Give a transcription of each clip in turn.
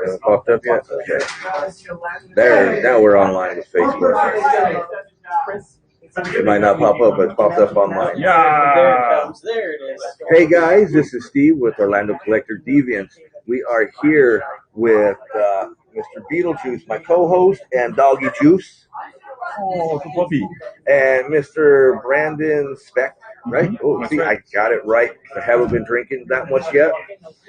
Hasn't popped up yet? Okay. There, now we're online with Facebook. It might not pop up, but it popped up online. Yeah. There it comes. There it is. Hey guys, this is Steve with Orlando Collector Deviants. We are here with Mr. Beetlejuice, my co-host, and Doggy Juice. Oh, it's a puppy. And Mr. Brandon Specht, right? Oh, That's see, right. I got it right. I haven't been drinking that much yet.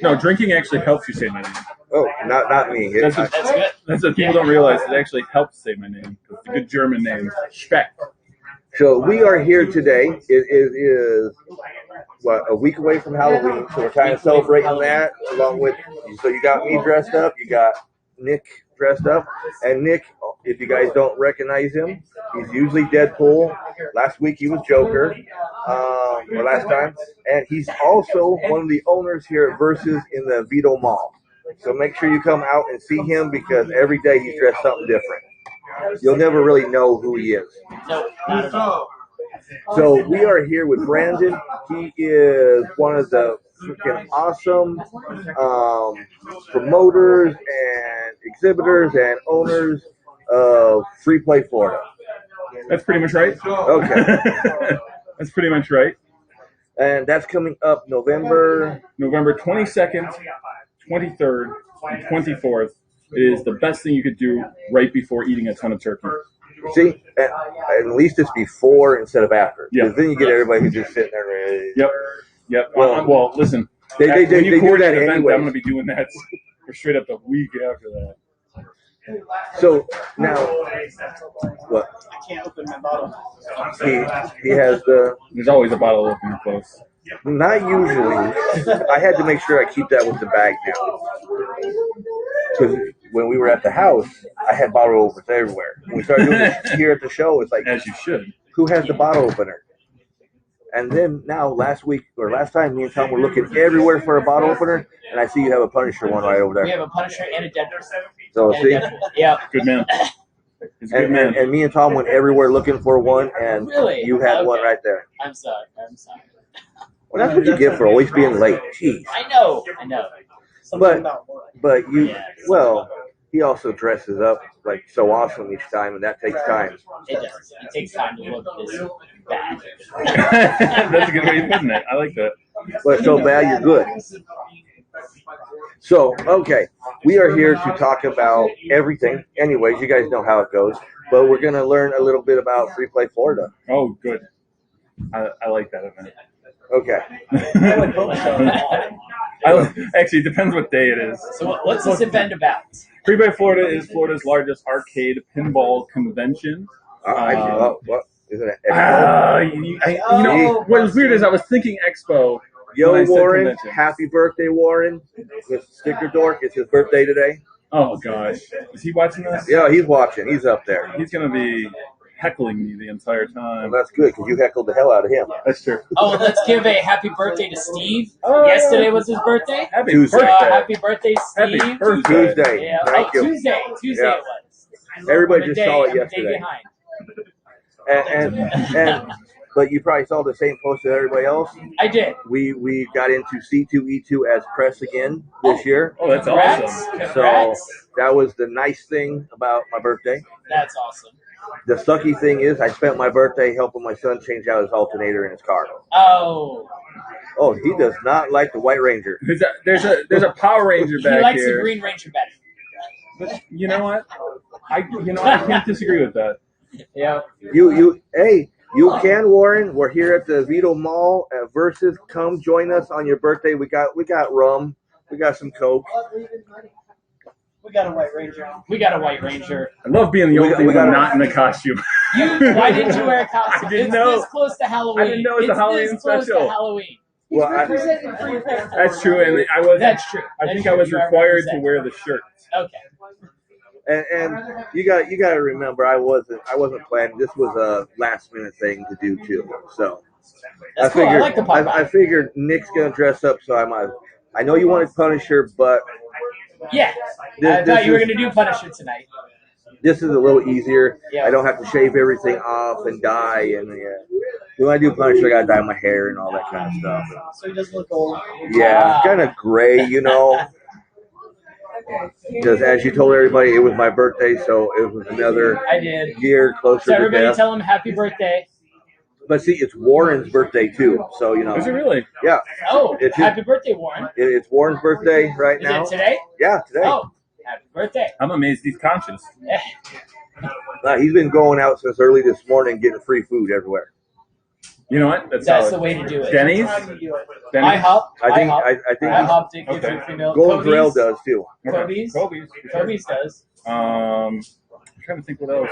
No, drinking actually helps you say my name. Oh, not me. That's what people don't realize. It actually helps say my name. It's a good German name. Specht. So we are here today. It is what, a week away from Halloween, so we're kind of celebrating that along with. So you got me dressed up, you got Nick dressed up, and Nick, if you guys don't recognize him, he's usually Deadpool. Last week he was Joker, or last time, and he's also one of the owners here at Verus in the Vito Mall. So make sure you come out and see him because every day he's dressed something different. You'll never really know who he is. Nope, not at all. So we are here with Brandon. He is one of the freaking awesome promoters and exhibitors and owners of FreePlay Florida. That's pretty much right. Okay. That's pretty much right. And that's coming up November 22nd, 23rd, and 24th. Is the best thing you could do right before eating a ton of turkey. See, at least it's before instead of after. Yeah. Because then you get everybody who's just sitting there. Yep. Well, listen. They when you do that event, anyway. I'm going to be doing that for straight up the week after that. So now, what? I can't open my bottle. He has the. There's always a bottle opener close. Not usually. I had to make sure I keep that with the bag now. Because when we were at the house, I had bottle openers everywhere. When we started doing this here at the show, it's like, as you should. Who has the bottle opener? And then now, last time, me and Tom were looking everywhere for a bottle opener, and I see you have a Punisher one right over there. We have a Punisher and a Deadpool. So see, yeah, good man. He's a good man. And me and Tom went everywhere looking for one, and really? You had one right there. I'm sorry. Well, that's what you get for always being late. Jeez. I know. But you, well, he also dresses up like so awesome each time, and that takes time. It does. It takes time to look this bad. That's a good way of putting it. I like that. But so bad, you're good. So, okay, we are here to talk about everything. Anyways, you guys know how it goes, but we're going to learn a little bit about FreePlay Florida. Oh, good. I like that event. Okay. Actually, it depends what day it is. So what's this event about? FreePlay Florida is Florida's largest arcade pinball convention. What? Isn't it Expo? What was weird is I was thinking Expo. Yo, Warren, happy birthday, Warren. With Sticker Dork, it's his birthday today. Oh, gosh. Is he watching this? Yeah, he's watching. He's up there. He's going to be heckling me the entire time. Well, that's good, because you heckled the hell out of him. That's true. Oh, let's give a happy birthday to Steve. Yesterday was his birthday. Happy birthday. Happy birthday, Steve. Happy birthday. Tuesday. Yeah. Thank you. Tuesday Yeah. it was. Everybody just saw it I'm a day yesterday. behind. And but you probably saw the same post as everybody else. I did. We got into C2E2 as press again this year. Oh, that's awesome. So that was the nice thing about my birthday. That's awesome. The sucky thing is I spent my birthday helping my son change out his alternator in his car. Oh, he does not like the White Ranger. There's a Power Ranger back here. He likes the Green Ranger better. But you know what? I can't disagree with that. Yeah. You can, Warren. We're here at the Vito Mall at Verus. Come join us on your birthday. We got rum. We got some Coke. We got a White Ranger. I love being the only thing not in the costume. Why didn't you wear a costume? I didn't know. It's this close to Halloween. I didn't know it was a Halloween close special. To Halloween. Well, that's true, and That's true. I think I was required to wear the shirt. Okay. And you got to remember, I wasn't planning. This was a last minute thing to do too. So that's cool. I like the I figured Nick's gonna dress up, so I know you wanted Punisher, but yeah, I thought you were gonna do Punisher tonight. This is a little easier. Yeah. I don't have to shave everything off and dye, and when I do Punisher, I gotta dye my hair and all that kind of stuff. So he doesn't look old. Yeah, kind of gray, Because as you told everybody, it was my birthday, so it was another I did. year closer So to everybody death. tell him happy birthday. But see, it's Warren's birthday too, so you know. Is it really? Yeah. Oh, It's happy birthday, Warren. It's Warren's birthday right Is now. it today? Yeah, today. Oh, happy birthday. I'm amazed he's conscious. He's been going out since early this morning, getting free food everywhere. You know what? That's the way to do it. Denny's? IHOP. I think IHOP gives you free milk. Golden Trail does too. Kobe's. Kobe's does. I'm trying to think what else.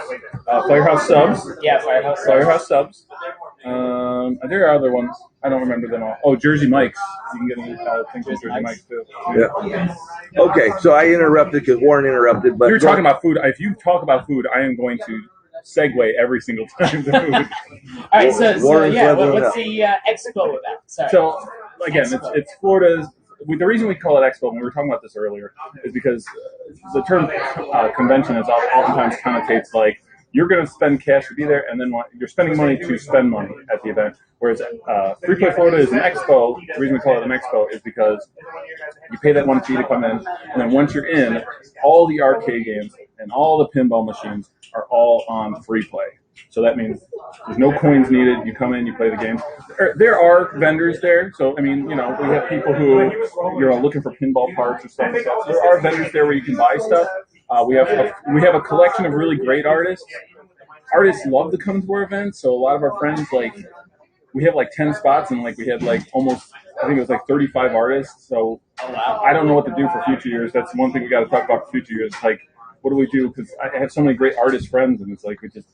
Firehouse Subs. Yeah, Firehouse Subs. Firehouse Subs. There are other ones. I don't remember them all. Oh, Jersey Mike's. You can get things from Jersey Mike's too. Yeah. Okay, so I interrupted because Warren interrupted. But you're talking about food. If you talk about food, I am going to segue every single time to food. All right, so yeah, what's the expo about? Sorry. So again, it's Florida's. The reason we call it expo, and we were talking about this earlier, is because the term convention is oftentimes connotates like you're going to spend cash to be there, and then you're spending money to spend money at the event. Whereas FreePlay Florida is an expo. The reason we call it an expo is because you pay that one fee to come in, and then once you're in, all the arcade games and all the pinball machines are all on FreePlay. So that means there's no coins needed. You come in, you play the game. There are vendors there. So, I mean, you know, we have people who, you know, looking for pinball parts or stuff like that. So there are vendors there where you can buy stuff. We have a collection of really great artists. Artists love to come to our events. So a lot of our friends, like, we have like 10 spots and like we had like almost, I think it was like 35 artists. So I don't know what to do for future years. That's one thing we got to talk about for future years. Like, what do we do? Because I have so many great artist friends and it's like we just...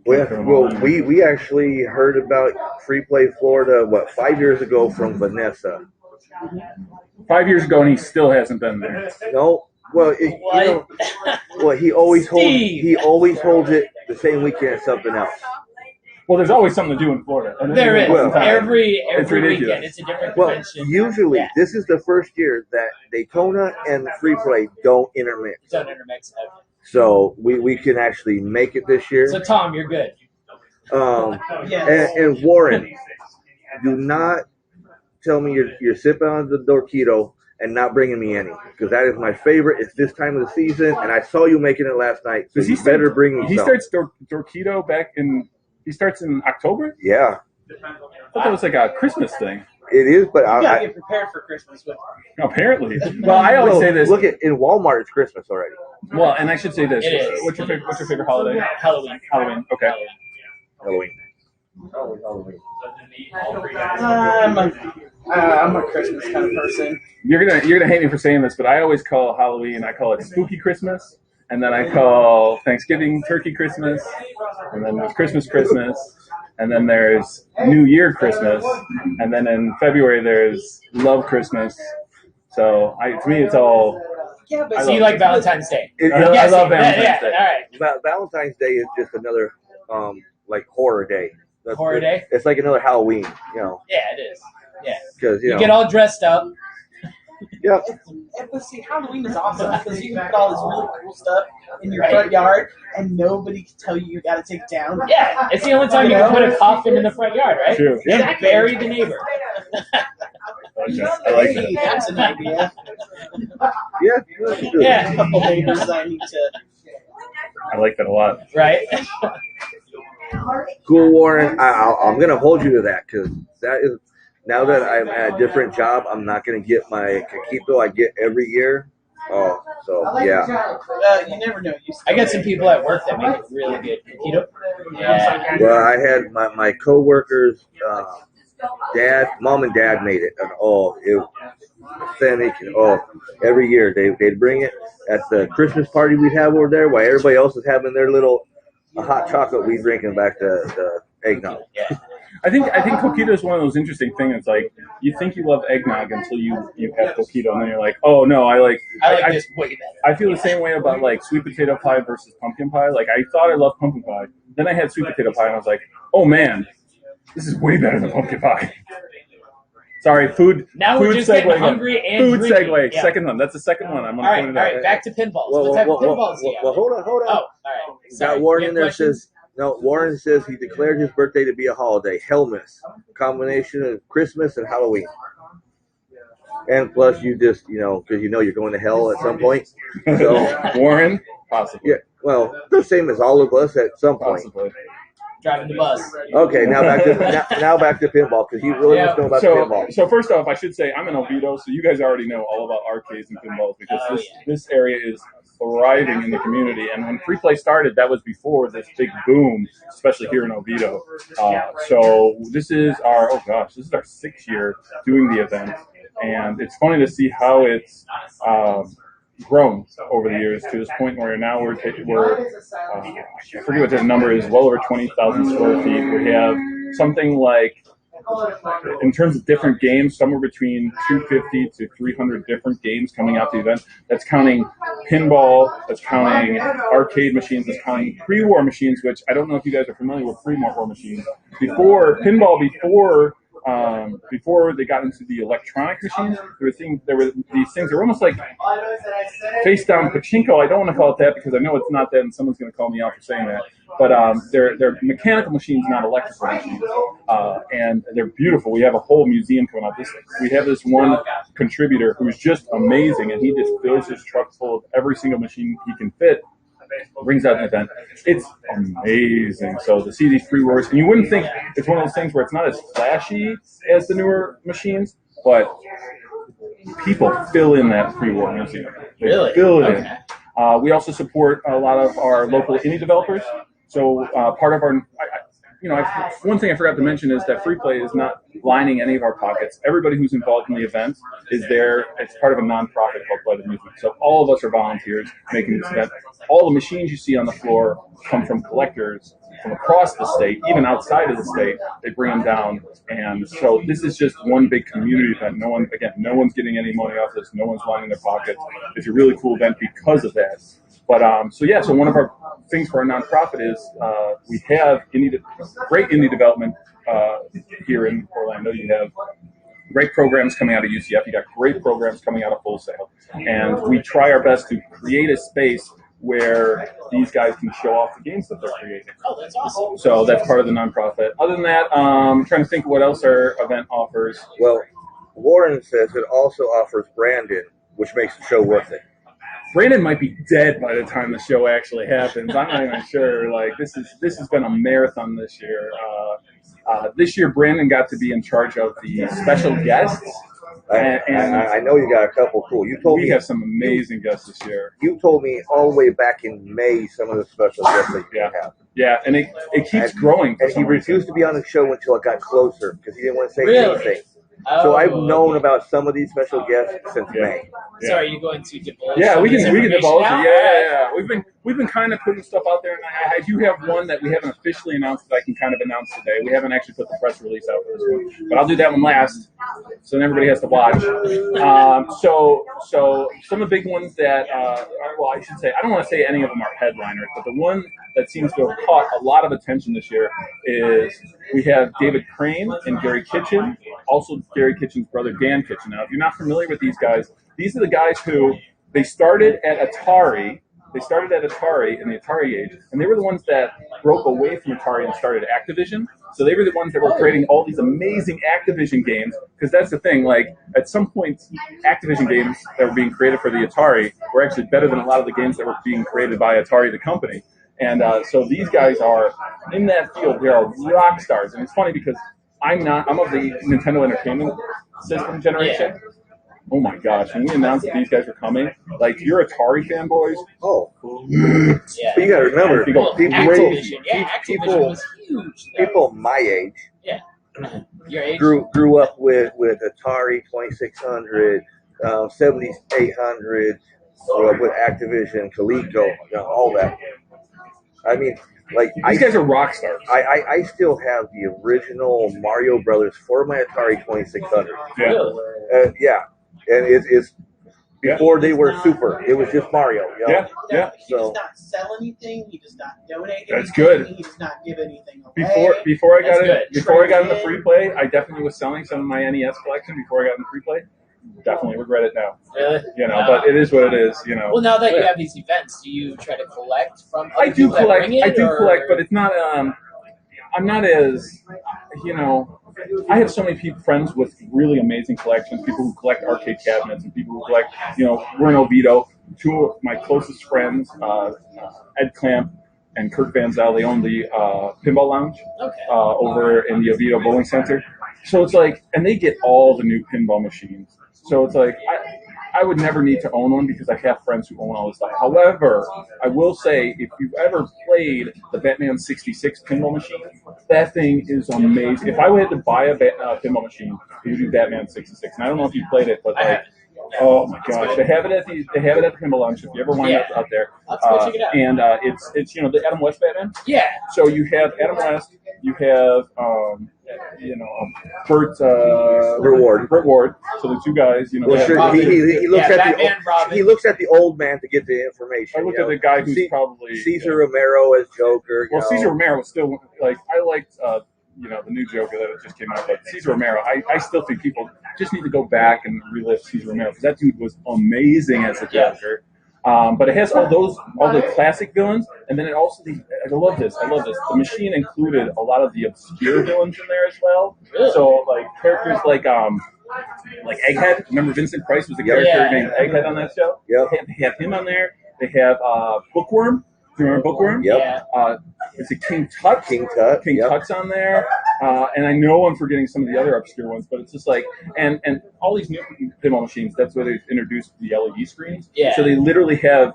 Well, we actually heard about FreePlay Florida, 5 years ago from Vanessa. 5 years ago, and he still hasn't been there. No, well, he always holds it the same weekend as something else. Well, there's always something to do in Florida. There is. Well, every weekend, it's a different convention. Well, usually, this is the first year that Daytona and FreePlay don't intermix. Don't intermix ever. So we can actually make it this year. So Tom, you're good. And Warren, do not tell me you're sipping on the Dorquito and not bringing me any, because that is my favorite. It's this time of the season, and I saw you making it last night. So you better bring me some. He starts Dorquito he starts in October? Yeah. I thought that was like a Christmas thing. It is, but you gotta get prepared for Christmas with it. Apparently. Well, I always say this. Look, in Walmart, it's Christmas already. Well, and I should say this. It is. What's your favorite holiday? Halloween. Halloween. Okay. Halloween. I'm a Christmas kind of person. You're gonna hate me for saying this, but I always call Halloween. I call it Spooky Christmas, and then I call Thanksgiving Turkey Christmas, and then there's Christmas, and then there's New Year Christmas, and then in February there's Love Christmas. So to me, it's all. Yeah, but So you like Valentine's Day? I love Valentine's Day. All right. Valentine's Day is just another like horror day. Horror day? It's like another Halloween, you know. Yeah, it is. Yeah. Because you get all dressed up. Yeah. But see, Halloween is awesome because you can put all this really cool stuff in your front yard, and nobody can tell you got to take it down. Yeah, it's the only time you can put a coffin in the front yard, right? True. And bury the neighbor. I like Hey, that. that's an idea. Yeah. A couple neighbors I need to. I like that a lot. Right? Cool, Warren. I'm gonna hold you to that, because that is, now that I'm at a different job, I'm not gonna get my Caquito I get every year. Oh, so yeah. You never know. I got some people at work that make it really good. Keto. Yeah. Well, I had my coworkers, mom and dad made it, and it was authentic. And every year they'd bring it at the Christmas party we'd have over there, while everybody else is having their little hot chocolate. We drinking back the eggnog. Yeah. I think coquito is one of those interesting things. It's like you think you love eggnog until you have coquito, and then you're like, oh no, I like this way better. I feel the same way about like sweet potato pie versus pumpkin pie. Like I thought I loved pumpkin pie, then I had sweet potato pie, and I was like, oh man, this is way better than pumpkin pie. Sorry, food. Now food we're just segue getting again. hungry and food drinking. segue. Yeah. Second one. That's the second one. I'm All gonna point it out. right, back to pinballs. What type of pinballs do you have? Well, hold on. Oh, all right. Sorry. Got Warren You in have there questions? says, no, Warren says he declared his birthday to be a holiday. Hellmas. Combination of Christmas and Halloween. And plus, you just because you're going to hell at some point. So Warren, possibly. yeah, well, the same as all of us at some point. Possibly. Driving the bus. Okay, now back to pinball because you really must know about the pinball. So first off, I should say I'm in Oviedo, so you guys already know all about arcades and pinballs because this area is thriving in the community. And when FreePlay started, that was before this big boom, especially here in Oviedo. So this is our 6th year doing the event, and it's funny to see how it's grown over the years to this point where now we're I forget what the number is, well over 20,000 square feet. We have something like, in terms of different games, somewhere between 250 to 300 different games coming out to the event. That's counting pinball, that's counting arcade machines, that's counting pre-war machines, which I don't know if you guys are familiar with pre-war machines. Before they got into the electronic machines, there were these things that were almost like face down pachinko. I don't want to call it that because I know it's not that, and someone's going to call me out for saying that. But they're mechanical machines, not electrical machines, and they're beautiful. We have a whole museum coming out. We have this one contributor who's just amazing, and he just fills his truck full of every single machine he can fit. Brings out an event. It's amazing. So to see these pre-wars, and you wouldn't think it's one of those things where it's not as flashy as the newer machines, but people fill in that pre-war museum. They fill it in. We also support a lot of our local indie developers. So part of our, one thing I forgot to mention is that FreePlay is not lining any of our pockets. Everybody who's involved in the event is there. It's part of a nonprofit called Blood of Music. So all of us are volunteers making this event. All the machines you see on the floor come from collectors from across the state, even outside of the state. They bring them down, and so this is just one big community event. No one's getting any money off this. No one's lining their pockets. It's a really cool event because of that. But so one of our things for our nonprofit is we have great indie development here in Orlando. You have great programs coming out of UCF. You got great programs coming out of Full Sail, and we try our best to create a space where these guys can show off the games that they're creating. Oh, that's awesome. So that's part of the nonprofit. Other than that, I'm trying to think of what else our event offers. Well, Warren says it also offers Brandon, which makes the show worth it. Brandon might be dead by the time the show actually happens. I'm not even sure. Like this has been a marathon this year. This year, Brandon got to be in charge of the special guests. And I know you got a couple cool. You told me we have some amazing guests this year. You told me all the way back in May some of the special guests that you have. Yeah, and it keeps growing. And he refused to be on the show until it got closer because he didn't want to say anything. So I've known about some of these special guests since May. So are you going to divulge? Yeah, we can divulge now? it. Yeah. We've been kind of putting stuff out there, and I do have one that we haven't officially announced that I can kind of announce today. We haven't actually put the press release out for this one, but I'll do that one last, so then everybody has to watch. So some of the big ones that, I should say, I don't want to say any of them are headliners, but the one that seems to have caught a lot of attention this year is we have David Crane and Gary Kitchen, also Gary Kitchen's brother Dan Kitchen. Now, if you're not familiar with these guys, these are the guys who they started at Atari. They started at Atari in the Atari age, and they were the ones that broke away from Atari and started Activision. So they were the ones that were creating all these amazing Activision games, because that's the thing, like, at some point, Activision games that were being created for the Atari were actually better than a lot of the games that were being created by Atari, the company. And so these guys are, in that field, they are rock stars. And it's funny because I'm of the Nintendo Entertainment System generation. Yeah. Oh my gosh, when we announced that these guys were coming, like, you're Atari fanboys. Oh. Yeah. But you gotta remember, Activision was huge. People my age, your age? grew up with Atari 2600, 7800, with Activision, Coleco, all that. I mean, like, these guys are rock stars. I still have the original Mario Brothers for my Atari 2600. Yeah. Yeah. And it's before they were super. It was just Mario. Yeah. He does not sell anything. He does not donate anything. That's good. He does not give anything away. Before I got into FreePlay, I definitely was selling some of my NES collection before I got into FreePlay. Definitely regret it now. Really? But it is what it is. Well, now that you have these events, do you try to collect from? I do collect, but it's not. I'm not as I have so many friends with really amazing collections. People who collect arcade cabinets and people who collect, we're in Oviedo. Two of my closest friends, Ed Clamp and Kirk Van Zyl, they own the Pinball Lounge over in the Oviedo Bowling Center. So it's like, and they get all the new pinball machines. So it's like, I would never need to own one because I have friends who own all this stuff. However, I will say, if you've ever played the Batman 66 pinball machine, that thing is amazing. If I had to buy a pinball machine, it would be Batman 66. And I don't know if you played it, but like, oh my gosh, they have it at the Pinball Lounge. If you ever wind up out there, let's go check it out. And it's the Adam West Batman. Yeah. So you have Adam West, you have Burt Ward. So the two guys, Well, sure, he looks at he looks at the old man to get the information. I look at the guy who's probably Cesar Romero as Joker. Well, Cesar Romero was still like I liked. The new Joker that just came out, but Cesar Romero, I still think people just need to go back and relive Cesar Romero because that dude was amazing as a Joker. But it has all the classic villains, and then it also I love this. The machine included a lot of the obscure villains in there as well. Really? So like characters like Egghead. Remember Vincent Price was a character named Egghead on that show? Yep. They have him on there. They have Bookworm. Do you remember Bookworm? Yep. Is it King Tut? King Tut's on there. And I know I'm forgetting some of the other obscure ones, but it's just like, and all these new pinball machines, that's where they've introduced the LED screens. Yeah. So they literally have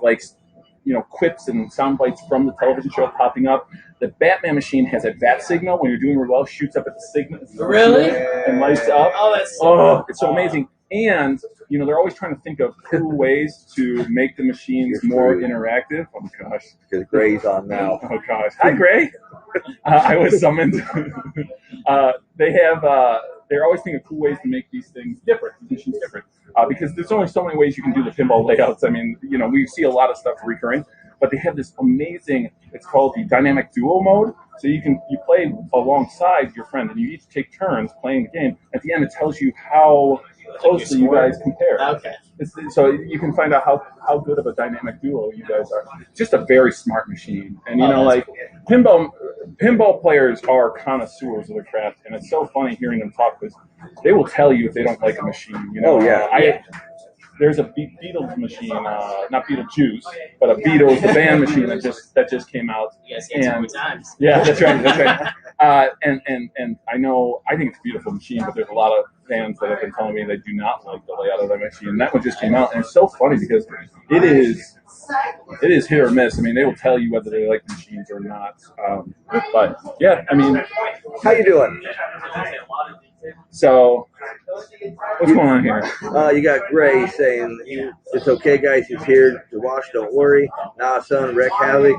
quips and sound bites from the television show popping up. The Batman machine has a bat signal when you're doing really well, shoots up at the signal. Really? And lights up. Oh, that's so it's so amazing. And, they're always trying to think of cool ways to make the machines more interactive. Oh, gosh. Because Gray's on now. Oh, gosh. Hi, Gray. I was summoned. They're always thinking of cool ways to make these things different, these machines different. Because there's only so many ways you can do the pinball layouts. I mean, we see a lot of stuff recurring. But they have this amazing, it's called the dynamic duo mode. So you play alongside your friend, and you each take turns playing the game. At the end, it tells you how closely you guys compare. Okay. So you can find out how good of a dynamic duo you guys are. Just a very smart machine. And, pinball players are connoisseurs of the craft. And it's so funny hearing them talk because they will tell you if they don't like a machine. There's a Beatles machine, not Beetlejuice, but a Beatles the band machine that just came out. You guys see it 2 times. Yeah, that's right. And I think it's a beautiful machine, but there's a lot of fans that have been telling me they do not like the layout of that machine. And that one just came out, and it's so funny because it is hit or miss. I mean, they will tell you whether they like the machines or not. But yeah, I mean, how you doing? So, what's going on here? You got Gray saying, it's okay, guys. He's here to watch. Don't worry. Nah, son, wreck havoc.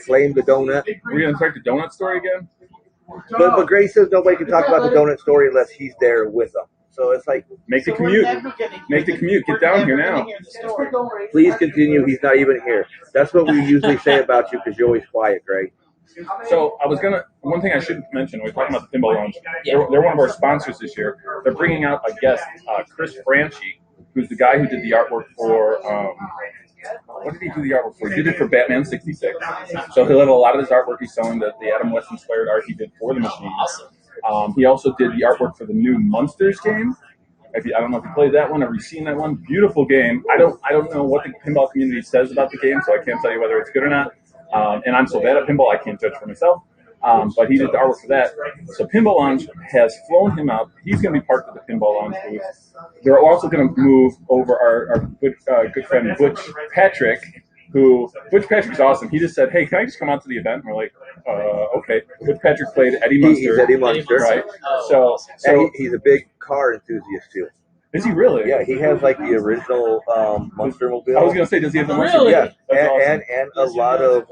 Flame the donut. We're going to start the donut story again? But Gray says nobody can talk about the donut story unless he's there with them. So it's like, make the commute. Make the commute. Get down here now. Please continue. He's not even here. That's what we usually say about you because you're always quiet, Gray. So one thing I should mention, we're talking about the Pinball Lounge. They're one of our sponsors this year. They're bringing out a guest, Chris Franchi, who's the guy who did the artwork for, what did he do the artwork for? He did it for Batman 66. So he'll have a lot of his artwork. He's selling the Adam West inspired art he did for the machine. He also did the artwork for the new Monsters game. I don't know if you played that one. Have you seen that one? Beautiful game. I don't know what the pinball community says about the game, so I can't tell you whether it's good or not. And I'm so bad at pinball, I can't judge for myself. But he did the artwork for that. So Pinball Lounge has flown him out. He's going to be part of the Pinball Lounge booth. They're also going to move over our good friend Butch Patrick, Butch Patrick's awesome. He just said, hey, can I just come out to the event? And we're like, okay. Butch Patrick played Eddie Munster. He's Eddie Munster. Right? So he's a big car enthusiast, too. Is he really? Yeah, he has like the original Munster mobile. I was going to say, does he have the Munster? Really? Yeah, awesome. and a lot of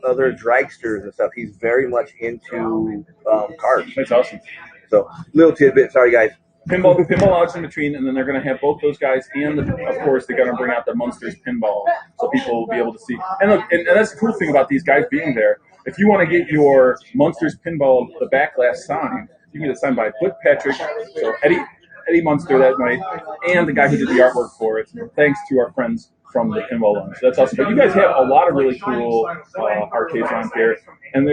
other dragsters and stuff. He's very much into cars. That's awesome. So, little tidbit. Sorry, guys. Pinball Lounge in between, and then they're going to have both those guys, and of course they're going to bring out the Munsters pinball, so people will be able to see. And look, and that's the cool thing about these guys being there. If you want to get your Munsters pinball, the backlash signed, you can get it signed by Butch Patrick, so Eddie Munster that night, and the guy who did the artwork for it. Thanks to our friends from the Pinball Lounge. That's awesome. But you guys have a lot of really cool arcades around here, and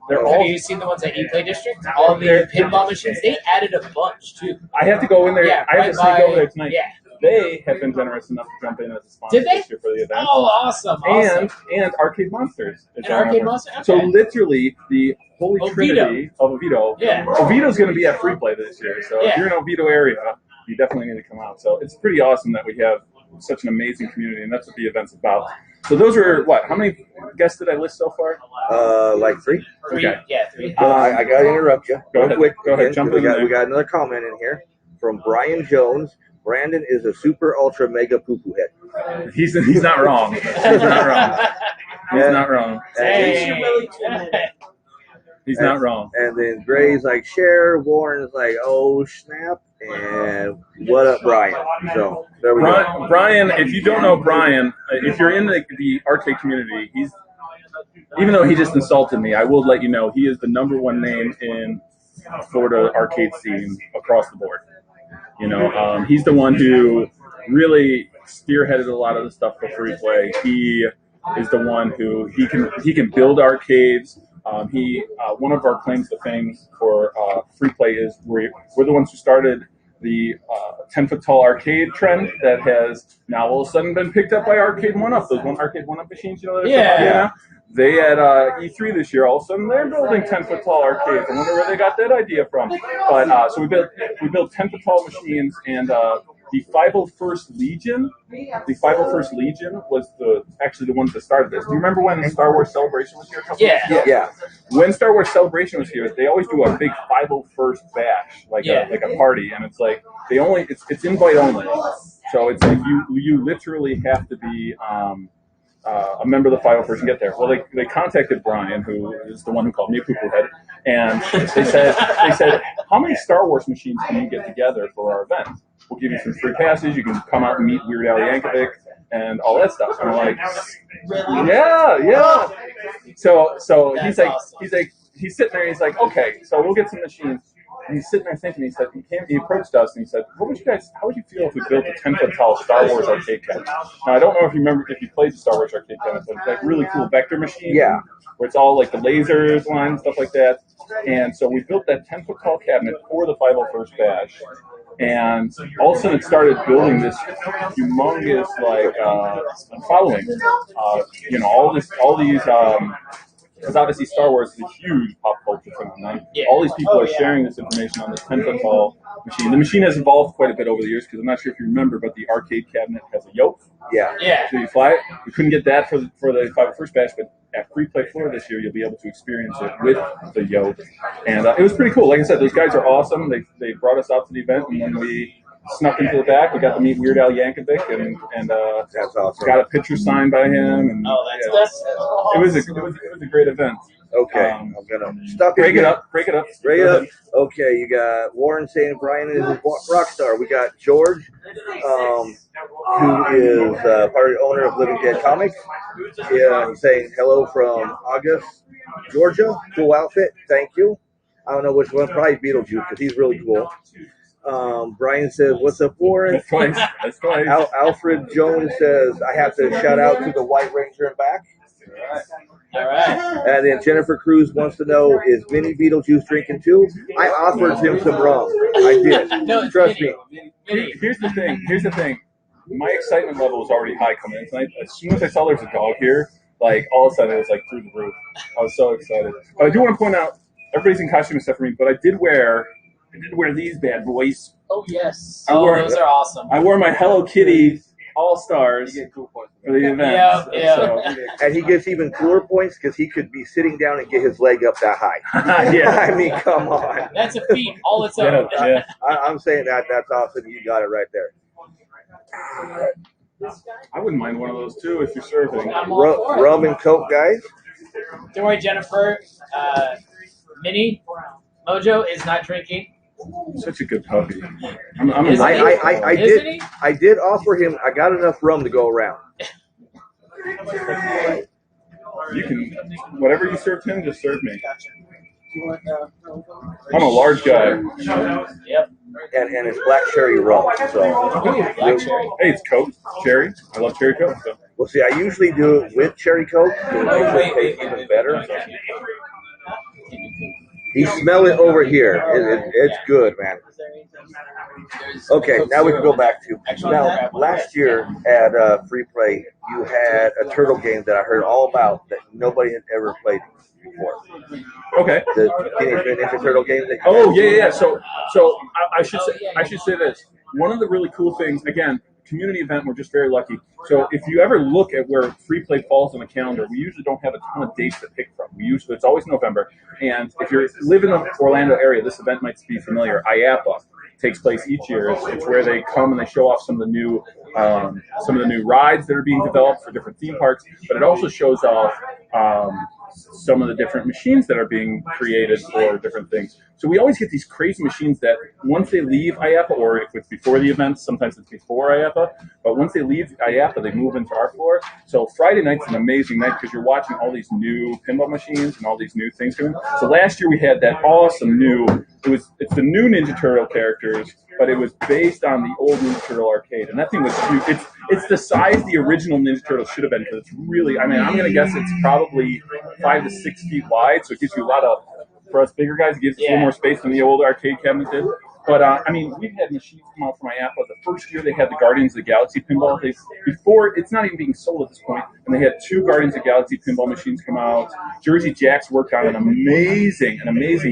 They're Have all. you seen the ones at E-Play District? All the pinball machines. They added a bunch too. I have to go in there. Yeah, I have to sneak over there tonight. Yeah. They have been generous enough to jump in as a sponsor Did they? this year for the event. Oh, awesome! And Arcade Monsters. Is And going Arcade over. Monster. Okay. So literally the holy Oviedo. trinity of Oviedo. Yeah. Oviedo's going to be at FreePlay this year. So if Yeah. you're in Oviedo area, you definitely need to come out. So it's pretty awesome that we have such an amazing community, and that's what the event's about. So those are what? How many guests did I list so far? Like 3. Three. Okay. Yeah, 3. I got to interrupt you. Go real ahead. quick. Go ahead. Again, Jump we in got there. we got another comment in here from Brian Jones. Brandon is a super ultra mega poo poo head. He's not wrong. He's not wrong. He's not wrong. Hey. You're willing to admit it. He's not wrong. And then Gray's like share. Warren's like oh snap. And what up, Brian? So there we go. Brian, if you don't know Brian, if you're in the arcade community, he's even though he just insulted me, I will let you know he is the #1 name in Florida arcade scene across the board. You know, he's the one who really spearheaded a lot of the stuff for FreePlay. He is the one who he can build arcades. One of our claims to fame for FreePlay is we're the ones who started the 10-foot tall arcade trend that has now all of a sudden been picked up by Arcade 1-Up. Those Arcade 1-Up machines, you know. Yeah. They had E3 this year. All of a sudden, they're building 10-foot tall arcades. I wonder where they got that idea from. But so we built 10-foot tall machines, and the 501st Legion. The 501st Legion was actually the ones that started this. Do you remember when Star Wars Celebration was here? A couple years ago? Yeah. When Star Wars Celebration was here, they always do a big 501st bash, like a party, and it's like it's invite only. So it's like you literally have to be a member of the 501st and get there. Well, they contacted Brian, who is the one who called me a poo-poo head, and they said, how many Star Wars machines can you get together for our event? We'll give you some free passes. You can come out and meet Weird Al Yankovic and all that stuff. And I'm like, Really? yeah. So That's he's like, awesome. he's sitting there. He's like, okay, so we'll get some machines. And he's sitting there thinking. He said, he approached us and he said, how would you feel if we built a 10-foot tall Star Wars arcade cabinet? Now I don't know if you played the Star Wars arcade cabinet, but it's like really cool vector machine. Yeah. Where it's all like the lasers, lines, stuff like that. And so we built that 10-foot tall cabinet for the 501st bash. And all of a sudden it started building this humongous following. All these because obviously Star Wars is a huge pop culture phenomenon. Yeah. All these people are sharing this information on this 10-foot tall machine. The machine has evolved quite a bit over the years because I'm not sure if you remember, but the arcade cabinet has a yoke. Yeah. Yeah. So you fly it. We couldn't get that for the 501st bash, but at FreePlay Florida this year, you'll be able to experience it with the yoke. And it was pretty cool. Like I said, those guys are awesome. They brought us out to the event, and then we snuck into the back. We got to meet Weird Al Yankovic, and That's awesome. got a picture signed by him. And Oh, that's it was a great event. Okay. I'm gonna stop break you. it up. Break it up. Break Go it up. ahead. Okay, you got Warren saying Brian is a rock star. We got George, who is part of the owner of Living Dead Comics. Yeah, saying hello from August, Georgia. Cool outfit. Thank you. I don't know which one. Probably Beetlejuice because he's really cool. Brian says, "What's up, Warren?" That's twice. That's twice. Alfred Jones says, "I have to shout out to the White Ranger and back." all right. And then Jennifer Cruz wants to know, is Vinny Beetlejuice drinking too? I offered him some rum. I did. No, it's Trust Vinny. me. Vinny. Here's the thing. My excitement level was already high coming in tonight. As soon as I saw there was a dog here, like all of a sudden it was like through the roof. I was so excited. But I do want to point out, everybody's in costume except for me, but I did wear these bad boys. Oh yes. I wore- Those are awesome. I wore my Hello Kitty All-Stars for the event. Yeah. So, And he gets even cooler points because he could be sitting down and get his leg up that high. yeah. I mean, come on. That's a feat all its own. Yeah. I'm saying that's awesome. You got it right there. I wouldn't mind one of those too if you're serving. I'm all for it. Rum and Coke, guys. Don't worry, Jennifer. Minnie Mojo is not drinking. Such a good puppy. Isn't he? I Isn't did. he? I did offer him. I got enough rum to go around. You can, whatever you serve him, just serve me. You want, I'm a large guy. Yep. And it's black cherry rum. So, Ooh, black cherry. Hey, it's Coke, cherry. I love cherry Coke. So. well, see, I usually do it with cherry Coke. It makes it taste even better. You smell it over here. It's good, man. Okay, now we can go back to now. Last year at FreePlay, you had a turtle game that I heard all about that nobody had ever played before. Okay. The Teenage Mutant Ninja Turtle game. Oh yeah. So I should say this. One of the really cool things, again, community event. We're just very lucky. So if you ever look at where FreePlay falls on the calendar, we usually don't have a ton of dates to pick from. It's always November. And if you live in the Orlando area, this event might be familiar. IAPA takes place each year. It's where they come and they show off some of the new rides that are being developed for different theme parks. But it also shows off some of the different machines that are being created for different things. So we always get these crazy machines that once they leave IAPA, or if it's before the event, sometimes it's before IAPA, but once they leave IAPA, they move into our floor. So Friday night's an amazing night because you're watching all these new pinball machines and all these new things coming. So last year we had that awesome new, it's the new Ninja Turtle characters, but it was based on the old Ninja Turtle arcade. And that thing was huge. It's the size the original Ninja Turtle should have been, because it's really, I mean, I'm going to guess it's probably 5 to 6 feet wide, so it gives you a lot of, for us bigger guys, it gives us a little more space than the old arcade cabinet did. But, I mean, we've had machines come out from IAPA. The first year they had the Guardians of the Galaxy pinball. Before, it's not even being sold at this point, and they had 2 Guardians of the Galaxy pinball machines come out. Jersey Jacks worked on an amazing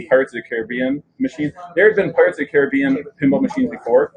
Pirates of the Caribbean machine. There had been Pirates of the Caribbean pinball machines before.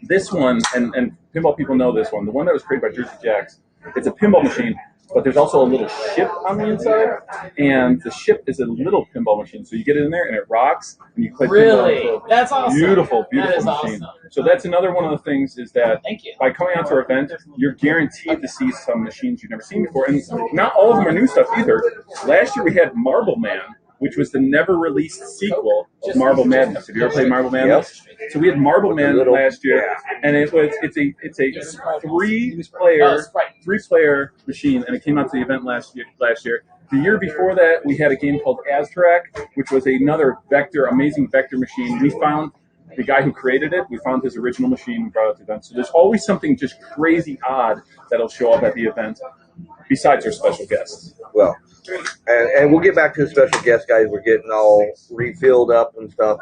This one, and pinball people know this one, the one that was created by Jersey Jacks, it's a pinball machine, but there's also a little ship on the inside, and the ship is a little pinball machine. So you get it in there, and it rocks, and you play really? pinball. That's awesome. Beautiful That is machine. awesome. So that's another one of the things is that Thank you. by coming out to our event, you're guaranteed to see some machines you've never seen before. And not all of them are new stuff either. Last year we had Marble Man, which was the never-released sequel of Marble Madness. Have you ever played Marble Madness? Yep. So we had Marble Man last year, and it's a three-player machine, and it came out to the event last year. The year before that, we had a game called Aztec, which was another amazing vector machine. We found the guy who created it. We found his original machine and brought it to the event. So there's always something just crazy odd that'll show up at the event, besides our special guests. Well, and we'll get back to the special guest, guys. We're getting all refilled up and stuff.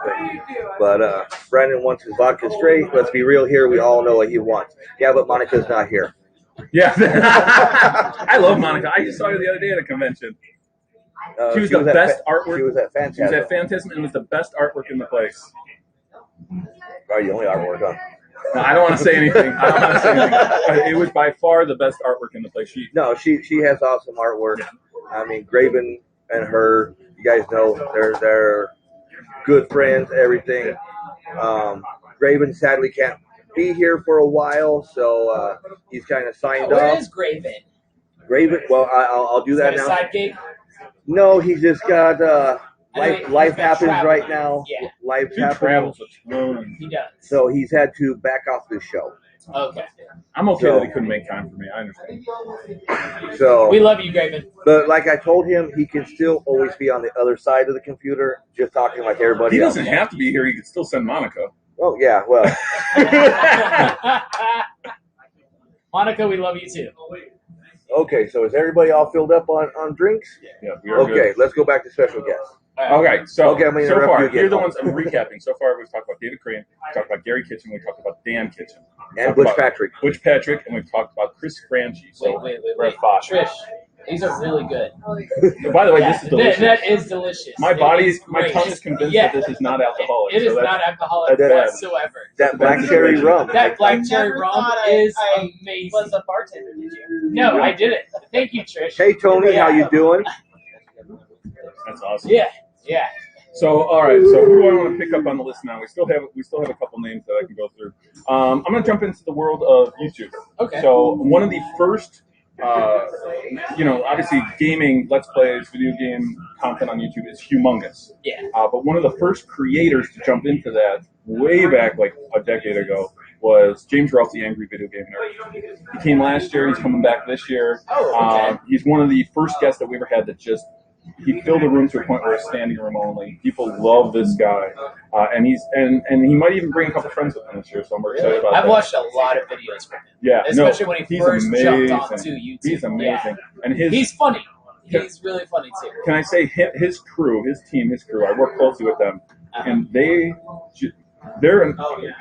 But Brandon wants his vodka straight. Let's be real here. We all know what he wants. Yeah, but Monica's not here. Yeah. I love Monica. I just saw her the other day at a convention. She was the best artwork. She was at Phantasm. She was at Phantasm and was the best artwork in the place. Probably the only artwork on. No, I don't want to say anything. It was by far the best artwork in the place. She has awesome artwork. Yeah. I mean, Graven and her, you guys know they're good friends. Everything. Graven sadly can't be here for a while, so he's kind of signed off. Where is Graven? Graven. Well, I'll do that now. Side gig? No, he's just got life happens right now. Yeah. Life happens. Travels a ton. He does. So he's had to back off the show. Okay. I'm okay that he couldn't make time for me. I understand. So we love you, Graven. But like I told him, he can still always be on the other side of the computer, just talking like everybody else. He doesn't have to be here. He can still send Monica. Oh yeah, well. Monica, we love you too. Okay, so is everybody all filled up on drinks? Yeah, we are. Okay, let's go back to special guests. Okay, so far, here are the ones I'm recapping. So far, we've talked about David Crane, we talked about Gary Kitchen, we talked about Dan Kitchen. And Butch Patrick. Butch Patrick, and we've talked about Chris Franchi. So wait. we're at 5. Trish, these are really good. By the way, this is delicious. That is delicious. My tongue is convinced that this is not alcoholic. It is not alcoholic whatsoever. That black cherry rum. That black cherry rum is amazing. Was a bartender, did you? No, I didn't. Thank you, Trish. Hey, Tony, how you doing? That's awesome. Yeah. So, all right. So, who do I want to pick up on the list now? We still have a couple names that I can go through. I'm going to jump into the world of YouTube. Okay. So, one of the first, obviously, gaming, let's plays, video game content on YouTube is humongous. Yeah. But one of the first creators to jump into that way back, like a decade ago, was James Rolfe, the Angry Video Game Nerd. He came last year. He's coming back this year. Oh, okay. He's one of the first guests that we ever had that just. He filled the room to a point where it's standing room only. People love this guy, and he might even bring a couple friends with him this year. So I'm excited about that. I've watched a lot of videos from him. Yeah, especially when he first jumped onto YouTube. He's amazing, and he's funny. He's really funny too. Can I say his crew, his team, his crew? I work closely with them, and they're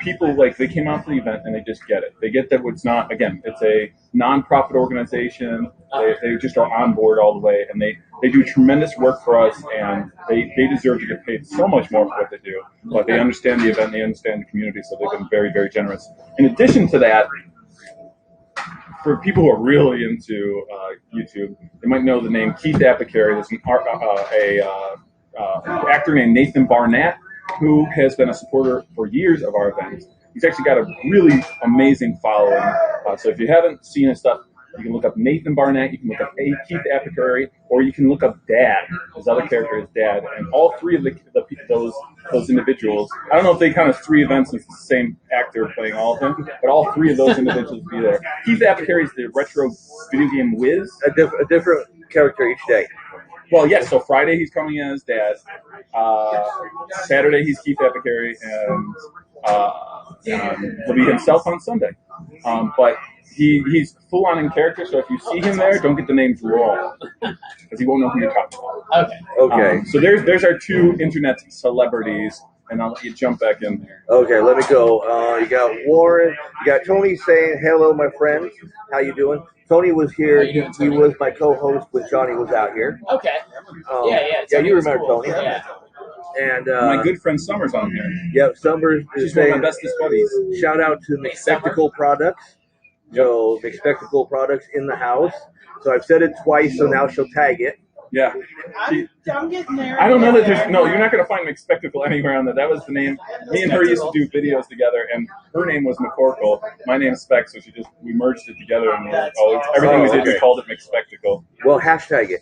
people like they came out to the event and they just get it. They get that it's not it's a non-profit organization. They just are on board all the way, and they do tremendous work for us, and they deserve to get paid so much more for what they do. But they understand the event, they understand the community, so they've been very, very generous. In addition to that, for people who are really into YouTube, they might know the name Keith Apicary. There's an actor named Nathan Barnett, who has been a supporter for years of our events. He's actually got a really amazing following. So if you haven't seen his stuff, you can look up Nathan Barnett, you can look up Keith Apicary, or you can look up Dad. His other character is Dad. And all three of those individuals, I don't know if they count as 3 events and it's the same actor playing all of them, but all 3 of those individuals will be there. Keith Apicary is the retro video game whiz. A different character each day. Well, yes, so Friday he's coming in as Dad. Saturday he's Keith Apicary, and he'll be himself on Sunday. But he's full on in character, so if you see him there, don't get the names wrong, because he won't know who you're talking about. Okay. So there's our 2 internet celebrities, and I'll let you jump back in there. Okay, let me go. You got Warren. You got Tony saying, hello, my friends. How you doing? Tony was here. He was my co-host when Johnny was out here. Okay. Yeah, you remember cool. Tony. Yeah. And my good friend Summer's on here. Yep, Summers is She's one saying, of my bestest buddies. Shout out to McSpectacle Products. So McSpectacle Products in the house. So I've said it twice, so now she'll tag it. Yeah. I'm getting there. I don't know that there's you're not going to find McSpectacle anywhere on there. That was the name. Me and her used to do videos together, and her name was McCorkle. My name's Specht, so we merged it together, and everything we did, we called it McSpectacle. Well, hashtag it.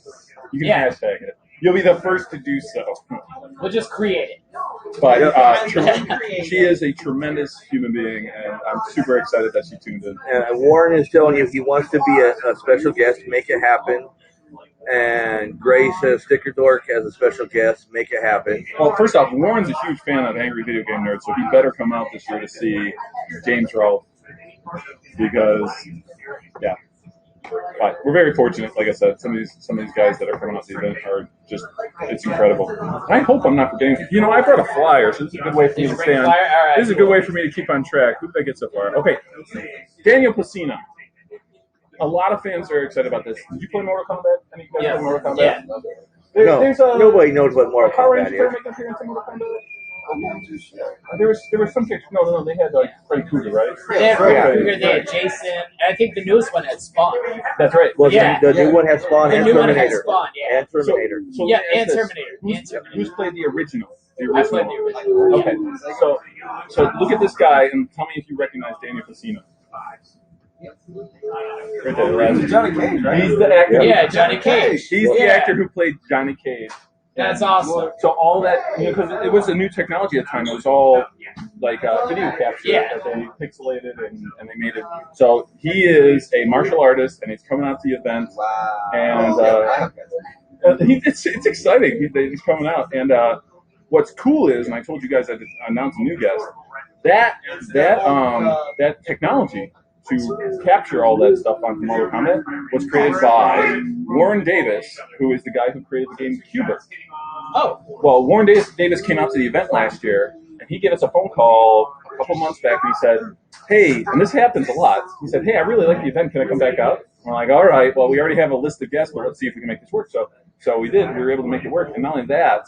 You can hashtag it. You'll be the first to do so. We'll just create it. But she is a tremendous human being, and I'm super excited that she tuned in. And Warren is telling you he wants to be a special guest, make it happen. And Gray says Sticker Dork as a special guest, make it happen. Well, first off, Warren's a huge fan of Angry Video Game Nerd, so he better come out this year to see James Rolfe. Because, yeah. But we're very fortunate, like I said, some of these guys that are coming out to the event are just, it's incredible. I hope I'm not forgetting. I brought a flyer, so this is a good way for me to stay on. This is a good way for me to keep on track. Who did I get so far? Okay, Daniel Placina. A lot of fans are excited about this. Did you play Mortal Kombat? Any of you guys play Mortal Kombat? Yeah. Nobody knows what Mortal Kombat is. Make an appearance in Mortal Kombat? There was some pictures. No, they had Freddy Krueger, right? They had Freddy Krueger, they had Jason, and I think the newest one had Spawn. That's right. Well, the new one has Spawn and Terminator. Spawn, and Terminator. So and Terminator. Who's played the original? I played the original. Okay, so look at this guy and tell me if you recognize Daniel Placina. Right there, Johnny Cage, right? He's the actor. Yeah, Johnny Cage. He's the actor who played Johnny Cage. That's awesome. So all that, because it was a new technology at the time. It was all like video capture that they pixelated and they made it. So he is a martial artist, and he's coming out to the event. Wow. And it's exciting. He's coming out. And what's cool is, and I told you guys I announced a new guest. That technology to capture all that stuff on Mortal Kombat was created by Warren Davis, who is the guy who created the game Cuba. Oh. Well, Warren Davis came out to the event last year, and he gave us a phone call a couple months back, and he said, hey, and this happens a lot, he said, hey, I really like the event, can I come back out? And we're like, all right, well, we already have a list of guests, but let's see if we can make this work. So we did, we were able to make it work, and not only that,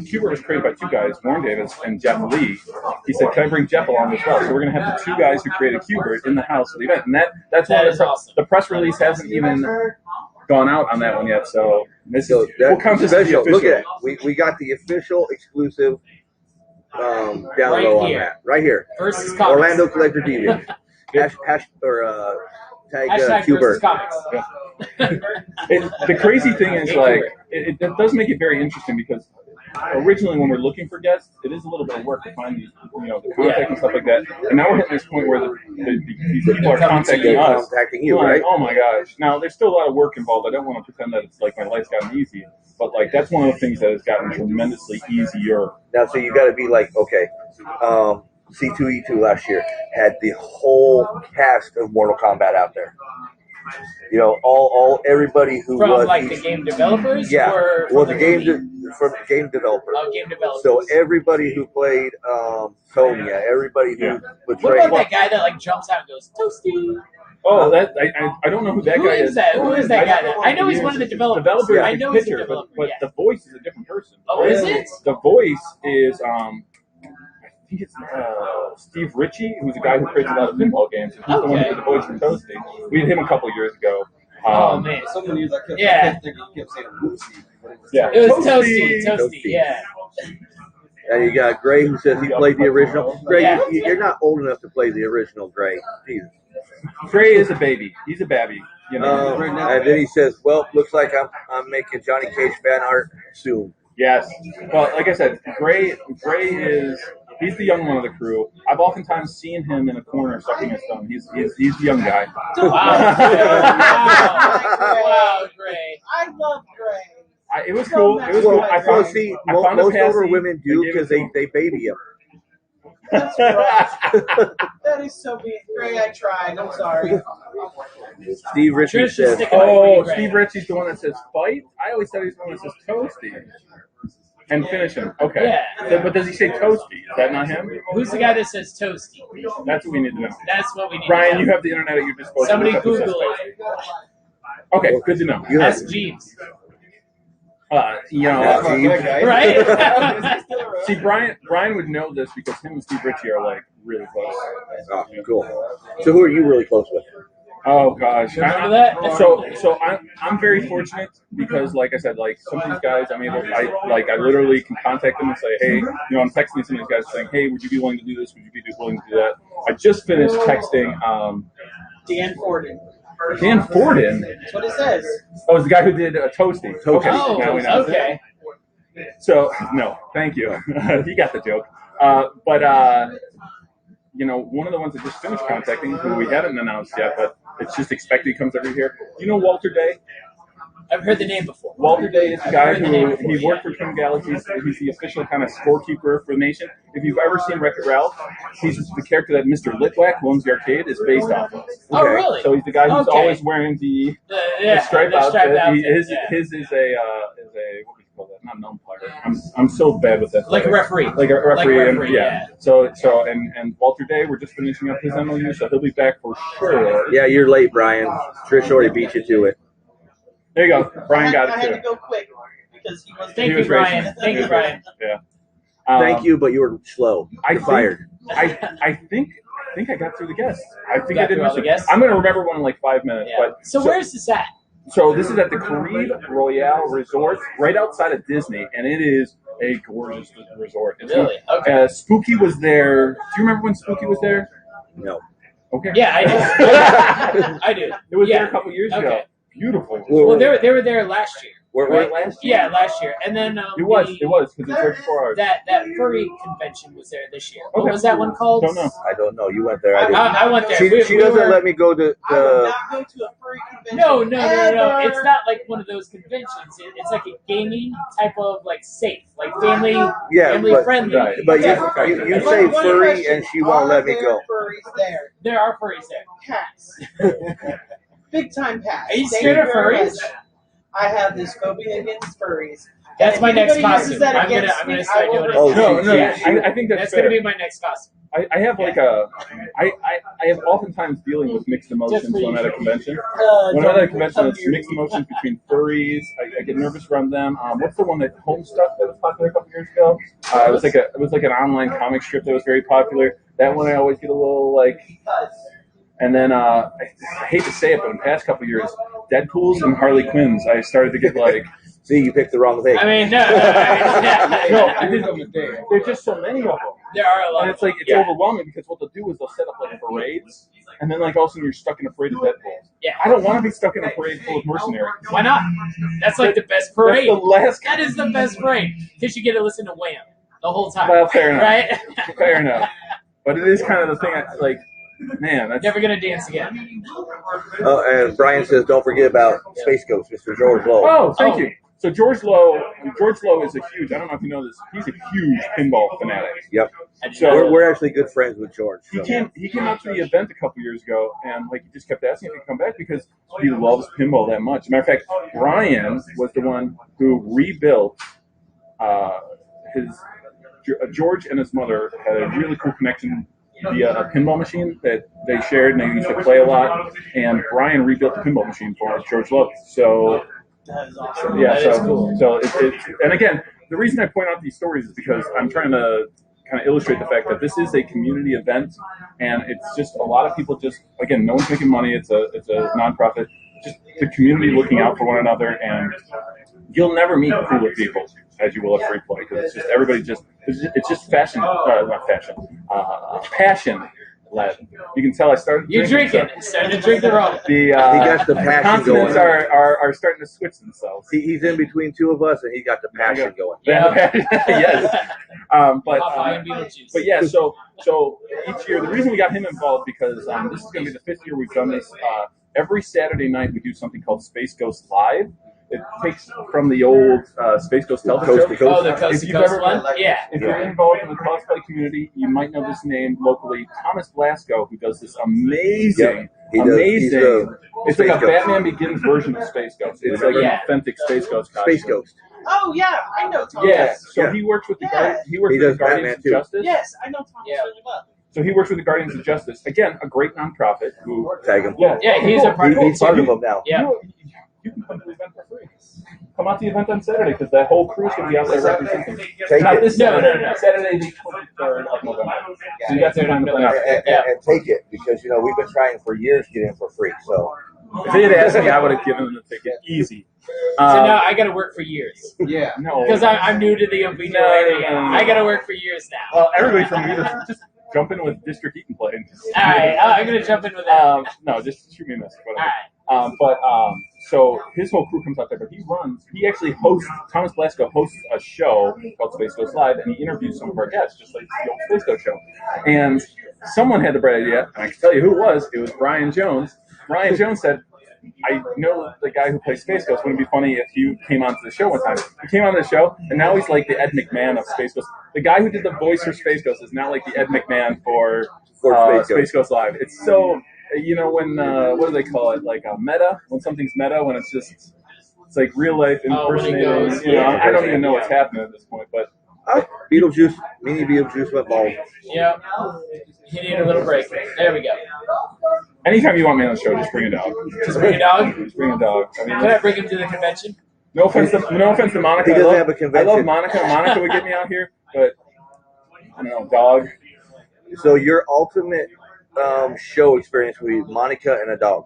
Cuba was created by 2 guys, Warren Davis and Jeff Lee. He said, can I bring Jeff along as well? So we're going to have the 2 guys who created Cuba in the house for the event. And that's one of the press release hasn't even gone out on that one yet. So we'll count this as the official. Look at it. We got the official exclusive download on that. Right here. Versus Comics. Orlando Collector Deviant. Tag Cuba. The crazy thing is, like, it does make it very interesting because originally when we're looking for guests, it is a little bit of work to find these, the contact and stuff like that. And now we're hitting this point where these people are contacting us. Contacting you, like, right? Oh my gosh. Now, there's still a lot of work involved. I don't want to pretend that it's like my life's gotten easy. But, like, that's one of the things that has gotten tremendously easier. Now, so you got to be like, okay, C2E2 last year had the whole cast of Mortal Kombat out there. everybody who From was like the game developers. yeah, Or well, from the game movie? from game developer. Oh, game developers. So everybody who played Sonya, everybody who What portrayed. about that guy that like jumps out and goes toasty? Oh, that I don't know who that Who guy is is. that? Who is that guy? I know he's one of the developers. Developer, I know he's a picture, developer. but the voice is a different person. Oh, is it? The voice is I think it's Steve Ritchie, who's a guy who creates a lot of pinball games, and he's the one who did the voice for Toasty. We had him a couple of years ago. Oh man! Someone used I Yeah. kept saying Lucy. Yeah, It was Toasty. Yeah. And you got Gray who says he played the original. Gray, Yeah. you're not old enough to play the original, Gray. Jesus. Gray is a baby. He's a babby. You know. And then he says, "Well, looks like I'm making Johnny Cage fan art soon." Yes. Well, like I said, Gray he's the young one of the crew. I've oftentimes seen him in a corner sucking his thumb. He's the young guy. Wow. Wow, Gray. I love Gray. It was cool. It was cool. I Well, found, see, I found most a older passy. women do I gave because it to him. they baby you. That's rough. That is so mean. Gray, I tried. I'm sorry. Steve Ritchie Trish is says, sticking Oh, Gray. Steve Ritchie's the one that says fight? I always thought he's the one that says toasty. And finish him. Okay. Yeah. But does he say toasty? Is that not him? Who's the guy that says toasty? That's what we need to know. That's what we need. Brian, to you know. have the internet at your disposal. Somebody Look up who says Google it. toasty. Okay, good to know. You have- Ask Jeeves. Right? See, Brian would know this because him and Steve Ritchie are like really close. Oh, cool. So who are you really close with? Oh gosh, Remember that? So I'm very fortunate because, like I said, like some of these guys, I literally can contact them and say, hey, I'm texting some of these guys saying, hey, would you be willing to do this? Would you be willing to do that? I just finished texting Dan Forden. Dan Forden. That's what it says. Oh, it's the guy who did Toasty. Okay, Oh, now we know. okay. So no, thank you. He got the joke. But one of the ones that just finished contacting, who we haven't announced yet, but it's just expected he comes every year. Do you know Walter Day? I've heard the name before. Walter Day is the guy I've heard the name who before, he worked for Twin Galaxies. He's the official kind of scorekeeper for the nation. If you've ever seen Wreck-It Ralph, he's the character that Mr. Litwack, who owns the arcade, is based off of. Oh, really? So he's the guy who's Okay. always wearing the stripe the outfit. outfit, His yeah. is a what do you call that? Not an umpire. I'm so bad with that. Like a referee. Like a referee, Like a referee, yeah. So and Walter Day, we're just finishing up his MOU, so he'll be back for sure. Yeah, you're late, Brian. Trish already beat you to it. There you go. Brian got I it had too. to go quick because he was. Thank He you, was Brian. racing. Thank you, Brian. Yeah. Thank you, but you were slow. You're fired. I think I got through the guests. I think Got I did through all miss the it. guests? I'm gonna remember one in like 5 minutes. Yeah. But So where's this at? So this is at the Caribe Royale Resort, right outside of Disney, and it is a gorgeous resort. It's Really? Okay. Spooky was there. Do you remember when Spooky was there? No. Okay. Yeah, I do. I do. It was Yeah. there a couple years ago. Okay. Beautiful. Well, they were there last year. Where Right? last year? Yeah, last year. And then It was because it's 34 hours. that furry convention was there this year. What Okay. was that one called? Don't know. I don't know. You went there. I didn't. I went there. She We doesn't were- let me go to. I would not go to a furry convention. No. ever. It's not like one of those conventions. It's like a gaming type of like safe, like family friendly. right. But Right. you say One furry question, and she won't let me are go. there Furries there. There are furries there. Pass. Big time pass. Are you Thank scared of very furries? much. I have this phobia against furries. That's And my if next anybody uses costume. that I'm against gonna me, start I will doing it. Oh, No, Yeah. I think that's That's fair. gonna be my next costume. I have like I have oftentimes dealing with mixed emotions Just for when I'm you. at a convention. Uh, When I'm at a don't convention, come it's near mixed me. emotions between furries. I get nervous around them. What's the one that Homestuck that was popular a couple years ago? It was like an online comic strip that was very popular. That one I always get a little like. And then I hate to say it, but in the past couple of years, Deadpool's and Harley Quinn's, I started to get like. See, you picked the wrong thing. I mean, no, I didn't. There's just so many of them. there are a lot. And it's like it's overwhelming because what they'll do is they'll set up like parades, and then like all of a sudden you're stuck in a parade of Deadpool. Yeah. I don't want to be stuck in a parade full of mercenaries. Why not? That's like the best That's parade. the last. That is the best parade because you get to listen to Wham the whole time. Well, fair enough. Right? Fair enough. But it is kind of the thing. Like, man, that's Never gonna dance again. Oh, and Brian says, don't forget about Space Ghost, Mr. George Lowe. Oh, thank you. So George Lowe is a huge. I don't know if you know this. He's a huge pinball fanatic. Yep. So we're actually good friends with George. So. He came out to the event a couple years ago, and like he just kept asking if he could come back because he loves pinball that much. Matter of fact, Brian was the one who rebuilt George and his mother had a really cool connection via a pinball machine that they shared, and they used to play a lot. And Brian rebuilt the pinball machine for George Lowe. So. That is awesome. Yeah, That is cool. So it's and again, the reason I point out these stories is because I'm trying to kind of illustrate the fact that this is a community event, and it's just a lot of people just, again, no one's making money. It's a nonprofit, just the community looking out for one another, and you'll never meet cooler people as you will at FreePlay because it's just everybody it's just fashion, not fashion, passion. You can tell I started. You're drinking. Starting to drink the rum. He got the passion consonants going. are starting to switch themselves. He's in between two of us, and he got the passion going. Yeah. Yes. But yeah. So each year, the reason we got him involved because this is going to be the 5th year we've done this. Every Saturday night we do something called Space Ghost Live. It takes from the old Space Ghost television show. Oh, the Coast to Coast one? Yeah. If you're involved in the cosplay community, you might know this name locally. Thomas Blasco, who does this amazing. It's like a Batman Begins version of Space Ghost. It's like an authentic Space Ghost costume. Space Ghost. Oh yeah, I know Thomas. Yeah, so he works with the Guardians of Justice. Yes, I know Thomas really well. So he works with the Guardians of Justice. Again, a great nonprofit who tag him. Yeah, he's a part of He's part of them now. Yeah. You can come to the event for free. Come out to the event on Saturday because that whole crew's going to be out there representing. Take This it. No. Saturday the 23rd of November. So you got some time to plan out. And take it because we've been trying for years to get in for free. So if they had asked me, I would have given them the ticket easy. So now I got to work for years. Yeah. No. Because I'm new to the Oviedo area. I got to work for years now. Well, everybody from either just jump in with District Eat and Play. All right, I'm going to jump in with that. No, just shoot me a message. All right. So his whole crew comes out there, but he actually hosts, Thomas Blasco hosts a show called Space Ghost Live, and he interviews some of our guests, just like the old Space Ghost show. And someone had the bright idea, and I can tell you who it was Brian Jones. Brian Jones said, I know the guy who plays Space Ghost. Wouldn't it be funny if you came onto the show one time? He came on the show, and now he's like the Ed McMahon of Space Ghost. The guy who did the voice for Space Ghost is now like the Ed McMahon for Space Ghost Live. It's so... when what do they call it? Like a meta? When something's meta, when it's like real life impersonating. I don't even know what's happening at this point, but Beetlejuice, mini Beetlejuice went bald. Yep. You need a little break. There we go. Anytime you want me on the show, just bring a dog. Just bring a dog? Just bring a dog. Can I bring him to the convention? No offense to Monica. He doesn't have a convention. I love Monica. Monica would get me out here, but I don't know, dog. So your ultimate show experience would be Monica and a dog.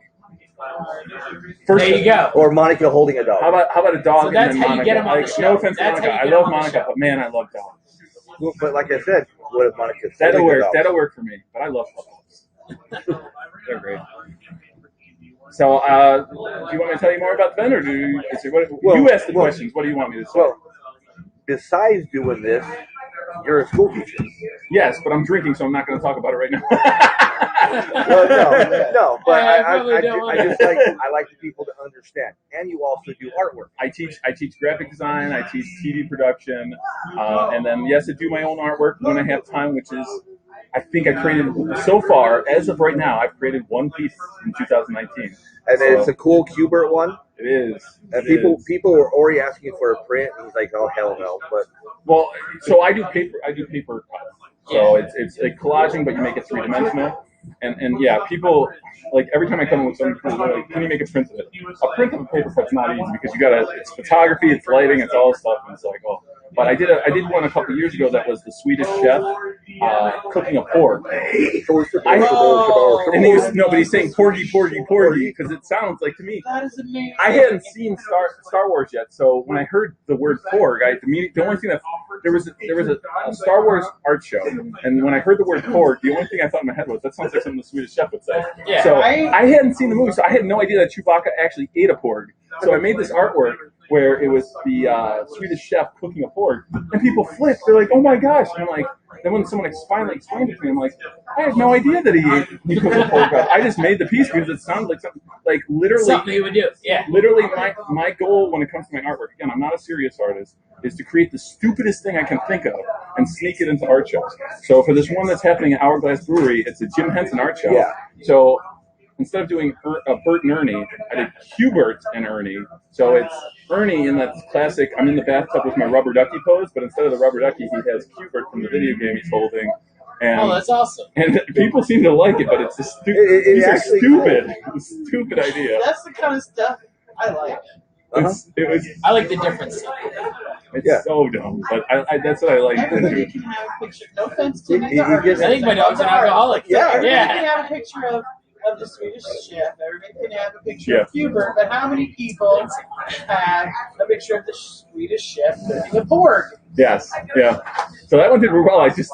There you go. Or Monica holding a dog. How about a dog? So that's and then how you Monica? get him on the show. No offense to That's Monica. how I you get love him on the Monica, show. but man, I love dogs. But like I said, what if Monica? That'll work. That'll work for me. But I love dogs. They're great. So, do you want me to tell you more about the event, or you ask the questions? What do you want me to say? Well, besides doing this, you're a school teacher. Yes, but I'm drinking, so I'm not going to talk about it right now. Well, no, but I I like the people to understand, and you also do artwork. I teach graphic design, I teach TV production, and then I do my own artwork when I have time, which is, I think I created, so far, as of right now, I've created one piece in 2019. And it's a cool Qbert one. It is. And people were already asking for a print, and he's like, "Oh hell no!" But so I do paper cuts. So it's like collaging, but you make it 3-dimensional. And yeah, people, like, every time I come in with something cool, they're like, can you make a print of it? A print of a paper cut's not easy because it's photography, it's lighting, it's all stuff, and it's like, oh. But I did one a couple of years ago that was the Swedish chef cooking a pork. And he's saying porgy because it sounds like, to me, That is amazing. I hadn't seen Star Wars yet, so when I heard the word porg, the only thing that there was a Star Wars art show, and when I heard the word porg, the only thing I thought in my head was that sounds like something the Swedish chef would say. Yeah. So I hadn't seen the movie, so I had no idea that Chewbacca actually ate a porg. So I made this artwork where it was the Swedish chef cooking a pork, and people flipped. They're like, "Oh my gosh!" And I'm like, then when someone finally explained it to me, I'm like, I had no idea that he cooked a pork chop. I just made the piece because it sounded like something, like literally. Something you would do, yeah. Literally, my goal when it comes to my artwork, again, I'm not a serious artist, is to create the stupidest thing I can think of and sneak it into art shows. So for this one that's happening at Hourglass Brewery, it's a Jim Henson art show. Yeah. So instead of doing Bert and Ernie, I did Hubert and Ernie. So it's Ernie in that classic, I'm in the bathtub with my rubber ducky pose, but instead of the rubber ducky, he has Hubert from the video game he's holding. And, that's awesome. And people seem to like it, but it's a these are stupid. It's a stupid idea. That's the kind of stuff I like. I like the difference. It's so dumb, but that's what I like. Everybody can have a picture. No offense to He I think my dog's an alcoholic. Everybody can have a picture of the Swedish chef. Everybody can have a picture of Hubert. But how many people have a picture of the Swedish chef cooking a pork? Yes, yeah. So that one did well. I just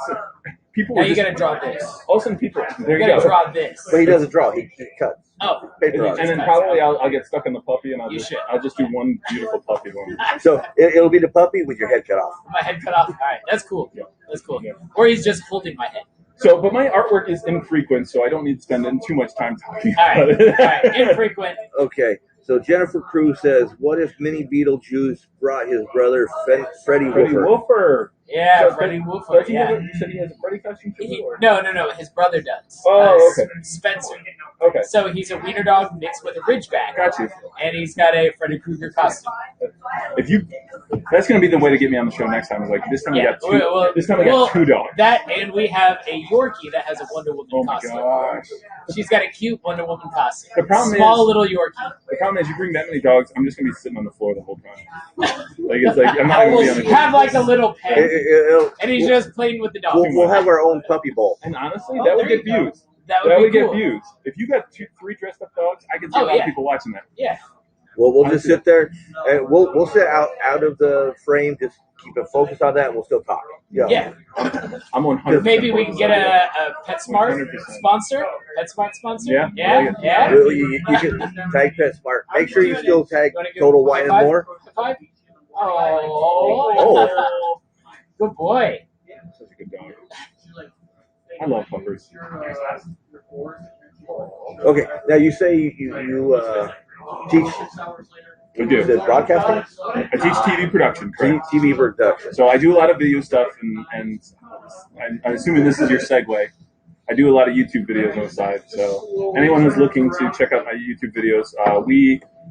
people Now were you just, gotta draw this. all of a sudden people. There You you gotta go. draw this. But he doesn't draw. He cuts. Oh. Paper And then probably I'll get stuck on the puppy, and You should. I'll just do one beautiful puppy one. So it'll be the puppy with your head cut off. My head cut off. All right, that's cool. That's cool. Or he's just holding my head. So, but my artwork is infrequent, so I don't need to spend too much time talking All about right, it. all right. Infrequent. Okay. So Jennifer Cruz says, "What if Mini Beetlejuice brought his brother Freddie Freddie Wolfer?" Wolfer. Yeah, So, Freddie Wolfer. Does he Yeah. you said he has a Freddie costume too? No. His brother does. Oh, okay. Spencer. Okay. So he's a wiener dog mixed with a Ridgeback. Got you. And he's got a Freddy Krueger costume. That's going to be the way to get me on the show next time. Is like this time we got two. This time we got two dogs. That, and we have a Yorkie that has a Wonder Woman Oh my costume. gosh. She's got a cute Wonder Woman costume. The problem Small is- little Yorkie. The problem is, you bring that many dogs, I'm just going to be sitting on the floor the whole time. Like it's like I'm not going to be on the We'll have like a little pen, It'll- and he's just playing with the dog. we'll have our own puppy bowl. And honestly, Oh, that would there get you go. views. That That would would be get cool. views. If you got 3 dressed up dogs, I could see Oh, a lot yeah. of people watching that. Yeah. Well, we'll just sit there and we'll sit out of the frame. Just keep it focused on that, and we'll still talk. Yeah. I'm 100%. Maybe we can get a PetSmart 100%. sponsor. PetSmart sponsor. Yeah. Yeah. You can tag PetSmart. Make sure you still tag Wanna give Total him a Wine and high More. five? Oh. Good boy. Such a good dog. I love puppers. Okay, now you say you teach We do. the broadcasting, I teach TV production, correct? TV production. So I do a lot of video stuff, and I'm assuming this is your segue. I do a lot of YouTube videos on the side. So anyone who's looking to check out my YouTube videos,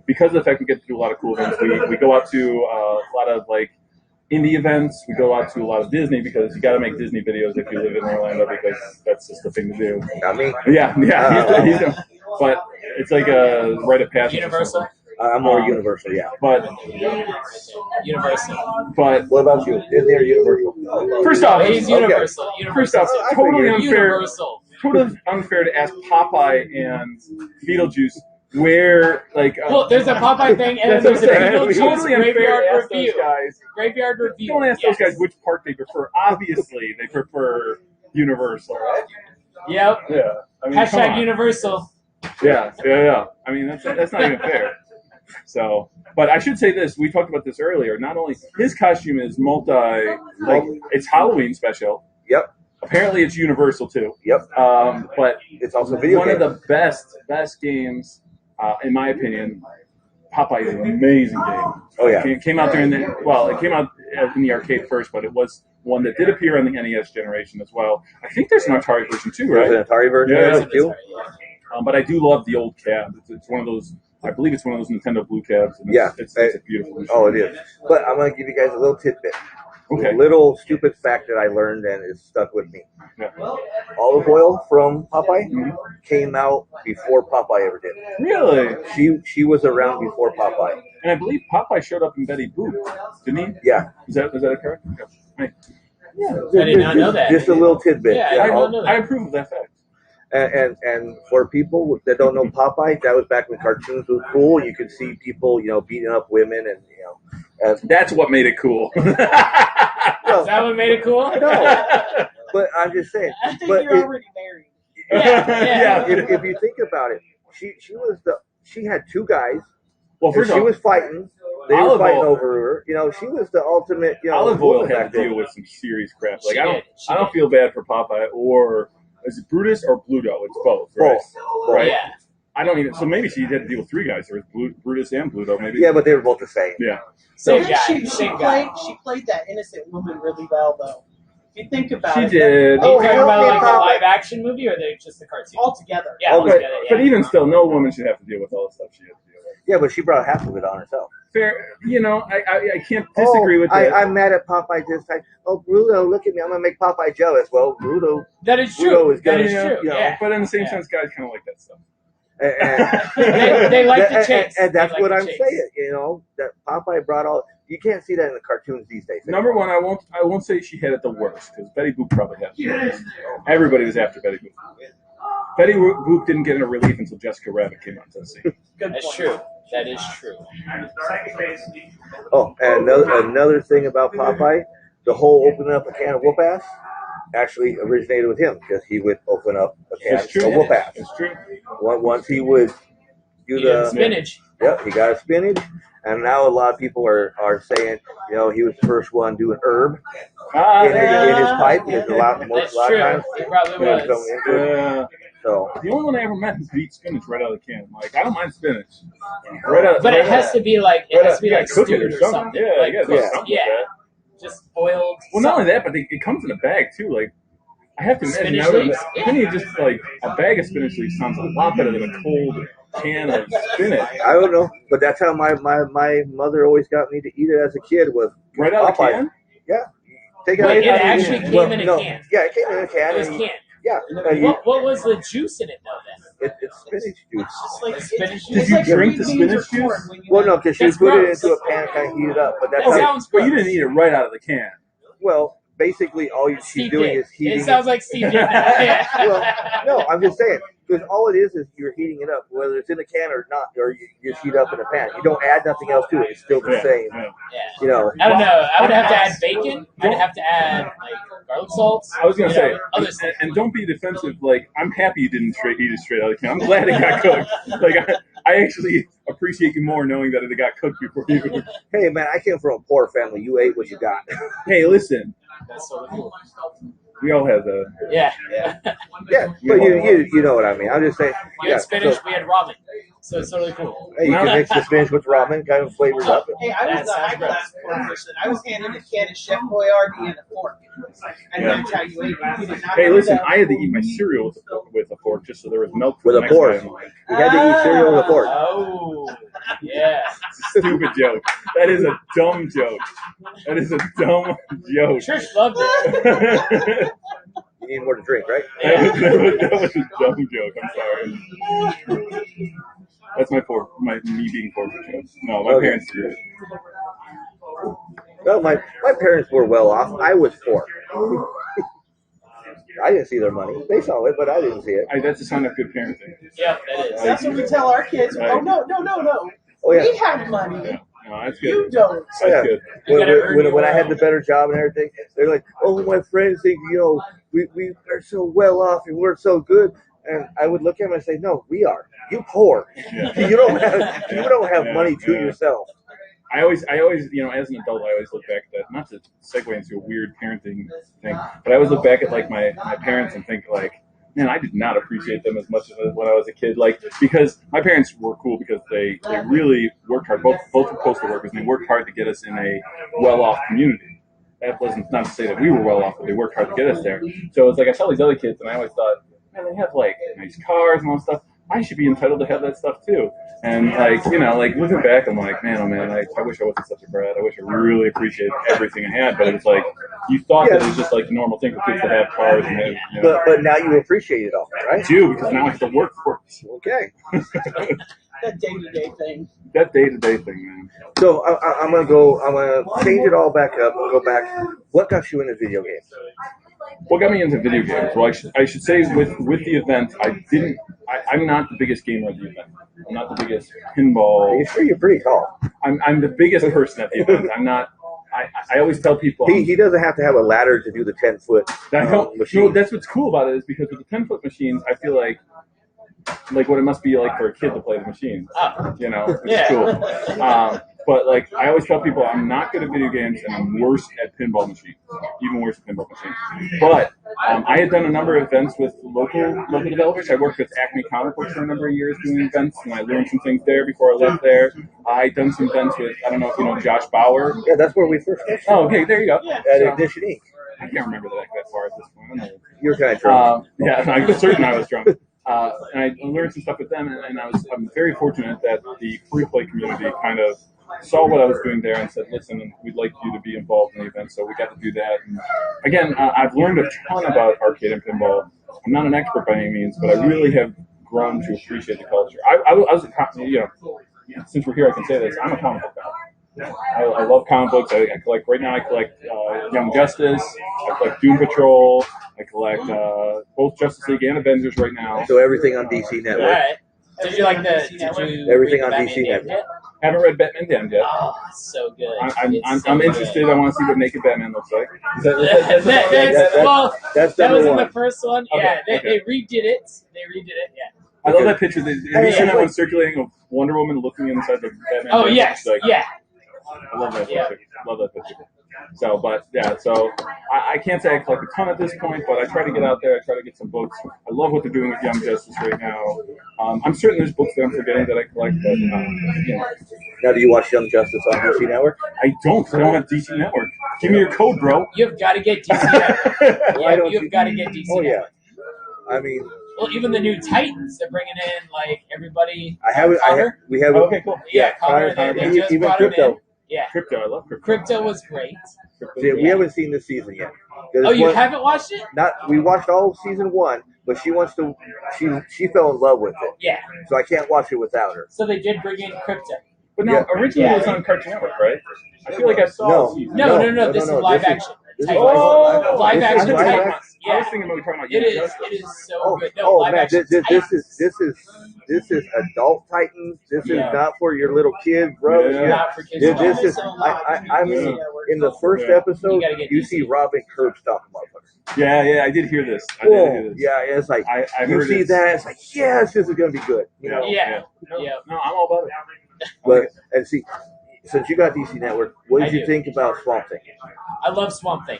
because of the fact we get to do a lot of cool events, we go out to a lot of like indie events. We go out to a lot of Disney because you got to make Disney videos if you live in Orlando because that's just the thing to do. Not me. Yeah. But it's like a rite of passage. Universal. I'm more Universal, yeah. But Universal. What about you? Disney or Universal? First off, He's Universal. First off, I totally figured. unfair. Universal. Totally unfair to ask Popeye and Beetlejuice where, like. Well, there's a Popeye thing, and then That's there's what a I'm saying. Beetlejuice Totally unfair graveyard to ask review. those guys. Graveyard review. Don't ask yes. those guys which park they prefer. Obviously, they prefer Universal. Yep. Yeah. I mean, come Hashtag on. Universal. Yeah. I mean, that's not even fair. So, but I should say this. We talked about this earlier. Not only his costume is it's Halloween special. Yep. Apparently, it's Universal too. Yep. But It's also video one game. of the best games, in my opinion. Popeye is an amazing game. Oh, yeah. It came out during it came out in the arcade first, but it was one that did appear on the NES generation as well. I think there's an Atari version too, There's right? an Atari version Yeah. of it too. But I do love the old cab. It's one of those. I believe it's one of those Nintendo Blue cabs. And Yeah. it's a beautiful machine. Oh, it is. But I'm going to give you guys a little tidbit. Okay. A little stupid fact that I learned and it's stuck with me. Yeah. Olive oil from Popeye Mhm. came out before Popeye ever did. Really? She was around before Popeye. And I believe Popeye showed up in Betty Boop, didn't he? Yeah. Is that correct? Okay. Right. I did not know that. Just a little tidbit. Yeah, I did not know that. I approve of that fact. And for people that don't know Popeye, that was back when cartoons were cool. You could see people, beating up women and That's what made it cool. Is that what made it cool? No. But I'm just saying. I think But you're already married. Yeah. if you think about it, she had two guys. Well, And first she off, was fighting. They were fighting over her. You know, she was the ultimate. You know, Olive Oil back had to then. deal with some serious crap. Like She I don't feel bad for Popeye or is it Brutus or Bluto? It's both, right? Right. Yeah. I don't even. So maybe she had to deal with three guys. There was Brutus and Bluto. Maybe. Yeah, but they were both the same. Yeah. Same So guy. she played that innocent woman really well, though. If you think about She it. did. Are you talking about like the Popeye. live action movie or just the cartoon? Altogether. Yeah, altogether. Yeah. But even still, no woman should have to deal with all the stuff she had to deal with. Yeah, but she brought half of it on herself. Fair. You know, I can't disagree with that. I'm mad at Popeye this time. Oh, Bruto, look at me. I'm going to make Popeye jealous. Well, Bruto. That is true. Bruto is That gonna, is true. you know, Yeah. But in the same sense, guys kind of like that stuff. They like the chase. And that's They like what the I'm chase. saying. You know, that Popeye brought all. You can't see that in the cartoons these days. Number one, I won't say she had it the worst because Betty Boop probably had it the worst. Everybody was after Betty Boop. Betty Boop didn't get a relief until Jessica Rabbit came on to the scene. That's true. That is true. Oh, and another thing about Popeye, the whole opening up a can of whoop ass actually originated with him because he would open up a can It's true. of whoop ass. It's true. Once he would do The spinach. Yep, he got a spinach, and now a lot of people are saying, you know, he was the first one doing herb in his pipe because a lot of That's times true. He probably when it was. comes into it. So The only one I ever met who could eat spinach right out of the can. Like I don't mind spinach. Right out. But it has to be like cook stewed it or something. Yeah, Like you gotta do cooked. something Yeah. with that. Just boiled. Well, not only that, but it comes in a bag too. Like I have to imagine, Spinach leaves? then you just like a bag of spinach leaves sounds a lot better than a cold can of spinach. I don't know, but that's how my mother always got me to eat it as a kid was Right out of the Popeye. can. Yeah, take Wait, it out of the actually can. came in a can. Yeah, it came in a can. It was and canned. Yeah, and What was the juice in it though then? it's spinach juice. It's like, Spinach it's juice? Did you like drink the green beans or spinach juice? corn when you Well, have- no, because you That's put it gross. into a pan, kind of heat it up. But that's That how. sounds But gross. you didn't eat it right out of the can. Well, basically, all she's Steve doing did. is heating. It sounds like Steve did that. Yeah. Well, no, I'm just saying because all it is you're heating it up, whether it's in a can or not, or you just heat up in a pan. You don't add nothing else to it; it's still the same. Yeah. Yeah. You know. I don't know. I would have to add bacon. I'd have to add like garlic salts. I was gonna you say, know, other stuff. and don't be defensive. Like I'm happy you didn't eat it straight out of the can. I'm glad it got cooked. Like I actually appreciate you more knowing that it got cooked before you. Hey, man, I came from a poor family. You ate what you got. Hey, listen, That's so cool. we all have the. Yeah. Yeah, but you know what I mean. I'm just saying. We had spinach. We had ramen. So it's totally cool. Hey, you can mix the spinach with ramen, kind of flavors up. Hey, I was That a sounds high class poor person. I was handed a can of Chef Boyardee and a fork. And that's how you ate it. You did not Hey, have listen, that. I had to eat my cereal with a fork just so there was milk for With the a next fork. time. We had to eat cereal with a fork. Oh, yeah. It's a stupid joke. That is a dumb joke. That is a dumb joke. Trish loved it. that You need more to drink, right? was a dumb joke. I'm sorry. That's me being poor for jokes. No, my Okay. parents did it. Well, my parents were well off. I was poor. I didn't see their money. They saw it, but I didn't see it. That's a sign of good parenting. Yeah, that is. That's what we tell our kids. Right. Oh, no. Oh, yeah. We have money. Yeah. No, that's You good. don't. That's Yeah. good. You gotta earn your When I had own. the better job and everything, they're like, "Oh, my friends think we are so well off and we're so good." And I would look at them and say, "No, we are. You poor. Yeah. You don't have Yeah, money to yeah. yourself." I always, as an adult, I always look back at that. Not to segue into a weird parenting thing, but I always look back at like my parents and think like, man, I did not appreciate them as much as when I was a kid. Like because my parents were cool because they really worked hard. Both were postal workers, and they worked hard to get us in a well-off community. That wasn't not to say that we were well off, but they worked hard to get us there. So it's like I saw these other kids, and I always thought, man, they have like nice cars and all that stuff. I should be entitled to have that stuff too. And like looking back, I'm like, man, oh man, I wish I wasn't such a brat. I wish I really appreciated everything I had. But it's like you thought that it was just like the normal thing for kids to have cars and have, you know. But now you appreciate it all, I right? do because now I have to work for it. Okay. That day-to-day thing. That day-to-day thing, man. So I'm gonna change it all back up. Go back. What got you into video games? What got me into video games? Well, I should say with the event, I'm not the biggest gamer at the event. I'm not the biggest pinball. Are you sure you're pretty tall? I'm the biggest person at the event. I'm not. I always tell people He doesn't have to have a ladder to do the 10-foot machine. No, that's what's cool about it is because with the 10-foot machines, I feel like what it must be like for a kid to play the machine. Oh. You know, it's Yeah. cool. But like I always tell people, I'm not good at video games, and I'm worse at pinball machines, even worse at pinball machines. But I had done a number of events with local developers. I worked with Acme Comic Books for a number of years doing events, and I learned some things there before I lived there. I done some events with, I don't know if you know Josh Bauer. Yeah, that's where we first met. Oh, okay, there you go. At Ignition Inc. I can't remember that far at this point. You were kind of drunk. Yeah, I'm certain I was drunk. And I learned some stuff with them, and I'm very fortunate that the FreePlay community kind of saw what I was doing there and said, listen, we'd like you to be involved in the event, so we got to do that. And again, I've learned a ton about arcade and pinball. I'm not an expert by any means, but I really have grown to appreciate the culture. I was, since we're here, I can say this, I'm a comic book guy. I love comic books. I collect, right now I collect Young Justice, I collect Doom Patrol, I collect both Justice League and Avengers right now. So everything on DC Network. All right. Did you like everything on Batman DC Network? yet? Haven't read Batman Damned yet. Oh, it's so good. I'm interested. I want to see what naked Batman looks like. That's that was in one. the first one. Okay, Yeah, okay. they redid it. Yeah. I love that picture. Have you seen that one circulating of Wonder Woman looking inside the Batman? Oh yes, yeah. I love that picture. Love that picture. So, but yeah, so I can't say I collect a ton at this point, but I try to get out there. I try to get some books. I love what they're doing with Young Justice right now. I'm certain there's books that I'm forgetting that I collect, but Now, do you watch Young Justice on DC Network? I don't. I don't have DC Network. Give me your code, bro. You've got to get DC Network. You've got to get DC Oh yeah. Network. I mean, Well, even the new Titans, they're bringing in like everybody. I haven't. We haven't. Okay, cool. Yeah, Connor. Connor, They just even brought him Crypto. in. Yeah, Crypto. I love Crypto. Crypto was great. See, we haven't seen this season yet. Oh, you haven't watched it? We watched all of season 1, but she wants to. She fell in love with it. Yeah. So I can't watch it without her. So they did bring in Crypto. But no, originally it was on Cartoon Network, right? I feel like I saw No. a season. No. This is live action. This is Titans. Live this is action live Titans. action. I Yeah. was thinking about talking about It Young is. Justice. It is so Oh, good. No, live man, action this is adult Titans. This is Yeah. not for your little kid, bro. Yeah. Not for kids. This is. I mean, in the first episode, You gotta get you DC. see Robin Curb stalking motherfuckers. Yeah, I did hear this. Whoa, yeah, it's like I you heard see it. that, it's like yes, this is gonna be good. You know, Yeah. No, Yeah. no, I'm all about it. but and see, since you got DC Network, what did I you do. think about Swamp Thing? I love Swamp Thing.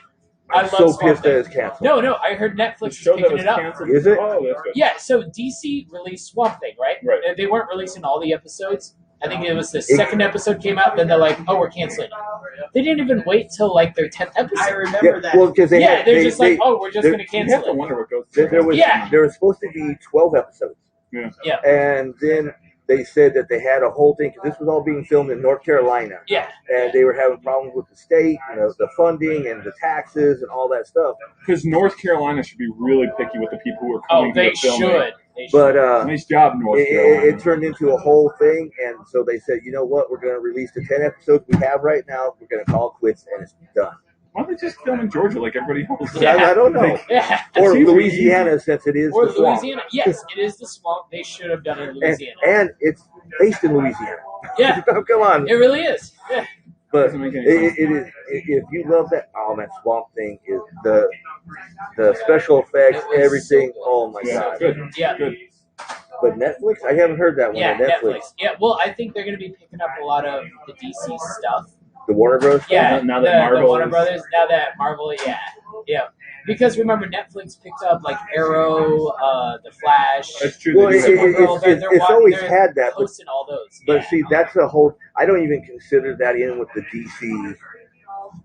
I'm love so Swamp pissed Thing. that it's canceled. No, I heard The Netflix is show that picking was it up. canceled. Is it? Oh, that's good. Yeah, so DC released Swamp Thing, right? Right. And they weren't releasing all the episodes. I think it was the second episode came out, then they're like, oh, we're canceling it. They didn't even wait till like their 10th episode. I remember Yeah, that. well, because they Yeah, had, they're they, just they, like, oh, we're just they're- going to You have cancel to it. wonder what goes there was Yeah. there was supposed to be 12 episodes. Yeah. And then they said that they had a whole thing because this was all being filmed in North Carolina, Yeah. and they were having problems with the state, the funding and the taxes and all that stuff. Because North Carolina should be really picky with the people who are Oh, coming they to the filming. should. But Nice job, North Carolina. it turned into a whole thing, and so they said, you know what, we're going to release the 10 episodes we have right now. We're going to call it quits, and it's done. Why don't they just film in Georgia like everybody else? Yeah. I don't know. Yeah. Or Seems Louisiana, since it is Or the swamp. Louisiana. Yes, it is the swamp. They should have done it in And, Louisiana. and it's based in Louisiana. Yeah. Come on. It really is. Yeah. But Doesn't make any it is. If you love that, that Swamp Thing is the special effects, It was everything. so good. Oh my Yeah, god! good. Yeah. Good. But Netflix, I haven't heard that one. Yeah, on Netflix. Yeah, well, I think they're going to be picking up a lot of the DC stuff. The Warner Bros. Yeah, Now that the Marvel Warner is- Brothers. Now that Marvel, yeah. Because remember, Netflix picked up like Arrow, The Flash. That's true. Well, they do that. it's always they're had that, but posting all those. But Yeah. see, that's a whole. I don't even consider that in with the DC.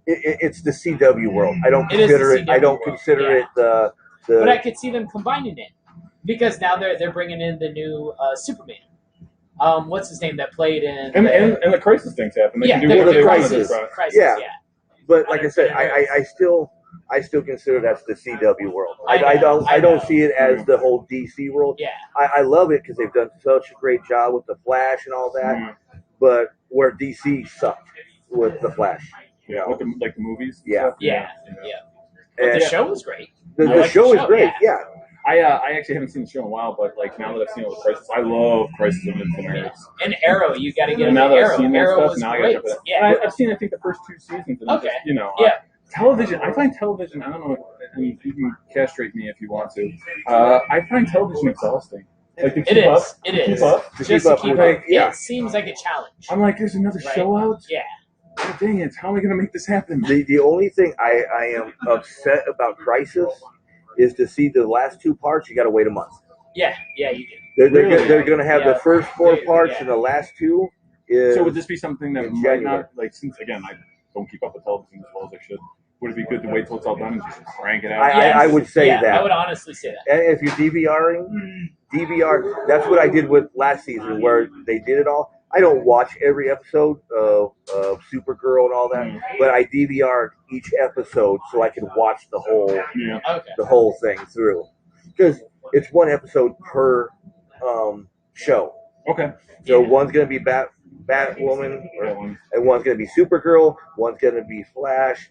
It's the CW world. I don't It is the consider it. I CW don't world, consider yeah. it the. But I could see them combining it because now they're bringing in the new Superman. What's his name that played in? And the crisis things happen. They yeah, can do the whatever they want with crisis. it. Crisis, Yeah. yeah. But like I said, I still consider that's the CW world. I know. I don't see it as the whole DC world. Yeah. I love it because they've done such a great job with the Flash and all that. Mhm. But where DC sucked with the Flash, you know, With the, like the movies. and Yeah. stuff. Yeah. But and the show was great. the I like show the is great. Yeah. I actually haven't seen the show in a while, but like now that I've seen all the Crisis, I love Crisis of Infinite Earths. And Arrow, you got to get And now into that I've Arrow. seen that Arrow stuff, was now I great. got to. Yeah. I've seen I think the first 2 seasons. And Okay. Just, Yeah. television. I find television. I don't know. I mean, you can castrate me if you want to. I find television exhausting. Like to It keep up. is. It to is. Keep up. To Just keep up to keep with up. it, yeah. It seems like a challenge. I'm like, there's another Right. show out. Yeah. God dang it! How am I gonna make this happen? The only thing I am upset about Crisis is to see the last 2 parts. You got to wait a month. Yeah. Yeah. You do. They're going to have the first 4 parts, and the last 2 is. So would this be something that in might January. not, like, since again I don't keep up with television as well as I should, would it be good to wait till it's all done and just crank it out? I would say yeah, that. I would honestly say that. And if you're DVRing, DVR. That's what I did with last season, where they did it all. I don't watch every episode of Supergirl and all that, but I DVR each episode so I can watch the whole thing through, because it's 1 episode per show. Okay. So one's gonna be Batwoman, and one's gonna be Supergirl. One's gonna be Flash.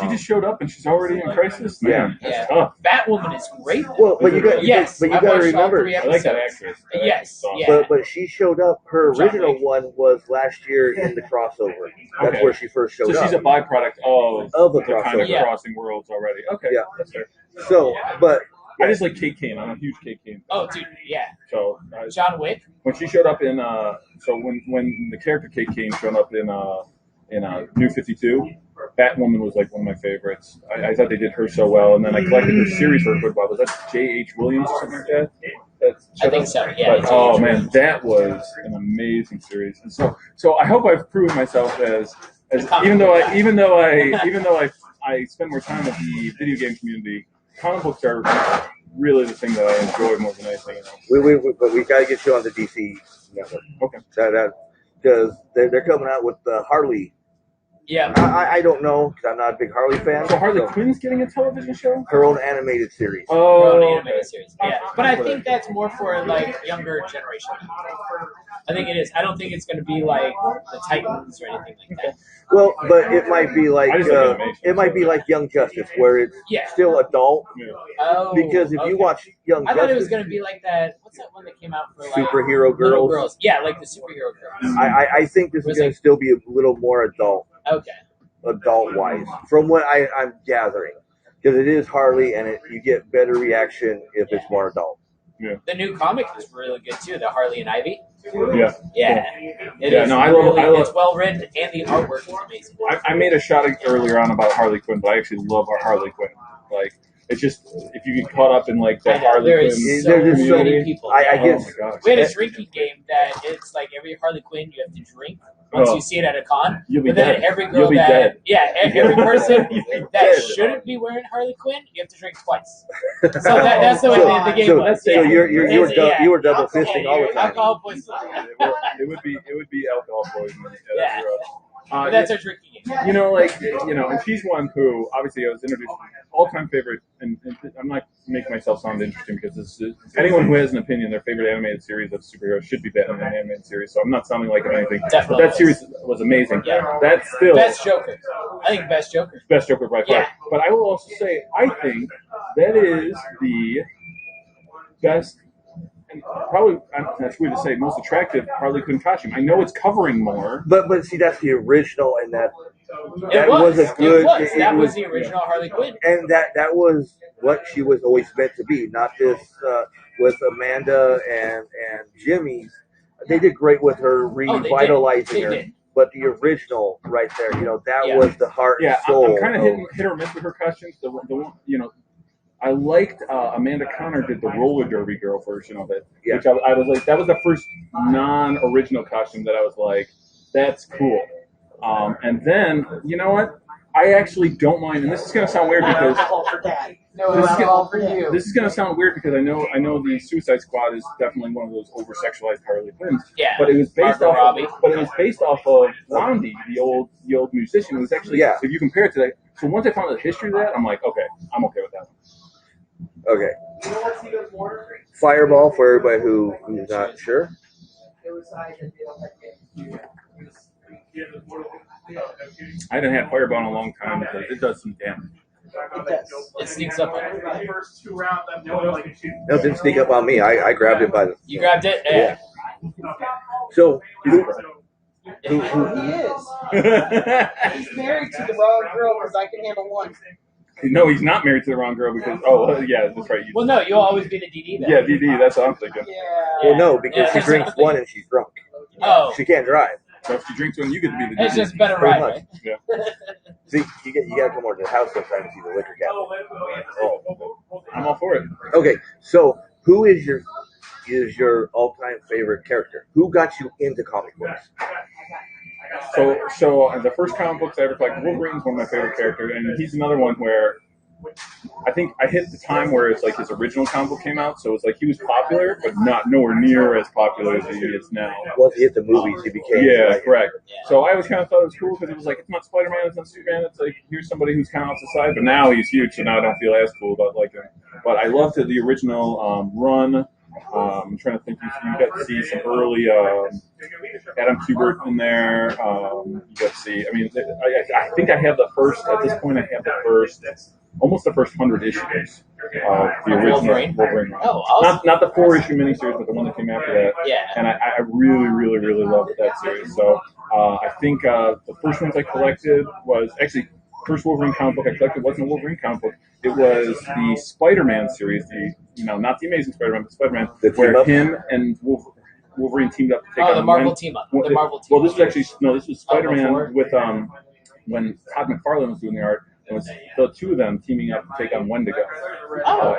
She just showed up and she's already in Crisis. Man, that's tough. Batwoman is great. Well, but you got to remember. I like that actress. Yes. Yeah. But she showed up. Her original one was last year in the crossover. That's where she first showed up. So she's a byproduct of the kind of crossover. crossing worlds already. Okay. Yeah. That's fair. So, but I just like Kate Kane. I'm a huge Kate Kane fan. Oh, dude, yeah. So John Wick. when she showed up in so when the character Kate Kane showed up in New 52, Batwoman was like one of my favorites. I thought they did her so well, and then I collected her series for a good while. Was that J.H. Williams or something like that? I think so. Yeah. But, oh man, that was an amazing series. And so I hope I've proven myself as even though I spend more time with the video game community, comic books are really the thing that I enjoy more than anything else. But we got to get you on the DC network. Okay. Because they're coming out with the Harley. Yeah. I don't know, because I'm not a big Harley fan. So Harley Quinn's getting a television show? Her own animated series. Oh, animated series. Yeah, but I think that's more for like younger generation. I think it is. I don't think it's going to be like the Titans or anything like that. Well, but it might be like Young Justice, where it's still adult. Oh, because if you watch Young Justice, I thought it was going to be like that. What's that one that came out for like Superhero Girls? Yeah, like the Superhero Girls. I think this is going to still be a little more adult. Okay. Adult-wise, from what I'm gathering, because it is Harley, and you get better reaction if it's more adult. Yeah. The new comic is really good too. The Harley and Ivy. Yeah. Yeah. I love. It's well written, and the artwork is amazing. I made a shot earlier on about Harley Quinn, but I actually love our Harley Quinn. Like, it's just if you get caught up in like the Harley Quinn, there's so many people. I guess we had a drinking game that it's like every Harley Quinn you have to drink once you see it at a con. You'll be but then dead. every girl every person that shouldn't be wearing Harley Quinn, you have to drink twice. So that's the way the game was. So you were double fisting all the time. Alcohol poisoning. It would be alcohol poisoning. Yeah. That's our drinking game. And she's one who obviously I was introduced all-time favorite, and I'm not making myself sound interesting because this is anyone who has an opinion, their favorite animated series of superheroes should be Batman animated series. So I'm not sounding like anything. Definitely. But that series was amazing. Yeah. That's still Best Joker. I think Best Joker. Best Joker by far. Yeah. But I will also say I think that is the best. Probably, that's weird to say, most attractive Harley Quinn costume. I know it's covering more, but see, that's the original, and that was a good. That was the original Harley Quinn, and that was what she was always meant to be. Not this with Amanda and Jimmy's. They did great with her revitalizing her. But the original, right there, that was the heart and soul. I'm kind of hit or miss with her costumes. The one, I liked Amanda Connor did the roller derby girl version of it, which I was like, that was the first non-original costume that I was like, that's cool. And then, you know what? I actually don't mind, and this is going to sound weird because this is going to sound weird because I know the Suicide Squad is definitely one of those over-sexualized Harley Quinns. Yeah. But it was based off of Blondie, the old musician. It was actually if you compare it to that. So once I found out the history of that, I'm like, okay, I'm okay with that one. Okay. Fireball for everybody who's not sure. I haven't had Fireball in a long time because it does some damage. It sneaks up on you. No, it didn't sneak up on me. I grabbed it by the. You grabbed it? Yeah. So who He is. He's married to the wrong girl because I can handle one. No, he's not married to the wrong girl because yeah, that's right. Well, no, you'll always be the DD then. Yeah, DD. That's what I'm thinking. Yeah. Well, no, because she Yeah. drinks one and she's drunk. Oh, She can't drive. So if she drinks one, you get to be the DD. it's just a better Pretty ride, much. right? Yeah. See, you got to come over to the house sometime to see the liquor cabinet. Oh, I'm all for it. Okay, so who is your all-time favorite character? Who got you into comic books? So the first comic books I ever collected, Wolverine's one of my favorite characters, and he's another one where I think I hit the time where it's like his original comic book came out, so it's like he was popular, but not nowhere near as popular as he is now. Once he hit the movies, he became Correct. So I always kind of thought it was cool because it was like, it's not Spider-Man, it's not Superman, it's like, here's somebody who's kind of off the side, but now he's huge, so now I don't feel as cool about like him. But I loved the original run. I'm trying to think if you got to see some early Adam Kubert in there. You got to see, I mean, I think I have the first, at this point, I have the first, almost the first 100 issues of the original Wolverine run. Oh, awesome. Not the 4-issue miniseries, but the one that came after that. Yeah. And I really, really, really loved that series. So I think the first ones I collected was actually first Wolverine comic book I collected wasn't a Wolverine comic book. It was the Spider-Man series, not the Amazing Spider-Man, but Spider-Man, where him and Wolverine teamed up to take on the Marvel team up. The Marvel team. Well, this was actually this was Spider-Man with when Todd McFarlane was doing the art. It was the two of them teaming up to take on Wendigo.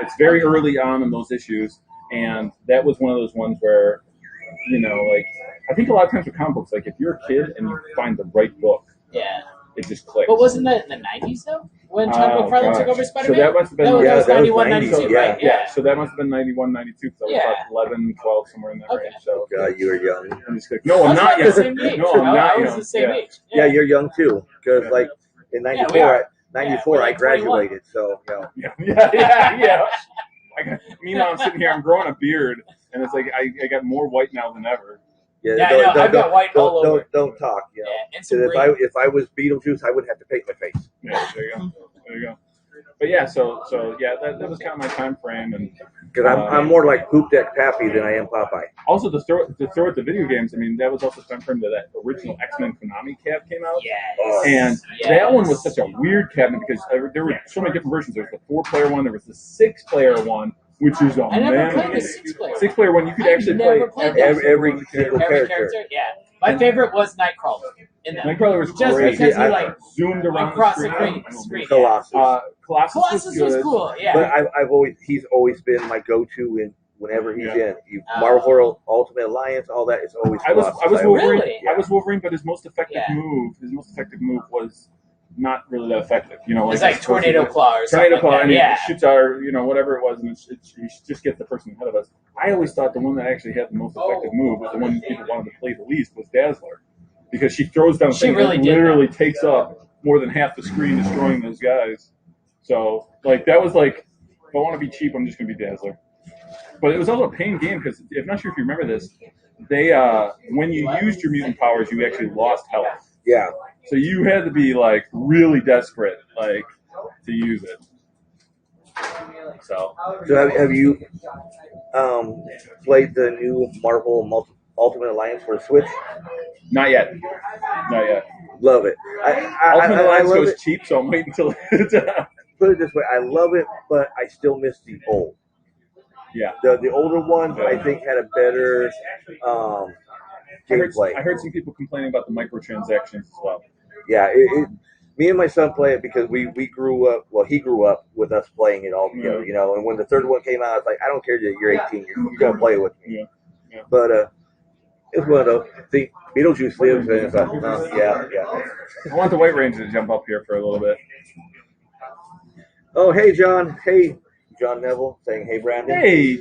It's very early on in those issues, and that was one of those ones where, like, I think a lot of times with comic books, like if you're a kid and you find the right book, it just clicks. But wasn't that in the 90s though? When Todd McFarlane took over Spider-Man? So that must have been that was 91, 90s, 92, right? Yeah, so that must have been 91, 92, because I was about 11, 12, somewhere in that range. So God, you were young. I'm just like, no, I'm not young. No, I'm not I was young. the same age. Yeah, you're young too. Because like in '94, we're I like graduated. 21. So Yeah. Meanwhile, I'm sitting here, I'm growing a beard, and it's like I got more white now than ever. Yeah, I know. I've got white all over. Don't talk. Yeah, and some green. If I was Beetlejuice, I wouldn't have to paint my face. Yeah, there you go. But yeah, so yeah, that was kind of my time frame, and because I'm more like Poop Deck Pappy than I am Popeye. Also, to throw it to video games, I mean, that was also the time frame that original X-Men Konami cab came out. Yes. And that one was such a weird cabinet because there were so many different versions. There was the 4-player one, there was the 6-player one, which is a I never played the 6-player. 6-player one, you could actually play every single character. Yeah. My favorite was Nightcrawler. In that. Nightcrawler was just great. because he like zoomed around across the screen. Colossus. Colossus was cool. Yeah. But he's always been my go-to whenever he's in. Marvel Ultimate Alliance, all that. It's always. I was Wolverine. Really? I was Wolverine, but his most effective move was not really that effective. It's like Tornado Claw or something. Tornado Claw, and he shoots our, whatever it was, and he just gets the person ahead of us. I always thought the one that actually had the most effective move was the one people wanted to play the least was Dazzler, because she throws down things that literally takes up more than half the screen, destroying those guys. So like that was like, if I want to be cheap, I'm just gonna be Dazzler. But it was also a pain game because I'm not sure if you remember this. They when you used your mutant powers, you actually lost health. Yeah. So you had to be like really desperate, like to use it. So have you played the new Marvel Ultimate Alliance for Switch? Not yet. Love it. Ultimate Alliance love goes it. cheap, so I'm waiting until Put it this way, I love it, but I still miss the old. Yeah. The older one, I think, had a better gameplay. I heard some people complaining about the microtransactions as well. Yeah, me and my son play it because we grew up. Well, he grew up with us playing it all together, And when the third one came out, it's like, I don't care that you're 18, you're gonna play it with me. Yeah. But it's one of those. The Beetlejuice lives, and it's like, yeah. I want the White Ranger to jump up here for a little bit. Oh, hey, John. Hey, John Neville saying, hey, Brandon. Hey,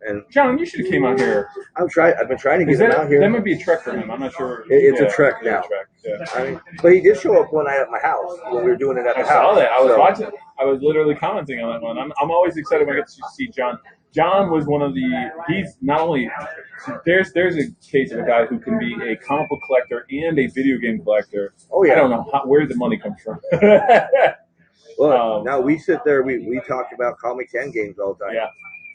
and John, you should have came out here. I've been trying to get him out here. That might be a trek for him. I'm not sure. It's a trek now. Yeah. I mean, but he did show up one night at my house when we were doing it at the house. I saw that. I was watching. I was literally commenting on that one. I'm always excited when I get to see John. John was one of the. He's not only. There's a case of a guy who can be a comic book collector and a video game collector. Oh yeah. I don't know where the money comes from. Well, now we sit there. We talk about comics and games all the time. Yeah.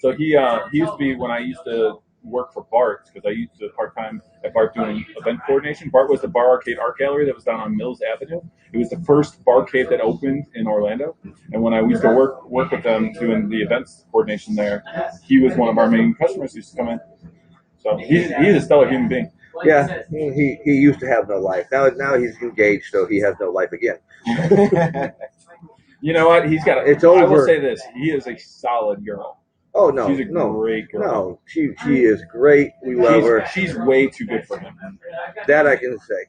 So he used to be when I used to work for Bart because I used to part-time at Bart doing event coordination. Bart was the bar arcade art gallery that was down on Mills Avenue. It was the first barcade that opened in Orlando. And when I used to work with them doing the events coordination there, he was one of our main customers who used to come in. So he's a stellar human being. Yeah, he used to have no life. Now he's engaged, so he has no life again. You know what? He's got. It's over. I will say this: he is a solid girl. Oh no, she's a great girl. No, she is great. We love her. She's way too good for him. That I can say.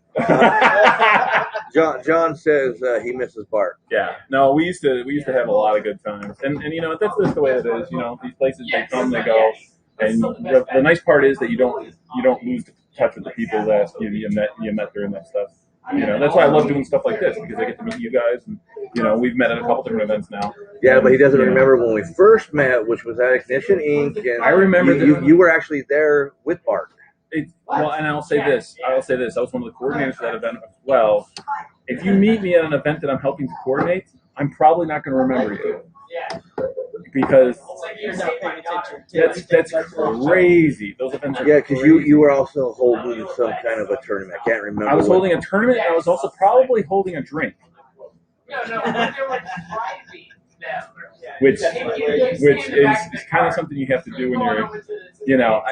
John says he misses Bart. Yeah. No, we used to have a lot of good times, and you know that's just the way it is. You know, these places they come, they go, and the nice part is that you don't lose touch with the people that you met during that stuff. You know, that's why I love doing stuff like this because I get to meet you guys, and you know we've met at a couple different events now. Yeah, but he doesn't remember when we first met, which was at Ignition Inc. And I remember you were actually there with Bart. Well, and I'll say this. I was one of the coordinators for that event as well. If you meet me at an event that I'm helping to coordinate, I'm probably not going to remember you. Because that's crazy. Those events are because you were also holding some kind of a tournament. I can't remember. I was holding a tournament. And I was also probably holding a drink. Which is kind of something you have to do when you're, you know,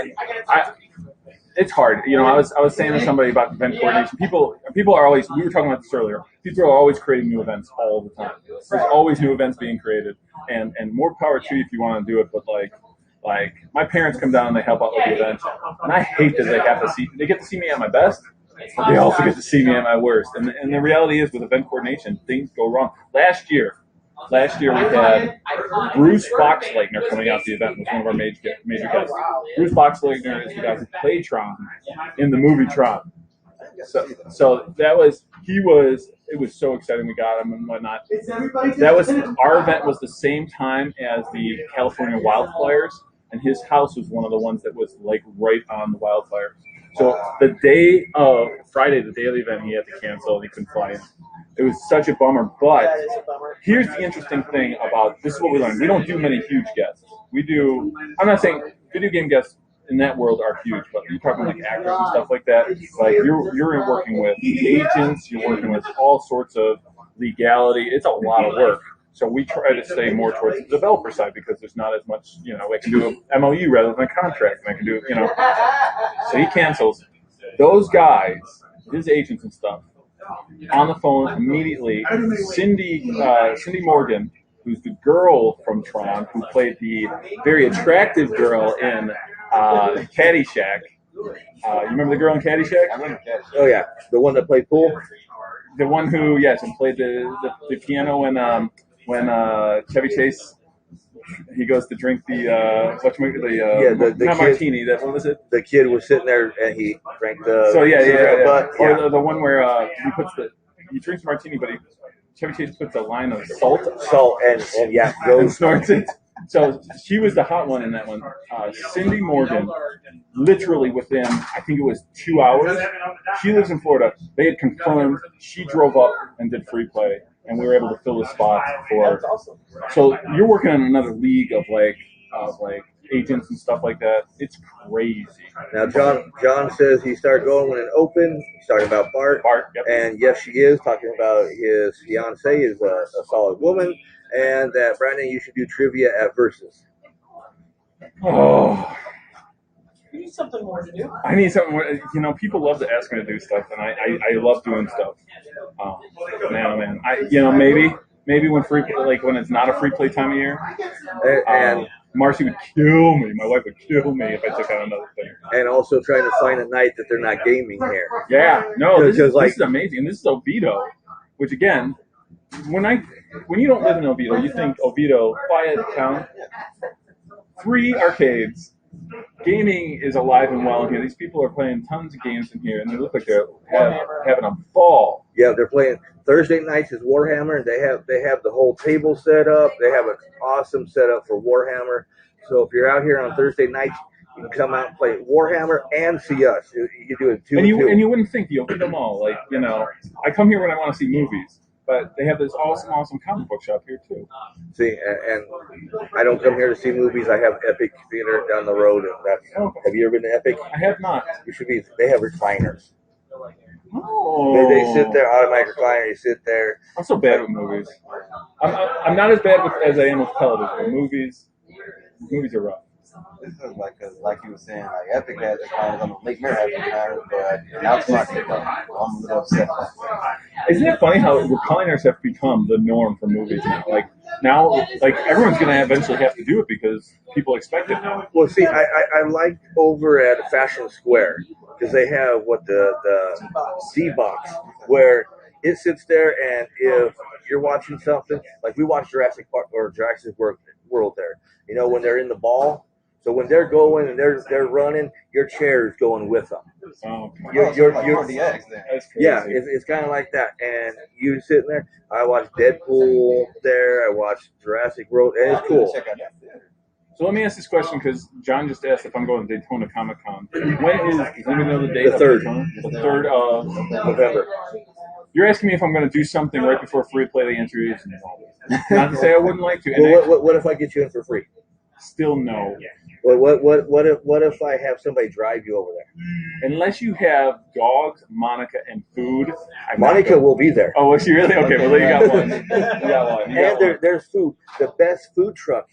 it's hard. You know, I was saying to somebody about event coordination. People are always. We were talking about this earlier. People are always creating new events all the time. There's always new events being created, and more power to you if you want to do it. But like my parents come down and they help out with the event, and I hate that they get to see me at my best, but they also get to see me at my worst. And the reality is with event coordination, things go wrong. Last year we had Bruce Boxleitner coming out to the event, was one of our major guests. Bruce Boxleitner is the guy who played Tron in the movie Tron. So it was so exciting. We got him and whatnot. Our event was the same time as the California wildfires, and his house was one of the ones that was like right on the wildfires. So the day of Friday, the day of the event, he had to cancel and he couldn't fly in. It was such a bummer, but here's the interesting thing about this is what we learned. We don't do many huge guests. I'm not saying video game guests in that world are huge, but you're talking like actors and stuff like that. Like you're working with agents, you're working with all sorts of legality. It's a lot of work. So we try to stay more towards the developer side because there's not as much, you know, I can do an MOU rather than a contract, and I can do, you know. So he cancels. Those guys, his agents and stuff, on the phone immediately. Cindy Morgan, who's the girl from Tron, who played the very attractive girl in Caddyshack. You remember the girl in Caddyshack? I remember Caddyshack. Oh yeah, the one that played pool. The one who, and played the piano when Chevy Chase. He goes to drink the not kid, martini. What was it? The kid was sitting there and he drank the. So yeah. But, or the one where he drinks martini, but Chevy Chase puts a line of salt, and and snorts it. So she was the hot one in that one. Cindy Morgan, literally within, I think it was 2 hours. She lives in Florida. They had confirmed. She drove up and did FreePlay, and we were able to fill the spot for. So you're working on another league of like agents and stuff like that. It's crazy. Now John says he started going when it opened. He's talking about Bart. Yep. And yes, she is talking about his fiance is a solid woman, and that Brandon, you should do trivia at Versus. Oh. You need something more to do. I need something more. You know, people love to ask me to do stuff, and I love doing stuff. Man. Maybe when when it's not a free play time of year, and Marcy would kill me. My wife would kill me if I took on another thing. And also trying to find a night that they're not gaming here. Yeah, no, this is amazing. This is Oviedo, which again, when you don't live in Oviedo, you think Oviedo, quiet town, 3 arcades. Gaming is alive and well in here. These people are playing tons of games in here, and they look like they're having a ball. Yeah, they're playing Thursday nights is Warhammer, and they have the whole table set up. They have an awesome setup for Warhammer. So if you're out here on Thursday nights, you can come out and play Warhammer and see us. You can do it 2 and 2. And you wouldn't think the Oviedo Mall, I come here when I want to see movies. But they have this awesome comic book shop here too. See, and I don't come here to see movies. I have Epic Theater down the road. And have you ever been to Epic? I have not. You should be. They have recliners. Oh. They sit there, automatic recliner. You sit there. I'm so bad with movies. I'm not as bad as I am with television. But movies are rough. This is like you were saying, like Epic has recliners, I'm Lake Mirror has recliners, but now it's not I'm a little upset. Isn't it funny how recliners have become the norm for movies now? Like everyone's going to eventually have to do it because people expect it now. Well, see, I like over at Fashion Square because they have the D-Box where it sits there, and if you're watching something, like we watch Jurassic Park or Jurassic World there, you know, when they're in the ball. So when they're going and they're running, your chair is going with them. Oh, You're DX then. yeah, it's kind of like that. And you sitting there. I watched Deadpool there. I watched Jurassic World, and it's cool. Check out that theater. So let me ask this question because John just asked if I'm going to Daytona Comic Con. When is? Does anybody know the date? The 3rd. The 3rd of November. You're asking me if I'm going to do something right before FreePlay. The answer is no. Not to say I wouldn't like to. And Well, what if I get you in for free? Still no. What if I have somebody drive you over there? Unless you have dogs, Monica, and food. Monica will be there. Oh, is she really? Okay, well, you got one. You got one. And there's food. The best food truck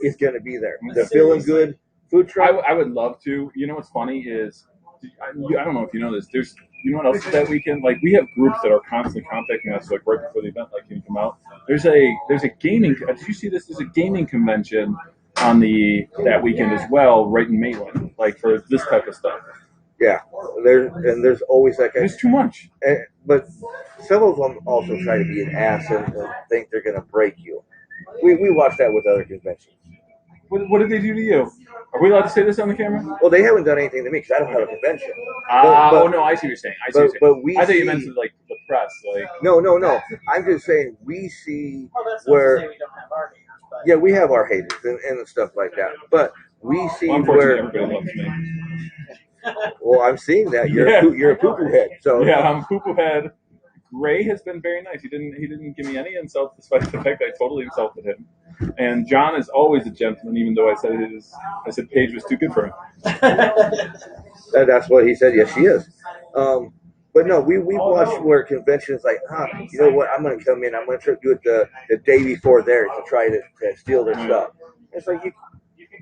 is going to be there. The Feeling Good food truck. I would love to. You know what's funny is, I don't know if you know this. You know what else is that weekend? Like we have groups that are constantly contacting us, like right before the event, like can you come out? There's a gaming. Did you see this? There's a gaming convention on that weekend as well, right in Maitland, like for this type of stuff. Yeah, there's always that guy. There's too much. But some of them also try to be an ass and think they're going to break you. We watch that with other conventions. What did they do to you? Are we allowed to say this on the camera? Well, they haven't done anything to me because I don't have a convention. Oh no, I see what you're saying. I thought you meant like the press. Like no. I'm just saying we see where. Yeah, we have our haters and stuff like that, but we see unfortunately, where. everybody loves me. Well, I'm seeing that you're a poo-poo head. So yeah, I'm a poo-poo head. Gray has been very nice. He didn't give me any insult, despite the fact that I totally insulted him. And John is always a gentleman, even though I said Paige was too good for him. That's what he said. Yes, she is. But no, we watch where conventions like, you know what? I'm going to come in. I'm going to do it the day before there to try to steal their stuff. It's like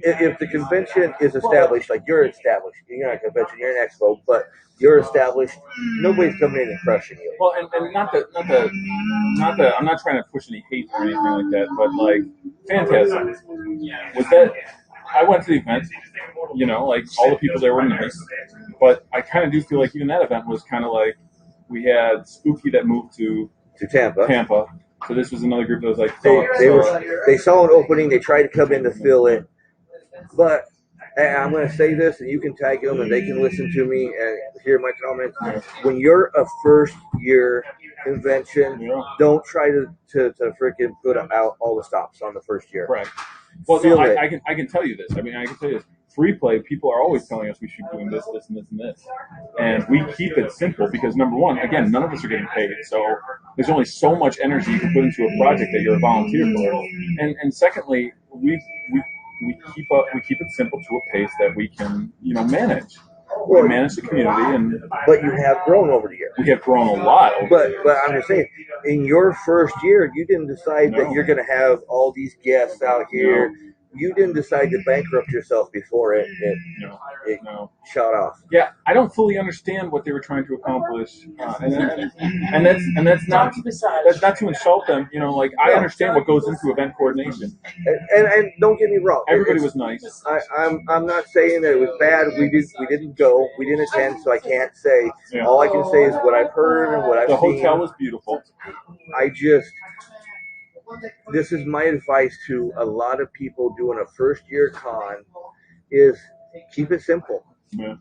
if the convention is established, like you're established, you're not a convention, you're an expo, but you're established. Nobody's coming in and crushing you. Well, and not that I'm not trying to push any hate or anything like that, but like Phantasm was that. I went to the event, you know, like all the people there were nice, but I kind of do feel like even that event was kind of like we had Spooky that moved to Tampa. So this was another group that was like they saw an opening, they tried to come in to fill it, but I'm going to say this, and you can tag them, and they can listen to me and hear my comments. When you're a first-year convention, don't try to freaking put out all the stops on the first year. Right. Well, no, I can tell you this. I mean, I can tell you this. FreePlay, people are always telling us we should be doing this, this, and this, and this. And we keep it simple because, number one, again, none of us are getting paid. So there's only so much energy you can put into a project that you're a volunteer for. And secondly, we keep it simple to a pace that we can, manage. We manage the community, but you have grown over the years. We have grown a lot. But I'm just saying, in your first year, you didn't decide that you're going to have all these guests out here. No. You didn't decide to bankrupt yourself before it shot off. Yeah, I don't fully understand what they were trying to accomplish, and that's not to insult them. I understand what goes into event coordination. And don't get me wrong, everybody was nice. I'm not saying that it was bad. We didn't go, we didn't attend, so I can't say. Yeah. All I can say is what I've heard and what I've seen. The hotel was beautiful. This is my advice to a lot of people doing a first-year con is keep it simple. Yeah.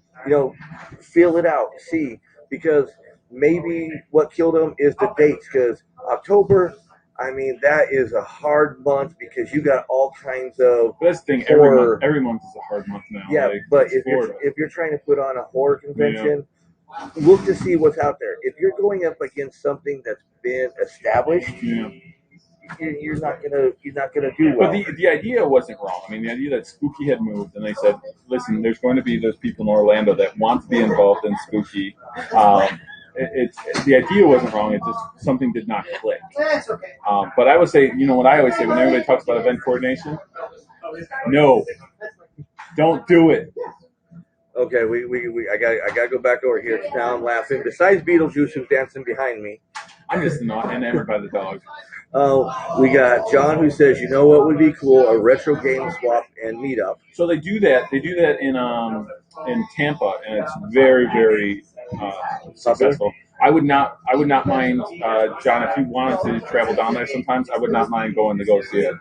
Feel it out. See, because maybe what killed them is the dates. Because October, that is a hard month because you got all kinds of. That's the thing. Every month is a hard month now. Yeah, but if you're trying to put on a horror convention, look to see what's out there. If you're going up against something that's been established, you're not gonna do well. But the idea wasn't wrong. I mean, the idea that Spooky had moved, and they said, "Listen, there's going to be those people in Orlando that want to be involved in Spooky." The idea wasn't wrong. It just something did not click. That's okay. But I would say, what I always say when everybody talks about event coordination, no, don't do it. Okay, I gotta go back over here. Now I'm laughing. Besides Beetlejuice, who's dancing behind me, I'm just not enamored by the dog. We got John who says, you know what would be cool? A retro game swap and meetup. So they do that. They do that in Tampa, and it's very, very successful. I would not mind, John, if you wanted to travel down there sometimes. I would not mind going to go see it.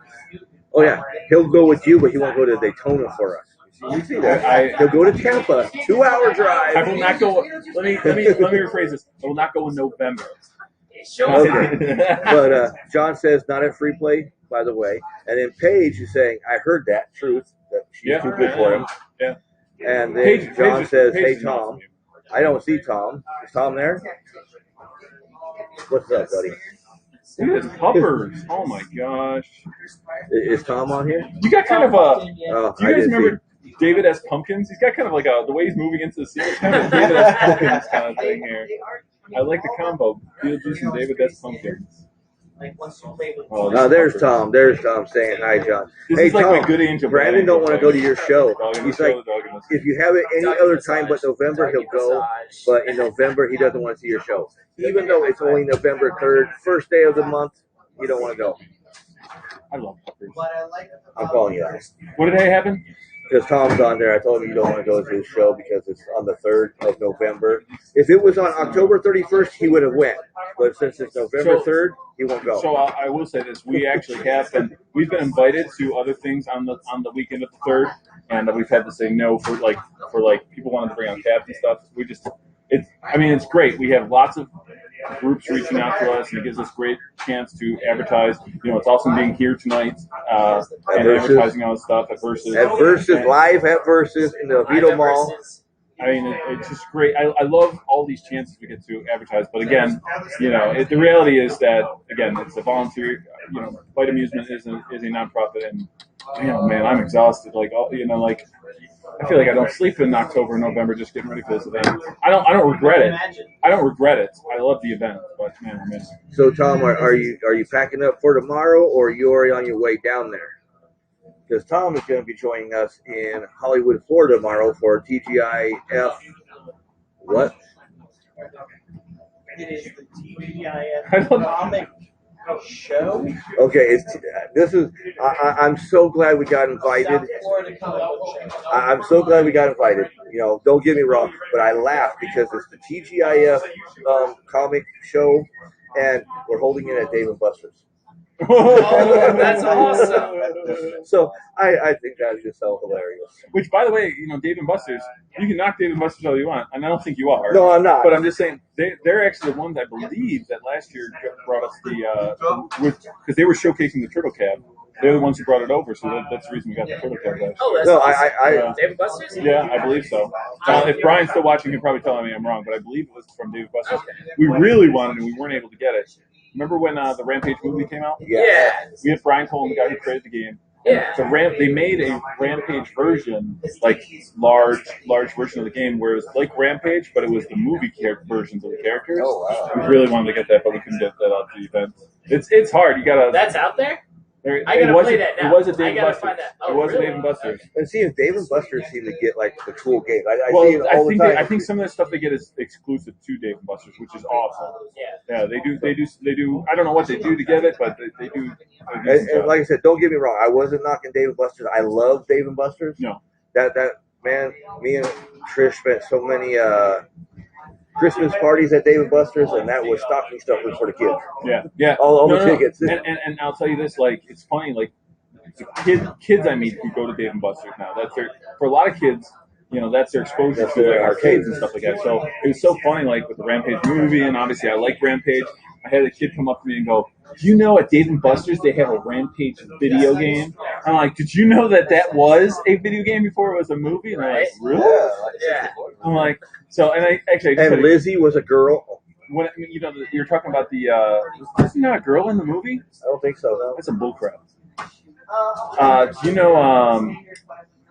Oh yeah, he'll go with you, but he won't go to Daytona for us. You see that? He'll go to Tampa, 2-hour drive. I will not go. Let me rephrase this. I will not go in November. Okay. But John says not at FreePlay, by the way. And then Paige is saying, I heard that truth, that she's too good for him. Yeah. And then John says, hey, Tom. I don't see Tom. Is Tom there? What's up, buddy? Look at his puppers. Oh my gosh. Is Tom on here? You got kind of a. Do you guys remember David S. Pumpkins? He's got kind of like the way he's moving into the scene. It's kind of a David S. Pumpkins kind of thing here. I like the combo. Beetlejuice and David S. Pumpkins. Oh, there's Tom. There's Tom saying hi, John. Hey, is like Tom, my good angel. Brandon don't want to go to your show. He's like, if you have it any other time but November, he'll go. But in November, he doesn't want to see your show. Even though it's only November 3rd, first day of the month, you don't want to go. I love puppers. I'm calling you out. What did happen? Because Tom's on there. I told him you don't want to go to his show because it's on the 3rd of November. If it was on October 31st, he would have went. But since it's November 3rd, he won't go. So I will say this: we actually we've been invited to other things on the weekend of the 3rd, and we've had to say no for people wanting to bring on cabs and stuff. It's great. We have lots of groups reaching out to us, and it gives us great chance to advertise. It's awesome being here tonight and advertising all this stuff at Verus. At Verus, live at Verus in the Vito Mall. I mean, it's just great. I love all these chances we get to advertise. But again, the reality is that, again, it's a volunteer. Fight Amusement is a nonprofit, and man, I'm exhausted. I feel like I don't sleep in October and November just getting ready for this event. I don't regret it. I don't regret it. I love the event, but man, I miss it. So Tom, are you packing up for tomorrow, or are you already on your way down there? Because Tom is going to be joining us in Hollywood, Florida tomorrow for TGIF. What? It is the TGIF comic show. Okay, I'm so glad we got invited. I'm so glad we got invited. Don't get me wrong, but I laugh because it's the TGIF comic show, and we're holding it at Dave & Buster's. Oh, that's awesome. So I think that's just so hilarious. Which, by the way, Dave & Buster's, you can knock Dave & Buster's all you want, and I don't think you are. No, I'm not. But I'm just saying, they're actually the ones I believe that last year brought us because they were showcasing the Turtle Cab. They're the ones who brought it over, so that's the reason we got the Turtle Cab last year. Oh, that's Dave & Buster's? Yeah, I believe so. If Brian's still watching, he'll probably tell me I'm wrong, but I believe it was from Dave & Buster's. We really wanted it, and we weren't able to get it. Remember when the Rampage movie came out? Yeah. We had Brian Cole, the guy who created the game. Yeah. They made a Rampage version, like large version of the game, where it was like Rampage, but it was the movie versions of the characters. Oh wow! We really wanted to get that, but we couldn't get that out to the event. It's hard. You gotta. That's out there. I gotta play that now. It was a Dave & Buster's. Find that. Oh, it was really? a Dave & Buster's. And see, if Dave & Buster's seem to get like the cool game. I see it all the time. I think some of the stuff they get is exclusive to Dave & Buster's, which is awesome. Yeah. Yeah, they do. I don't know what they do to get it, but they do. And like I said, don't get me wrong. I wasn't knocking Dave & Buster's. I love Dave & Buster's. No. That man, me and Trish spent so many Christmas parties at Dave & Buster's, and that was stocking stuffers for the kids. Yeah. All the tickets. And I'll tell you this, it's funny, the kids I meet who go to Dave & Buster's now. For a lot of kids, that's their exposure to arcades and stuff like that. So it was so funny, with the Rampage movie, and obviously I like Rampage. I had a kid come up to me and go, "Do you know at Dave and Buster's they have a Rampage video game?" I'm like, "Did you know that was a video game before it was a movie?" And they're like, "Really?" Yeah. I'm like, so, and I just And Lizzie was a girl. when you're talking about the was Lizzie not a girl in the movie? I don't think so. No. That's some bullcrap.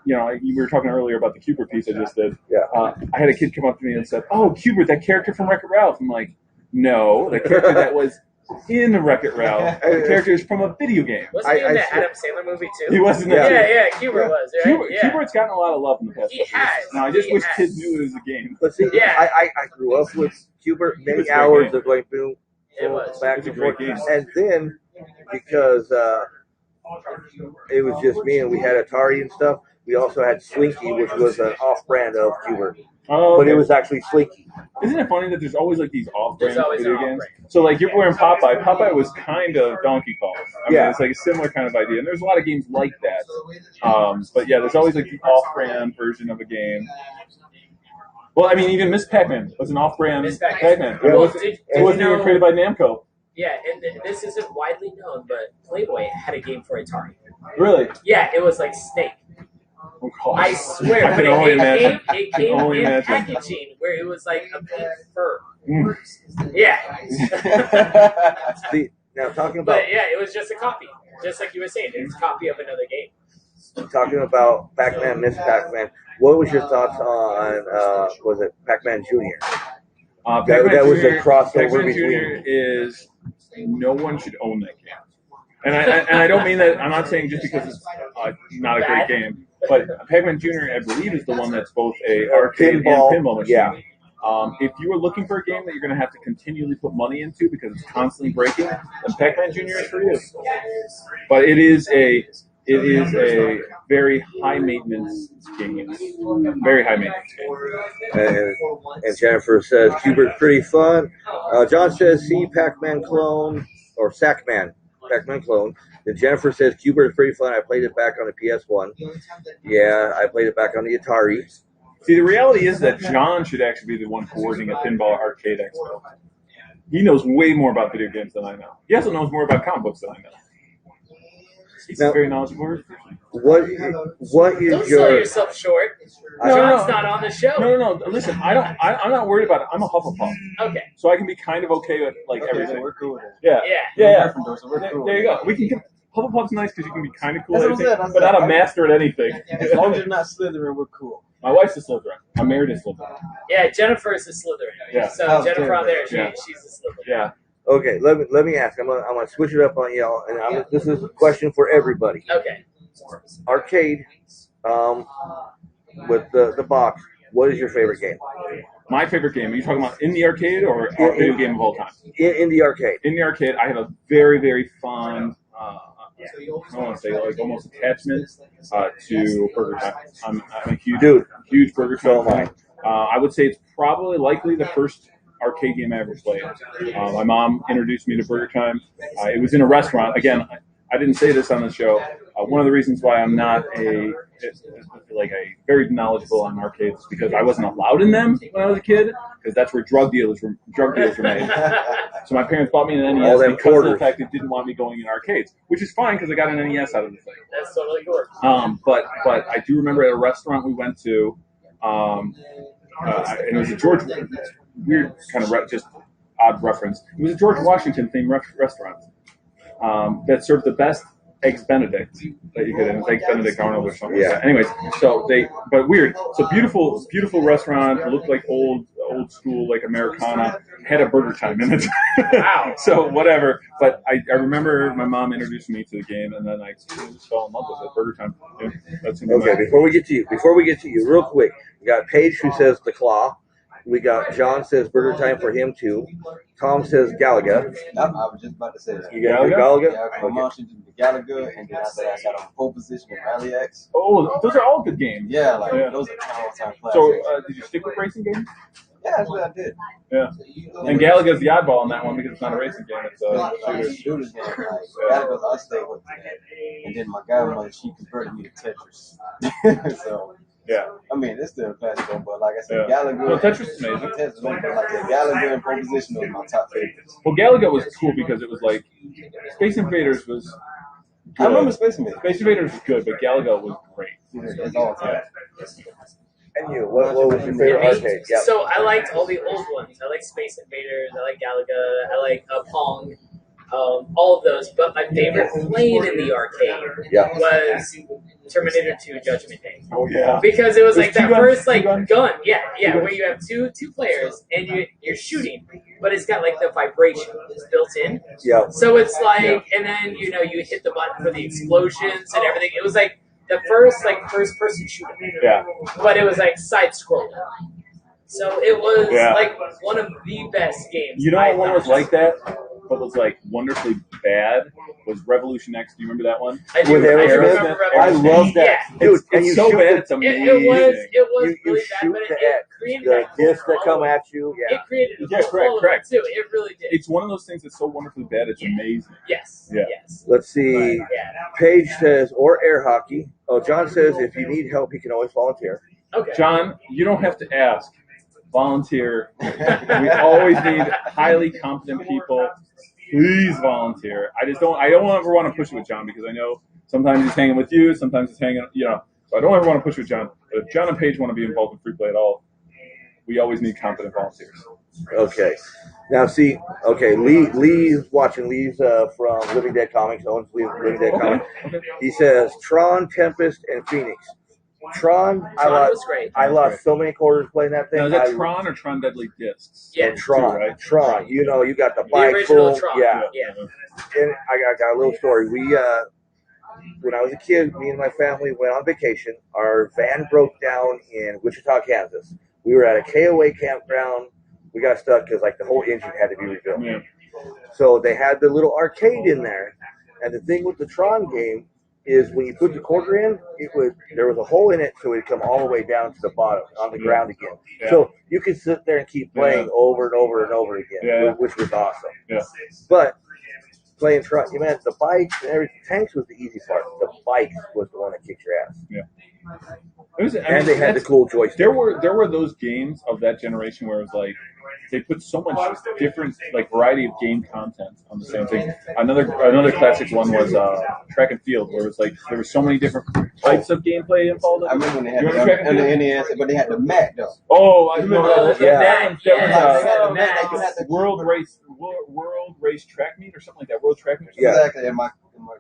We were talking earlier about the Cubert piece I just did. Yeah. I had a kid come up to me and said, "Oh, Cubert, that character from Wreck-It Ralph." I'm like, "No, the character that was in Wreck-It Ralph. The character is from a video game." Wasn't he in that Adam Sandler movie too? He was in Yeah, that. yeah, Cubert was, right? Cubert's gotten a lot of love in the past. He couple years. has. Now, I just He wish has. kids knew it was a game. But see, Yeah. I grew up with Cubert, Cubert's many a great hours game. of going boom, It was. back It's a and great forth. game. And then, because it was just me and we had Atari and stuff, we also had Slinky, which was an off-brand of Cubert. Oh, But it was actually Slinky. Isn't it funny that there's always like these off-brand There's always video an games? off-brand. So like you're wearing Popeye. Popeye was kind of Donkey Kong. I mean, Yeah. it's like a similar kind of idea, and there's a lot of games like that. But yeah, there's always like the off-brand version of a game. Well, I mean, even Miss Pac-Man was an off-brand Miss Pac-Man. Pac-Man. Yeah. It wasn't, Did it you wasn't even know- created by Namco. Yeah, and this isn't widely known, but Playboy had a game for Atari. Really? Yeah, it was like Snake. Oh, gosh. I swear, I but can only it imagine. came only in imagine. packaging where it was like a pink fur. Mm. Yeah. Now, talking about But yeah, it was just a copy. Just like you were saying, it was a copy of another game. Pac-Man, Miss Pac-Man, what was your thoughts on, was it Pac-Man Jr.? Pac-Man that was a Jr. crossover Pac-Man between- Jr. is no one should own that game, and I don't mean that. I'm not saying just because it's not a great game, but Pac-Man Jr. I believe is the one that's both a arcade Pinball, and pinball machine. yeah. If you are looking for a game that you're going to have to continually put money into because it's constantly breaking, then Pac-Man Jr. is for you. But it is a very high maintenance game. Very high maintenance game. And Jennifer says, Cubert's pretty fun. John says, see Pac-Man clone, or Sackman, Pac-Man clone. Then Jennifer says, Cubert is pretty fun. I played it back on the PS1. Yeah, I played it back on the Atari. See, the reality is that John should actually be the one coordinating a pinball arcade expo. He knows way more about video games than I know. He also knows more about comic books than I know. He's Now- a very knowledgeable. What is Don't your... sell yourself short. No, John's no. not on the show. No. Listen, I'm not worried about it. I'm a Hufflepuff, Okay. so I can be kind of okay with like Okay, everything. so we're cool with it. Yeah. Yeah. Gryffindor, so we're cool There with you it. go. We can get Hufflepuff's nice because you can be kind of cool That's at what I'm anything, saying, but that's not a it. master at anything. As long as you're not Slytherin, we're cool. My wife's a Slytherin. I'm married to Slytherin. Yeah, Jennifer is a Slytherin. Yeah. So Oh, Jennifer on there, yeah. she's a Slytherin. Yeah. Okay, let me ask. I'm gonna switch it up on y'all, and this is a question for everybody. Okay. Arcade, with the box. What is your favorite game My favorite game. Are you talking about in the arcade or our video game of all time? in the arcade? In the arcade, I have a very, very fond, I want to say like almost attachment to Burger Time. I'm a huge Burger So Time am I. fan. I would say it's probably likely the first arcade game I ever played. My mom introduced me to Burger Time. It was in a restaurant. Again, I didn't say this on the show. One of the reasons why I'm not a very knowledgeable on arcades is because I wasn't allowed in them when I was a kid, because that's where drug deals were made. So my parents bought me an All NES them because of quarters. the fact they didn't want me going in arcades, which is fine because I got an NES out of the thing. That's totally cool. But I do remember at a restaurant we went to, and it was a George, weird kind of just odd reference. It was a George Washington themed restaurant that served the best eggs Benedict that you could. It was eggs Benedict Arnold or something. Yeah. Like that. Anyways, but weird. So beautiful restaurant. It looked like old school, like Americana. Had a Burger Time in it. Wow. So whatever. But I remember my mom introduced me to the game, and then I just fell in love with it. Burger Time. Yeah, that's Okay, before we get to you, real quick, we got Paige who says the Claw. We got John says Burger Time for him too. Tom says Galaga. I was just about to say that. You got Galaga? Yeah, my mom should do the Galaga, and then after that, I got on pole position with Rally X. Oh, those are all good games. Yeah, like Yeah. those are all-time classics. So did you stick with racing games? yeah, that's what I did. Yeah. And Galaga's the oddball on that one because it's not a racing game. It's a shooter. Shooters game, like Galaga's I stayed with that. And then my godmother, she converted me to Tetris. So Yeah. I mean, it's still a classic, but like I said, Yeah. Galaga. No, Tetris is amazing. Tetris is amazing, but like I said, Galaga and Proposition was my top favorites. Well, Galaga was cool because it was like Space Invaders was good. I remember Space Invaders. Space Invaders was good, but Galaga was great. It's all time. And you, what was your favorite arcade? Yeah. So I liked all the old ones. I like Space Invaders. I like Galaga. I like Pong. All of those. But my favorite plane in the arcade was Terminator 2 Judgment Day. Oh yeah. Because it was like that first like guns? gun. Yeah, where you have two players and you're shooting, but it's got like the vibration built in. Yeah. So it's like, and then you hit the button for the explosions and everything. It was like the first person shooter. Yeah. But it was like side scrolling. So it was like one of the best games. You know what one was like that, but was like wonderfully bad? Was Revolution X. Do you remember that one? I do. With I Aerosmith? remember I Revolution. love that. Yeah. Dude, and It's you so shoot bad, the- it's amazing. It was you really bad, shoot but the it created the that discs that flow. come at you. It Yeah. created a Yeah, flow correct. too. It really did. It's one of those things that's so wonderfully bad, it's amazing. Yes. Yeah. Yes. Let's see. Yeah. Paige says, or air hockey. Oh, John says if you need help, he can always volunteer. Okay. John, you don't have to ask. Volunteer. We always need highly competent people. Please volunteer. I don't ever want to push it with John because I know sometimes he's hanging with you, sometimes he's hanging, so I don't ever want to push it with John. But if John and Paige want to be involved in FreePlay at all, we always need competent volunteers. Okay. Now, see, okay, Lee's watching. Lee's from Living Dead Comics. Owns Living Dead Comics. Okay. He says Tron, Tempest, and Phoenix. Tron was great. I lost so many quarters playing that thing. Now, is that Tron or Tron Deadly Discs? Yeah. Tron, right? Tron. You got the The bike original full. Tron. Yeah. Yeah. And I got a little story. We, when I was a kid, me and my family went on vacation. Our van broke down in Wichita, Kansas. We were at a KOA campground. We got stuck because like the whole engine had to be rebuilt. Yeah. So they had the little arcade in there. And the thing with the Tron game is when you put the quarter in, there was a hole in it, so it would come all the way down to the bottom on the ground again. Yeah. So you could sit there and keep playing over and over and over again, which was awesome. Yeah. But playing Tron, you meant the bikes and everything. Tanks was the easy part. The bikes was the one that kicked your ass. Yeah. And they had the cool joystick. There were those games of that generation where it was like they put so much different variety of game content on the same thing. Another classic one was Track and Field, where it was like there were so many different types of gameplay involved. I remember when they had You remember Track and the Field? NES, but they had the Mac though. Oh, I remember that. Yeah. That was World Race Track Meet or something like that. World Track Meet. Or something. Yeah. Exactly. And I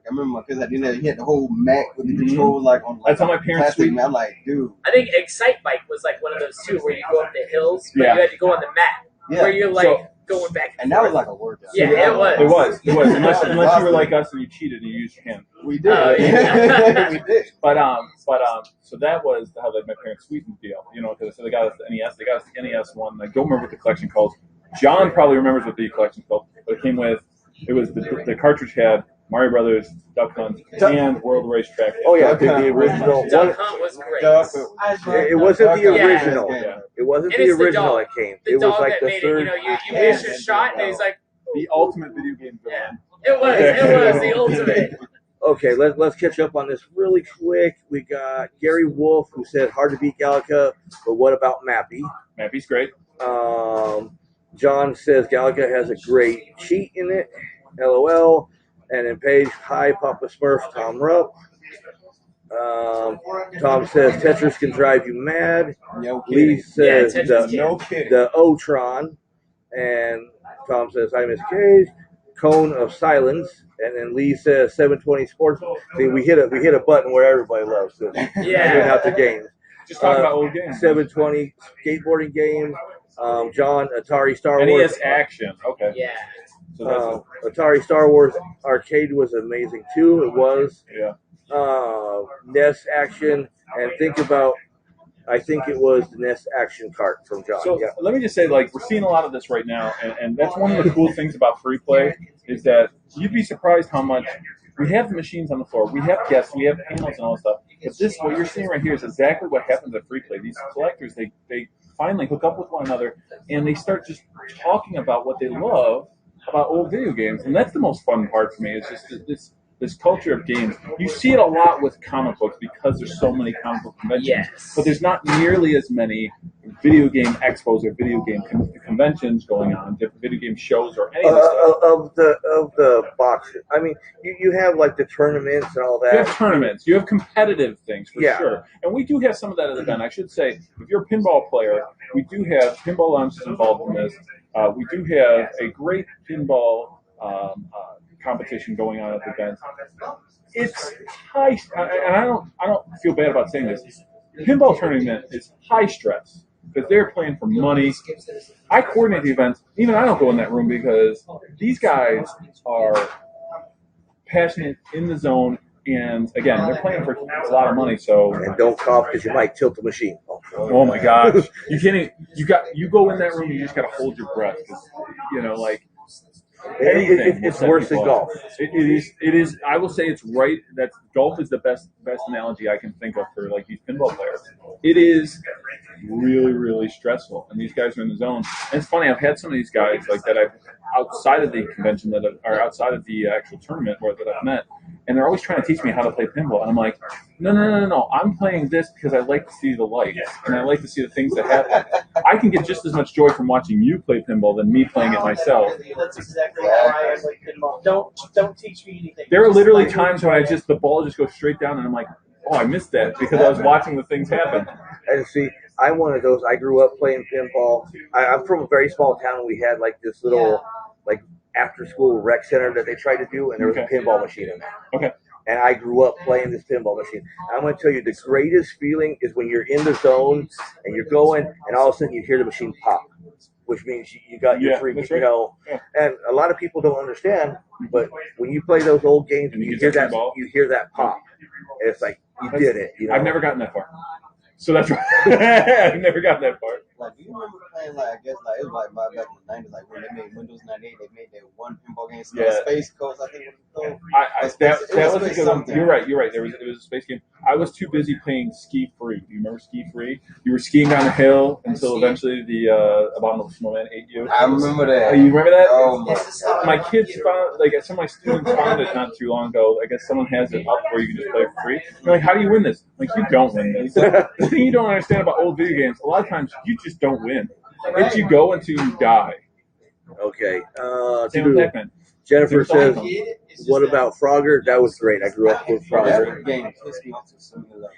remember my cousin he had the whole Mac with the controls That's how my parents plastic. tweeted. I'm like, dude. I think Excite Bike was like one of those too, where you go up the hills, but Yeah. you had to go on the map, Yeah. where you're like So- going back. And that was like a workout. Yeah, it was. It was. Unless you were like us and you cheated and you used your hand. We did. Oh, yeah. We did. But so that was how my parents sweetened the deal, because they got us the NES. They got us the NES one. I don't remember what the collection called. John probably remembers what the collection called, but it came with. It was the cartridge had Mario Brothers, Duck Hunt, and World Race Track. Oh yeah, the original. Duck Hunt was great. It wasn't the Yeah. original. Yeah. It wasn't And the it's the original dog. that came. The It was dog like that the made it, third. you miss your shot, and he's like, The ultimate video game villain. it was the ultimate. Okay, let's catch up on this really quick. We got Gary Wolf who said hard to beat Galaga, but what about Mappy? Mappy's great. John says Galaga has a great cheat in it. LOL. And then Paige, hi Papa Smurf, Tom Rupp. Tom says Tetris can drive you mad. No Lee kidding. says Yeah, Tetris No kidding. the Otron. And Tom says hi Miss Cage. Cone of Silence. And then Lee says 720 Sports. See, we hit a button where everybody loves to Yeah. out the games. Just talk about old games. 720 skateboarding games. John, Atari Star Wars. NES Action. Okay. Yeah. So that's Atari Star Wars Arcade was amazing too. It was. yeah. NES Action, and I think it was the NES Action cart from John. So Yeah. let me just say, we're seeing a lot of this right now, and that's one of the cool things about FreePlay is that you'd be surprised how much we have the machines on the floor, we have guests, we have panels and all that stuff. But this, what you're seeing right here, is exactly what happens at FreePlay. These collectors, they finally hook up with one another, and they start just talking about what they love about old video games, and that's the most fun part for me. It's just this this culture of games. You see it a lot with comic books because there's so many comic book conventions. Yes. But there's not nearly as many video game expos or video game conventions going on, different video game shows or any of this stuff. Of the boxes. I mean, you have like the tournaments and all that. You have tournaments. You have competitive things for Yeah. sure. And we do have some of that at the event. I should say, if you're a pinball player, we do have pinball lounges involved in this. We do have a great pinball competition going on at the event. It's high, and I don't feel bad about saying this. Pinball tournament is high stress because they're playing for money. I coordinate the events. Even I don't go in that room because these guys are passionate, in the zone, and again, they're playing for a lot of money. So And don't cough because you might tilt the machine. oh my gosh, you can't. You go in that room, you just gotta hold your breath because like. It's worse than golf. It is. I will say it's right. That golf is the best analogy I can think of for like these pinball players. It is really, really stressful, and these guys are in the zone. And it's funny. I've had some of these guys like that I've outside of the convention are outside of the actual tournament that I've met, and they're always trying to teach me how to play pinball. And I'm like, no. I'm playing this because I like to see the lights and I like to see the things that happen. I can get just as much joy from watching you play pinball than me playing it myself. That's exactly how I am with pinball. Don't teach me anything. There are literally times when the ball just goes straight down, and I'm like, oh, I missed that because I was watching the things happen. And see, I'm one of those. I grew up playing pinball. I'm from a very small town, and we had like this little like after-school rec center that they tried to do, and there was a pinball machine in there. Okay. And I grew up playing this pinball machine. I'm going to tell you, the greatest feeling is when you're in the zone and you're going, and all of a sudden you hear the machine pop, which means you got your free, right. Yeah. And a lot of people don't understand, but when you play those old games, and you hear that pop, and it's like you did it. I've never gotten that far. So that's right. I've never gotten that far. Like, do you remember playing, like, I guess, like, it was like back in the 90s, like, when they made Windows 98, they made that one pinball game, Space Coast, I think it was called. That was because you're right. It was a space game. I was too busy playing Ski Free. Do you remember Ski Free? You were skiing down a hill until eventually the abominable snowman ate you. I remember that. You remember that? Oh my God. My kids found, like, some of my students found it not too long ago. I guess someone has it up where you can just play for free. They're like, how do you win this? I'm like, you don't win this. The thing you don't understand about old video games, a lot of times you just don't win. It's you go until you die. Okay. Jennifer says, what about Frogger? That was great. I grew up with Frogger. That game pissed me off to so many levels.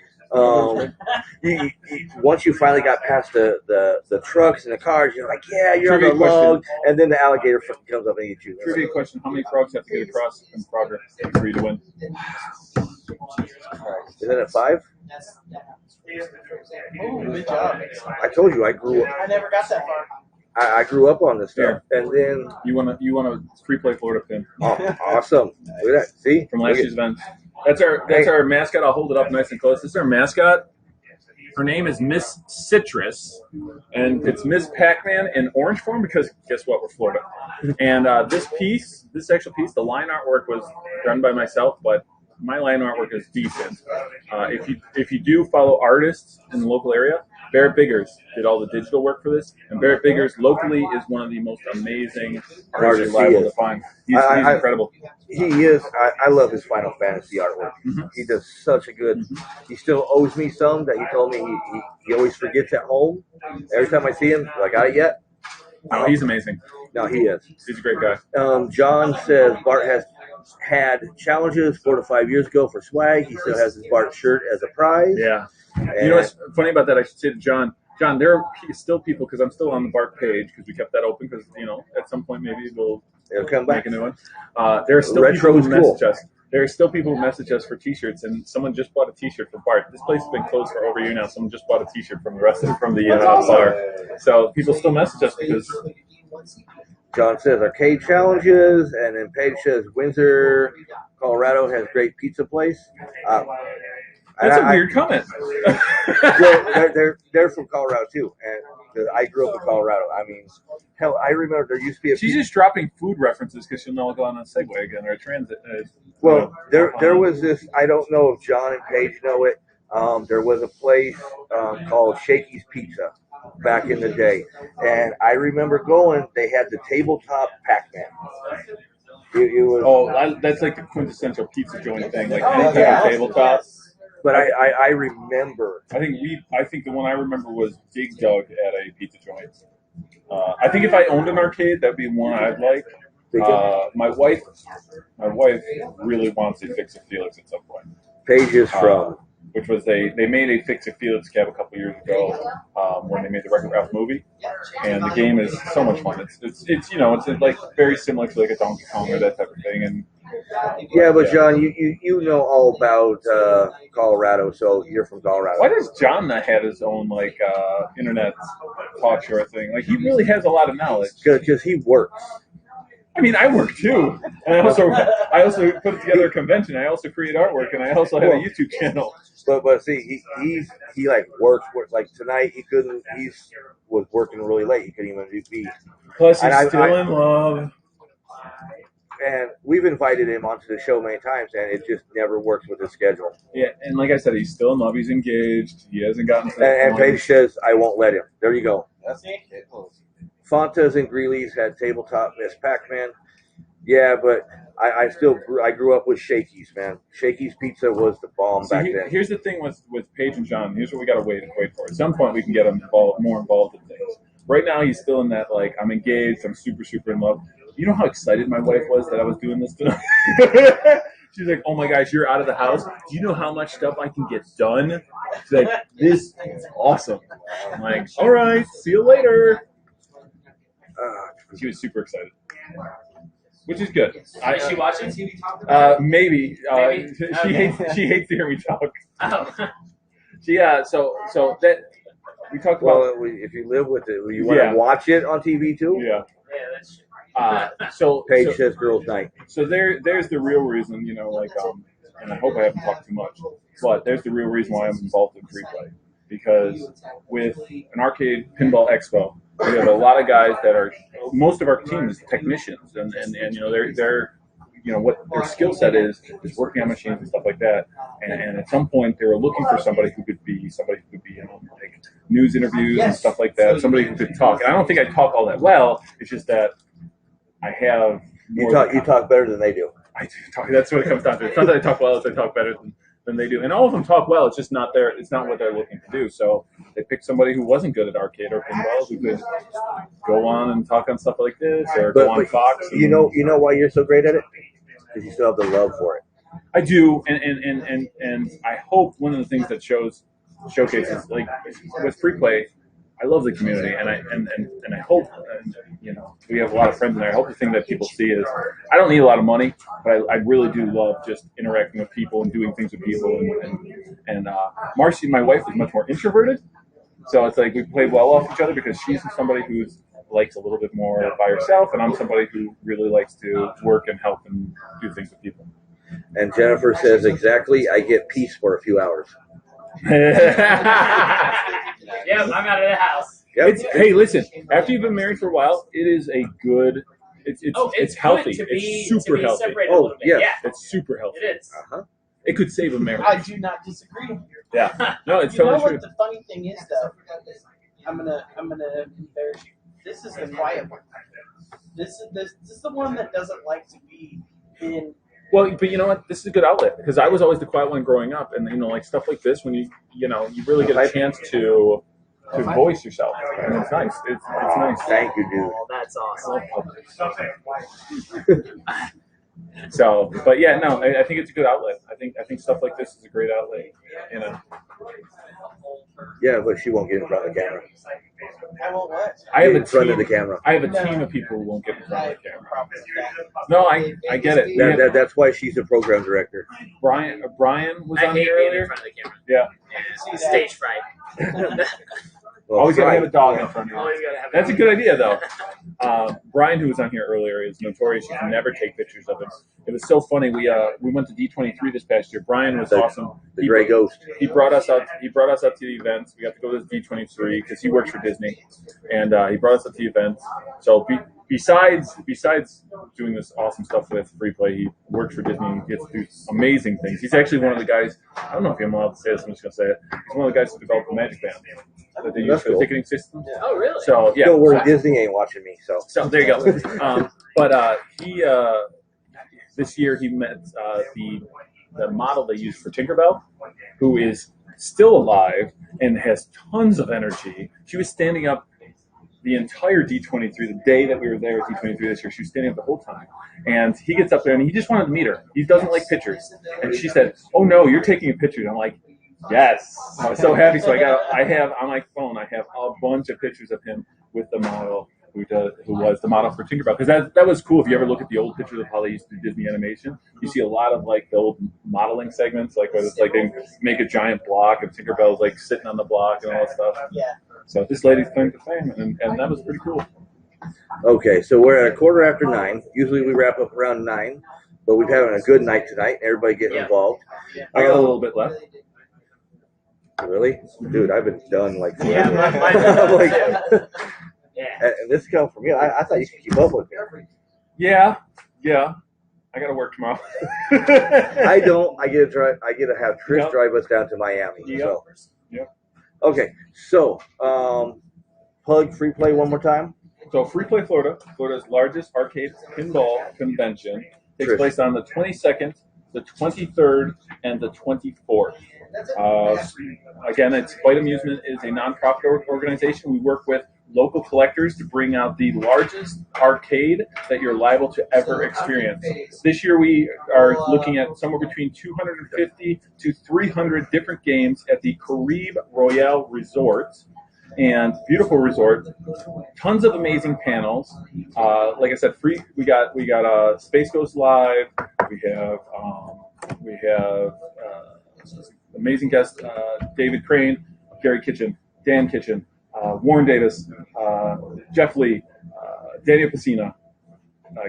Once you finally got past the trucks and the cars, you're like, yeah, you're on the log, and then the alligator comes up and eats you. Trivia question: how many frogs have to get across in Frogger for you to win? Is that a 5? Oh, good job. I told you I grew up. I never got that far. I grew up on this stuff, and then you want a FreePlay Florida pin. Oh, awesome! Look at that. See, from last year's event. That's our mascot. I'll hold it up nice and close. This is our mascot. Her name is Miss Citrus, and it's Miss Pac-Man in orange form because guess what? We're Florida. And this actual piece, the line artwork was done by myself, but my line artwork is decent. If you do follow artists in the local area, Barrett Biggers did all the digital work for this, and Barrett Biggers locally is one of the most amazing artists you're liable to find. He's incredible. He is. I love his Final Fantasy artwork. Mm-hmm. He does such a good. Mm-hmm. He still owes me some that he told me he always forgets at home. Every time I see him, do I got it yet? No, he's amazing. No, he is. He's a great guy. John says Bart has had challenges 4 to 5 years ago for swag. He still has his Bart shirt as a prize. Yeah. And you know what's funny about that? I should say to John, there are still people, because I'm still on the Bart page, because we kept that open, because, at some point maybe it'll come back. Make a new one. There are still people who message us. There are still people who message us for T-shirts, and someone just bought a T-shirt for Bart. This place has been closed for over a year now. Someone just bought a T-shirt from the bar. So people still message us because... John says arcade challenges, and then Paige says Windsor, Colorado has great pizza place. That's a weird comment. they're from Colorado too, and I grew up in Colorado. I mean, hell, I remember there used to be She's just dropping food references because she'll know I'll go on a Segway again or a transit. There was this. I don't know if John and Paige know it. There was a place called Shakey's Pizza back in the day, and I remember going. They had the tabletop Pac-Man. It was. Oh, that's like the quintessential pizza joint thing, like any type of tabletop. But I remember. I think the one I remember was Big Doug at a pizza joint. I think if I owned an arcade, that'd be one I'd like. My wife really wants a Fix It Felix at some point. Pages from. Which was they made a Fix It Felix cab a couple years ago when they made the Wreck-It Ralph movie, and the game is so much fun. It's like very similar to like a Donkey Kong or that type of thing. And yeah, but John, you know all about Colorado, so you're from Colorado. Why does John not have his own like internet talk show thing? Like he really has a lot of knowledge. Because he works. I mean, I work too, and I also put together a convention. I also create artwork, and I also have a YouTube channel. But see, he like works like tonight. He was working really late. He couldn't even be. Plus, he's still in love. And we've invited him onto the show many times, and it just never works with his schedule. Yeah, and like I said, he's still in love. He's engaged. He hasn't gotten to that and Paige says, "I won't let him." There you go. That's it. Fontas and Greeley's had tabletop Miss Pac-Man. Yeah, but I grew up with Shakey's, man. Shakey's Pizza was the bomb back then. Here's the thing with Paige and John. Here's what we got to wait for. At some point, we can get him more involved in things. Right now, he's still in that, like, I'm engaged, I'm super, super in love. You know how excited my wife was that I was doing this tonight? She's like, oh my gosh, you're out of the house? Do you know how much stuff I can get done? She's like, this is awesome. I'm like, all right, see you later. She was super excited, which is good. Is she watching? Maybe. Maybe. She hates to hear me talk. Oh. So that we talked about. Well, if you live with it, you want to watch it on TV too. Yeah. Yeah, that's true. Paige says girls' night. So there's the real reason, and I hope I haven't talked too much, but there's the real reason why I'm involved in FreePlay, because with an arcade pinball expo, we have a lot of guys that are, most of our team is technicians, and they're what their skill set is working on machines and stuff like that. And at some point, they were looking for somebody who could be like news interviews and stuff like that. Somebody who could talk. And I don't think I talk all that well. It's just that I have. You talk better than they do. I do talk. That's what it comes down to. It's not that I talk well; it's I talk better than they do. And all of them talk well. It's just not there. It's not what they're looking to do. So they picked somebody who wasn't good at arcade or pinball, who could go on and talk on stuff like this, or go on Fox. You know why you're so great at it? Because you still have the love for it. I do, and I hope one of the things that showcases, like with FreePlay, I love the community, and I hope, we have a lot of friends in there. I hope the thing that people see is, I don't need a lot of money, but I really do love just interacting with people and doing things with people. And Marcy, my wife, is much more introverted, so it's like we play well off each other because she's somebody who likes a little bit more by herself, and I'm somebody who really likes to work and help and do things with people. And Jennifer says, exactly, I get peace for a few hours. Yeah, I'm out of the house. Yep. Hey, listen, after you've been married for a while, it is a good, it's healthy. It's super healthy. Oh, yeah. It's super healthy. It is. It could save a marriage. I do not disagree. Yeah. No, it's You know totally true. what the funny thing is, though? I'm gonna embarrass you. This is the quiet one. This is the one that doesn't like to be in. Well, but you know what? This is a good outlet because I was always the quiet one growing up, and like stuff like this, when you really get a chance to voice yourself, and it's nice. It's nice. Thank you, dude. Oh, that's awesome. So, but yeah, no, I think it's a good outlet. I think stuff like this is a great outlet. Yeah, but she won't get in front of the camera. I won't what? I have in front of the camera. I have a team of people who won't get in front of the camera. No, I get it. That's why she's a program director. Brian was I on hate here being earlier. in front of the camera. Yeah. Stage fright. Well, Always gotta have a dog in front of you. Always gotta have. That's a good idea, though. Brian, who was on here earlier, is notorious. You can never take pictures of him. It was so funny. We went to D23 this past year. Brian was awesome. The Gray Ghost. He brought us out. He brought us out to the events. We got to go to D23 because he works for Disney, and he brought us out to the events. So besides doing this awesome stuff with FreePlay, he works for Disney and gets to do amazing things. He's actually one of the guys. I don't know if I'm allowed to say this. I'm just gonna say it. He's one of the guys who developed the Magic Band that they use for the ticketing system. Oh, really? So yeah. Don't worry, Disney ain't watching me. So there you go. But This year he met the model they used for Tinkerbell, who is still alive and has tons of energy. She was standing up the entire D23, the day that we were there at D23 this year. She was standing up the whole time. And he gets up there and he just wanted to meet her. He doesn't like pictures. And she said, "Oh no, you're taking a picture." And I'm like, yes. I was so happy. So I have on my phone, I have a bunch of pictures of him with the model who was the model for Tinkerbell. Because that was cool. If you ever look at the old pictures of how they used to do Disney animation, you see a lot of like the old modeling segments, like where it's like they make a giant block and Tinkerbell's like sitting on the block and all that stuff. Yeah. So this lady's claim to fame, and that was pretty cool. Okay, so we're at 9:15. Usually we wrap up around 9, but we're having a good night tonight. Everybody getting involved. I got a little bit left. Really? Dude, I've been done like Yeah, and this comes from you. I thought you could keep up with me. Yeah. I got to work tomorrow. I don't. I get to have Trish drive us down to Miami. Yep. So. Yep. Okay, so plug FreePlay one more time. So FreePlay Florida, Florida's largest arcade pinball convention, takes place on the 22nd, the 23rd, and the 24th. Again, it's Flight Amusement is a nonprofit organization. We work with local collectors to bring out the largest arcade that you're liable to ever experience. This year we are looking at somewhere between 250 to 300 different games at the Caribe Royale Resort. And beautiful resort, tons of amazing panels. Like I said, free. We got Space Ghost Live. We have amazing guests: David Crane, Gary Kitchen, Dan Kitchen, Warren Davis, Jeff Lee, Daniel Pacina,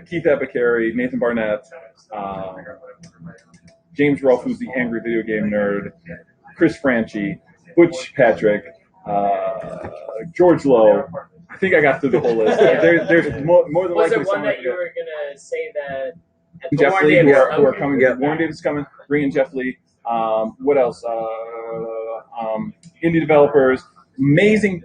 Keith Epicary, Nathan Barnett, James Rolfe, who's the angry video game nerd, Chris Franchi, Butch Patrick. George Lowe. I think I got through the whole list. There's more than Was likely. there one that you were gonna say that? Jeff Lee, who are coming. Yeah, Warren Davis is coming. Bringing Jeff Lee. What else? Indie developers. Amazing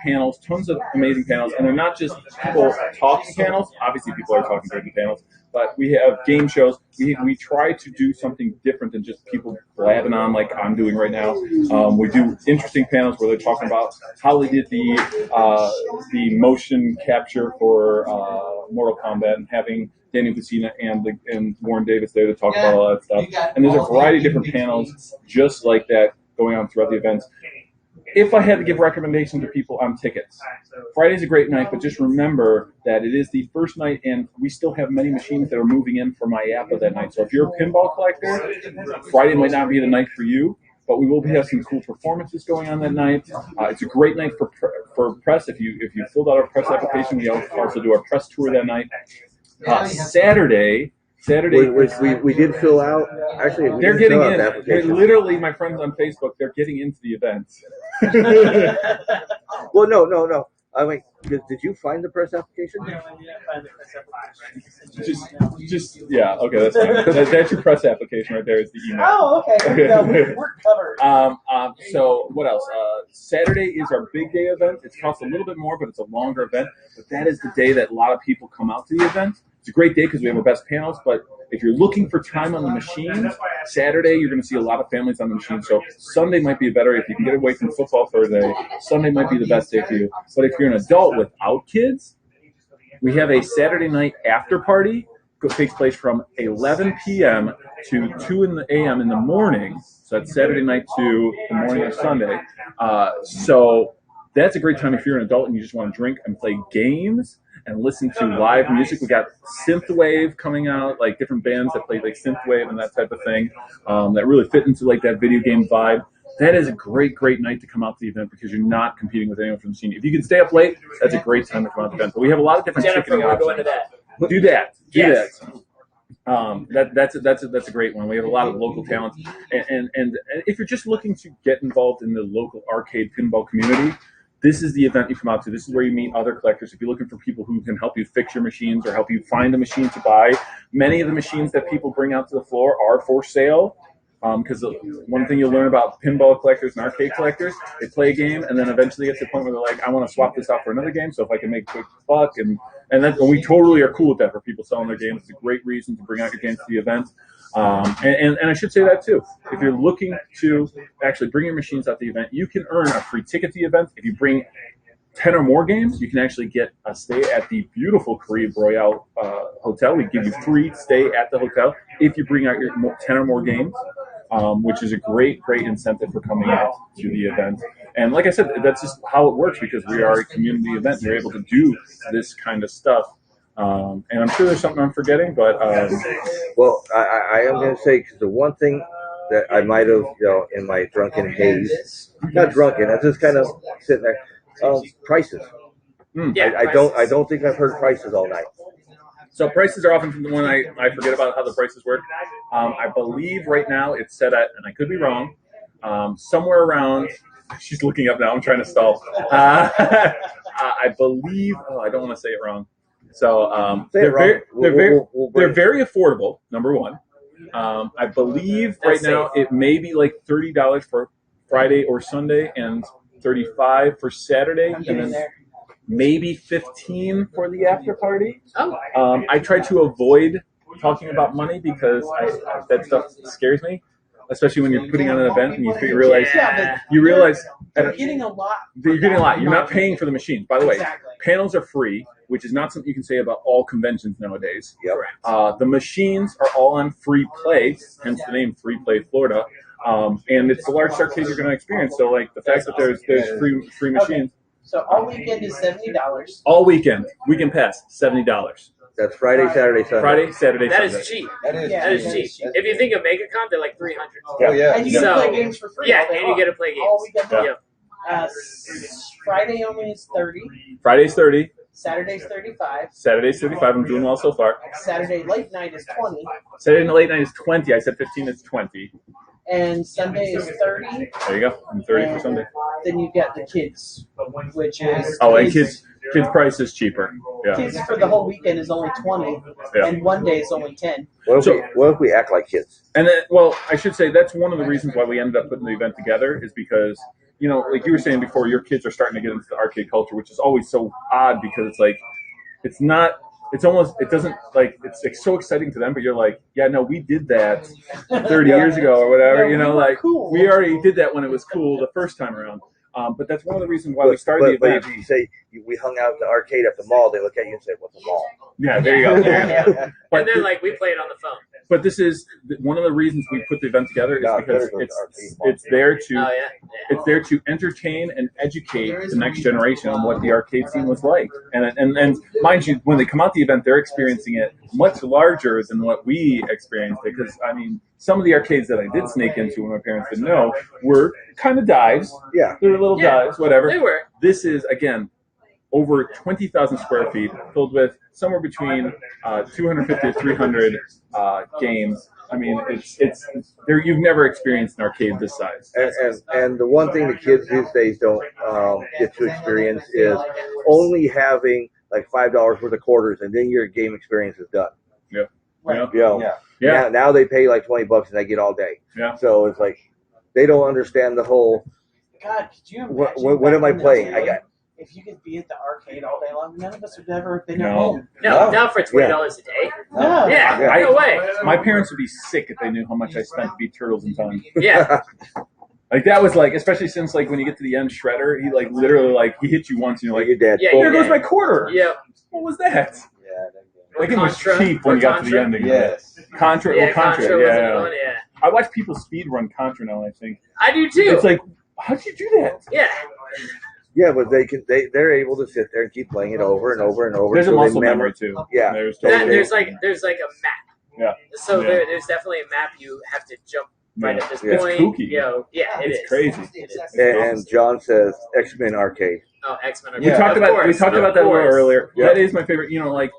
panels. Tons of amazing panels, and they're not just people talking panels. Obviously, people are talking during panels. But we have game shows. We try to do something different than just people blabbing on like I'm doing right now. We do interesting panels where they're talking about how they did the motion capture for Mortal Kombat and having Daniel Pacina and Warren Davis there to talk about all that stuff. And there's a variety of different panels just like that going on throughout the events. If I had to give recommendations to people on tickets, Friday's a great night, but just remember that it is the first night, and we still have many machines that are moving in for IAPA that night. So if you're a pinball collector, Friday might not be the night for you, but we will have some cool performances going on that night. It's a great night for press. If you filled out our press application, we also do our press tour that night. Saturday, which we did fill out. Actually, they're getting in. They're literally, my friends on Facebook, they're getting into the events. Well, no. I mean, did you find the press application? No, I didn't find the press application. Just yeah. Okay, that's fine. That's your press application right there. Is the email. Oh, okay. No, we're covered. So what else? Saturday is our big day event. It costs a little bit more, but it's a longer event. But that is the day that a lot of people come out to the event. It's a great day because we have our best panels, but if you're looking for time on the machines, Saturday you're going to see a lot of families on the machines. So Sunday might be better if you can get away from football Thursday. Sunday might be the best day for you. But if you're an adult without kids, we have a Saturday night after party. It takes place from 11 p.m. to 2 a.m. in the morning. So that's Saturday night to the morning of Sunday. So that's a great time if you're an adult and you just want to drink and play games and listen to live music. We got synthwave coming out, like different bands that play like synthwave and that type of thing that really fit into like that video game vibe. That is a great night to come out to the event because you're not competing with anyone from the scene. If you can stay up late, that's a great time to come out to the event. But we have a lot of different ticketing options. Going to that. Do that. Yes. That's a great one. We have a lot of local talent, and if you're just looking to get involved in the local arcade pinball community, this is the event you come out to. This is where you meet other collectors. If you're looking for people who can help you fix your machines or help you find a machine to buy, many of the machines that people bring out to the floor are for sale. Because one thing you'll learn about pinball collectors and arcade collectors, they play a game and then eventually get to the point where they're like, I want to swap this out for another game, so if I can make a quick buck. And we totally are cool with that for people selling their games. It's a great reason to bring out your games to the event. And I should say that too. If you're looking to actually bring your machines out to the event, you can earn a free ticket to the event. If you bring 10 or more games, you can actually get a stay at the beautiful Caribe Royale hotel. We give you free stay at the hotel if you bring out your 10 or more games, which is a great incentive for coming out to the event. And like I said, that's just how it works because we are a community event. We're able to do this kind of stuff. And I'm sure there's something I'm forgetting, but well, I am going to say because the one thing that I might have, in my drunken haze, not drunken, I just kind of sitting there. Prices. Yeah, I don't think I've heard prices all night. So prices are often the one I forget about how the prices work. I believe right now it's set at, and I could be wrong, somewhere around. She's looking up now. I'm trying to stall. I believe. Oh, I don't want to say it wrong. So they're very affordable. Number one, I believe right now it may be like $30 for Friday or Sunday and $35 for Saturday, and then maybe $15 for the after party. I try to avoid talking about money because that stuff scares me, especially when you're putting on an event and you realize you're getting a lot. You're not paying for the machines. By the way, panels are free, which is not something you can say about all conventions nowadays. Yep. The machines are all on FreePlay, hence the name FreePlay Florida. And it's the largest arcade you're going to experience. So, like the fact that there's free machines. So all weekend is $70. All weekend pass $70. That's Friday, Saturday, Sunday. Friday, Saturday, That Sunday. is cheap. That is cheap. If you think of MegaCon, they're like $300. Oh yeah. And you get to play games for free. Yeah, all day and you long. get to play games. All weekend long. Yeah. Friday only is 30. Friday's 30. Saturday's 35. Saturday's 35. I'm doing well so far. Saturday late night is 20. Saturday late night is 20. I said 15. It's 20. And Sunday is 30. There you go. I'm 30 for Sunday. Then you get the kids, which is And kids price is cheaper. Yeah. kids for the whole weekend is only 20, and one day is only 10. What if we act like kids? And then, I should say that's one of the reasons why we ended up putting the event together is because, like you were saying before, your kids are starting to get into the arcade culture, which is always so odd because it's like, it's so exciting to them, but you're like, yeah, no, we did that 30 years ago or whatever, cool. We already did that when it was cool the first time around. But that's one of the reasons why we started the event. But if you say we hung out at the arcade at the mall, they look at you and say, "What's a mall?" Yeah, there you go. And then we play it on the phone. But this is one of the reasons we put the event together is because it's there to entertain and educate the next generation on what the arcade scene was like. And mind you, when they come out the event, they're experiencing it much larger than what we experienced. Because some of the arcades that I did snake into when my parents didn't know were kind of dives. Yeah, they were little dives, whatever. They were. This is again over 20,000 square feet, filled with somewhere between 250 to 300 games. It's there. You've never experienced an arcade this size. And the one thing the kids these days don't get to experience is only having like $5 worth of quarters, and then your game experience is done. Yeah. Right. Now they pay like $20 and they get all day. Yeah. So it's like they don't understand the whole. God, could you imagine? What am I playing? If you could be at the arcade all day long, none of us would ever have been at No. home. No, not for $20 a day. No. Yeah, no way. My parents would be sick if they knew how much I spent to beat Turtles in Time. Yeah. That was especially since when you get to the end, Shredder, he literally he hit you once and you're like, your dad. Yeah, there goes my quarter. Yeah. What was that? Yeah. It was cheap when you got to the ending. Yes. Contra. Yeah, Contra. was Yeah. I watch people speed run Contra now. I think I do too. it's like, how'd you do that? Yeah. Yeah, but they're able to sit there and keep playing it over and over and over. There's a until they muscle memory too. Yeah. There's There's like a map. Yeah. So Yeah. there's definitely a map you have to jump right at this It's point. kooky. It's crazy. It is. And John says X-Men Arcade. Oh, X-Men. We talked about that a little earlier. Yeah. That is my favorite.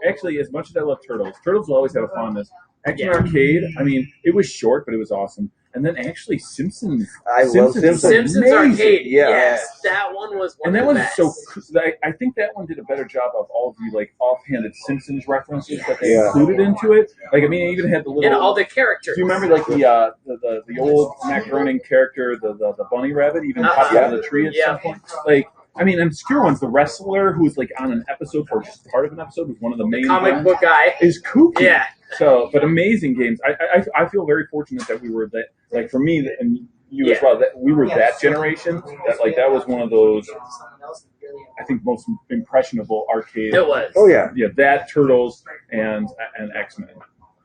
Actually, as much as I love Turtles will always have a fondness. X-Men Arcade. It was short, but it was awesome. and then actually Simpsons. I love Simpsons. Simpsons Arcade. Yeah. Yes, that one was one And of that the was best. so. I think that one did a better job of all the like offhanded Simpsons references that they Yeah. included into it. Like, I mean, it even had the little. And all the characters. Do you remember like the old Matt Groening character, the bunny rabbit, even popped out of the tree at some point? Like, I mean, obscure ones. The wrestler who was like on an episode or just part of an episode was one of the main comic book guy. is kooky. Yeah. So, but amazing games. I feel very fortunate that we were that, like, for me and you as well, that we were that generation. That like that was one of those, I think, most impressionable arcade. It was. Oh yeah. Yeah, that Turtles and X-Men.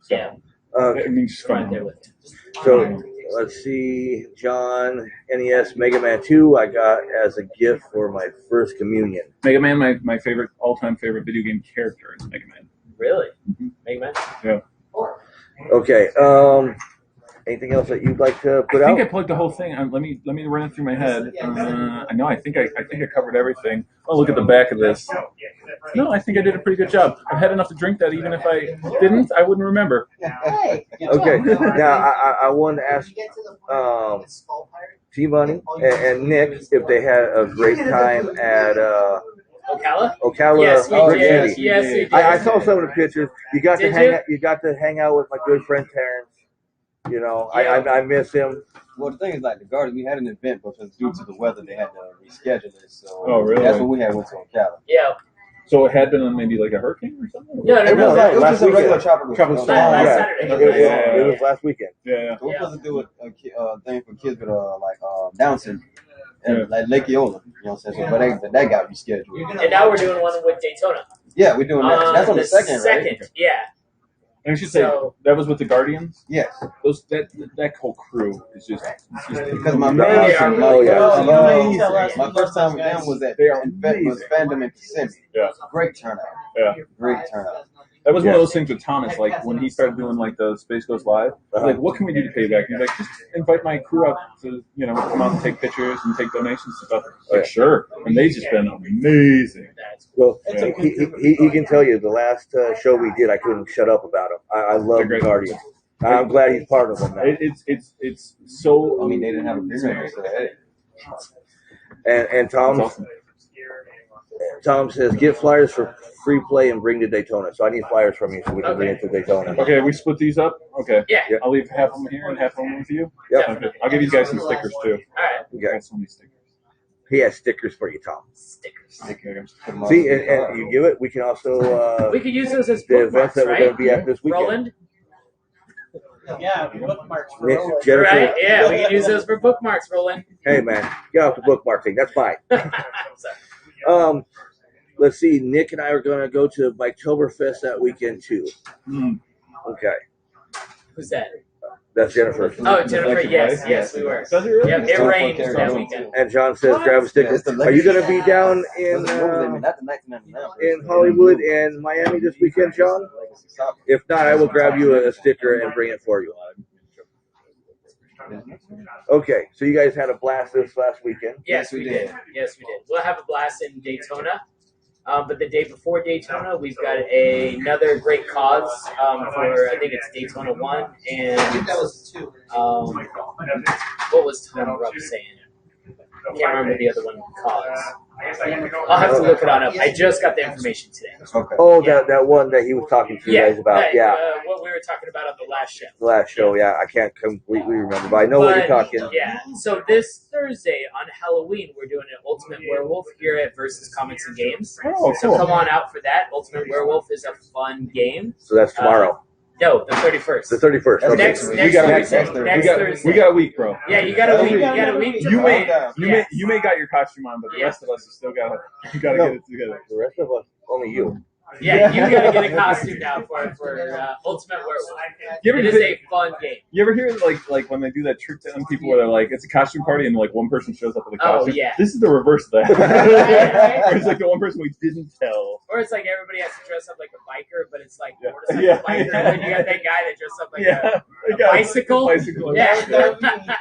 So, Yeah. I mean, just Right fun. there with you. So let's see, John, NES Mega Man 2 I got as a gift for my first communion. Mega Man, my favorite all-time favorite video game character is Mega Man. Really? Mega Man? Yeah. Okay. Anything else that you'd like to put I think out? I plugged the whole thing. Let me run it through my head. I know. I think I covered everything. Oh, look at the back of this. No, I think I did a pretty good job. I've had enough to drink that. Even if I didn't, I wouldn't remember. Okay. Now I wanted to ask T-Money and Nick if they had a great time at Ocala? Yes, we Brick did. City. Yes, we did. I saw some of the pictures. You got to Did hang you? out. You got to hang out with my good friend Terrence. You know, Yeah. I miss him. Well, the thing is, like, the Garden, we had an event, but due to the weather, they had to reschedule it. So Oh, really? that's when we went to Ocala. Yeah. So it had been on maybe like a hurricane or something. No, It was, no, it was last just a regular weekend. tropical Tropical storm. storm. Last Yeah. Saturday. It was last weekend. Yeah. So we're supposed to do a thing for kids with Down syndrome, and like Lake Eola, you know what I'm saying? So, but that got rescheduled. And now we're doing one with Daytona. Yeah, we're doing that. That's on the second, right? Yeah. And I should say So- that was with the Guardians. Yes, That whole crew is just because my They are really my first time with them was at They are Fandom in Kissimmee. Yeah. Great turnout. Yeah. Great turnout. That was one of those things with Thomas, like when he started doing like the Space Goes Live, I was like, what can we do to pay back? And he's like, just invite my crew out to, come out and take pictures and take donations and stuff. Like, sure. And they've just been amazing. Well, Yeah. he can tell you the last show we did, I couldn't shut up about him. I love They're the great. Guardians. I'm glad he's part of them now. It's so. I mean, they didn't have a agreement, so hey. And It's Tom awesome. says get flyers for free play and bring to Daytona. So I need flyers from you so we can bring it to Daytona. Okay, we split these up. Okay. Yeah. I'll leave half of them here and half of them with you. Yep. Okay. I'll give you guys some stickers too. All right. I got so many stickers. He has stickers for you, Tom. Stickers. Okay. See, and you give it. We can also We could use those as the events bookmarks, that we're going right? to be at this weekend. Roland? Yeah, bookmarks for Nick, Roland. Jennifer, Right? Yeah, we can use those for bookmarks, Roland. hey man, get off the bookmark thing. That's fine. Sorry. Let's see. Nick and I are going to go to Biketoberfest that weekend too. Mm. Okay, Who's that? that's Jennifer. Oh, Jennifer, yes, we were. Does it really? Yep, it rained that weekend. And John says grab a sticker. Are you going to be down in Not the 1999. Hollywood and Miami this weekend, John? If not, I will grab you a sticker and bring it for you. Okay, so you guys had a blast this last weekend. Yes, we did. Yes, we did. We'll have a blast in Daytona. But the day before Daytona, we've got another great cause for, I think it's Daytona 1. And I think that was 2. what was Tom Rupp saying? I can't remember the other one cause. I'll have to look it on up. I just got the information today. Okay. Oh, that one that he was talking to you guys about. that, Yeah, what we were talking about on the last show. the last show. Yeah, I can't completely remember, but I know what you're talking. Yeah. So this Thursday on Halloween, we're doing an Ultimate Werewolf here at Versus Comics and Games. Oh, So cool. come on out for that. Ultimate Werewolf is a fun game. So that's tomorrow, No, the 31st. the 31st. Okay. Next We got Thursday. Thursday. Next Thursday. We got a week, bro. Yeah, you got a week. You got a week to You plan. may you may got your costume on, but the rest of us have still got to get it together. The rest of us, only you. Yeah, you got to get a costume now for Ultimate Werewolf. You ever It is a fun game. You ever hear like when they do that trick to them people where they're like it's a costume party and like one person shows up with a Oh, costume? yeah. This is the reverse of that. It's like the one person we didn't tell. Or it's like everybody has to dress up like a biker, but it's like Yeah. motorcycle Yeah. biker, and then you got that guy that dressed up like Yeah. a bicycle. Bicycle. Yeah.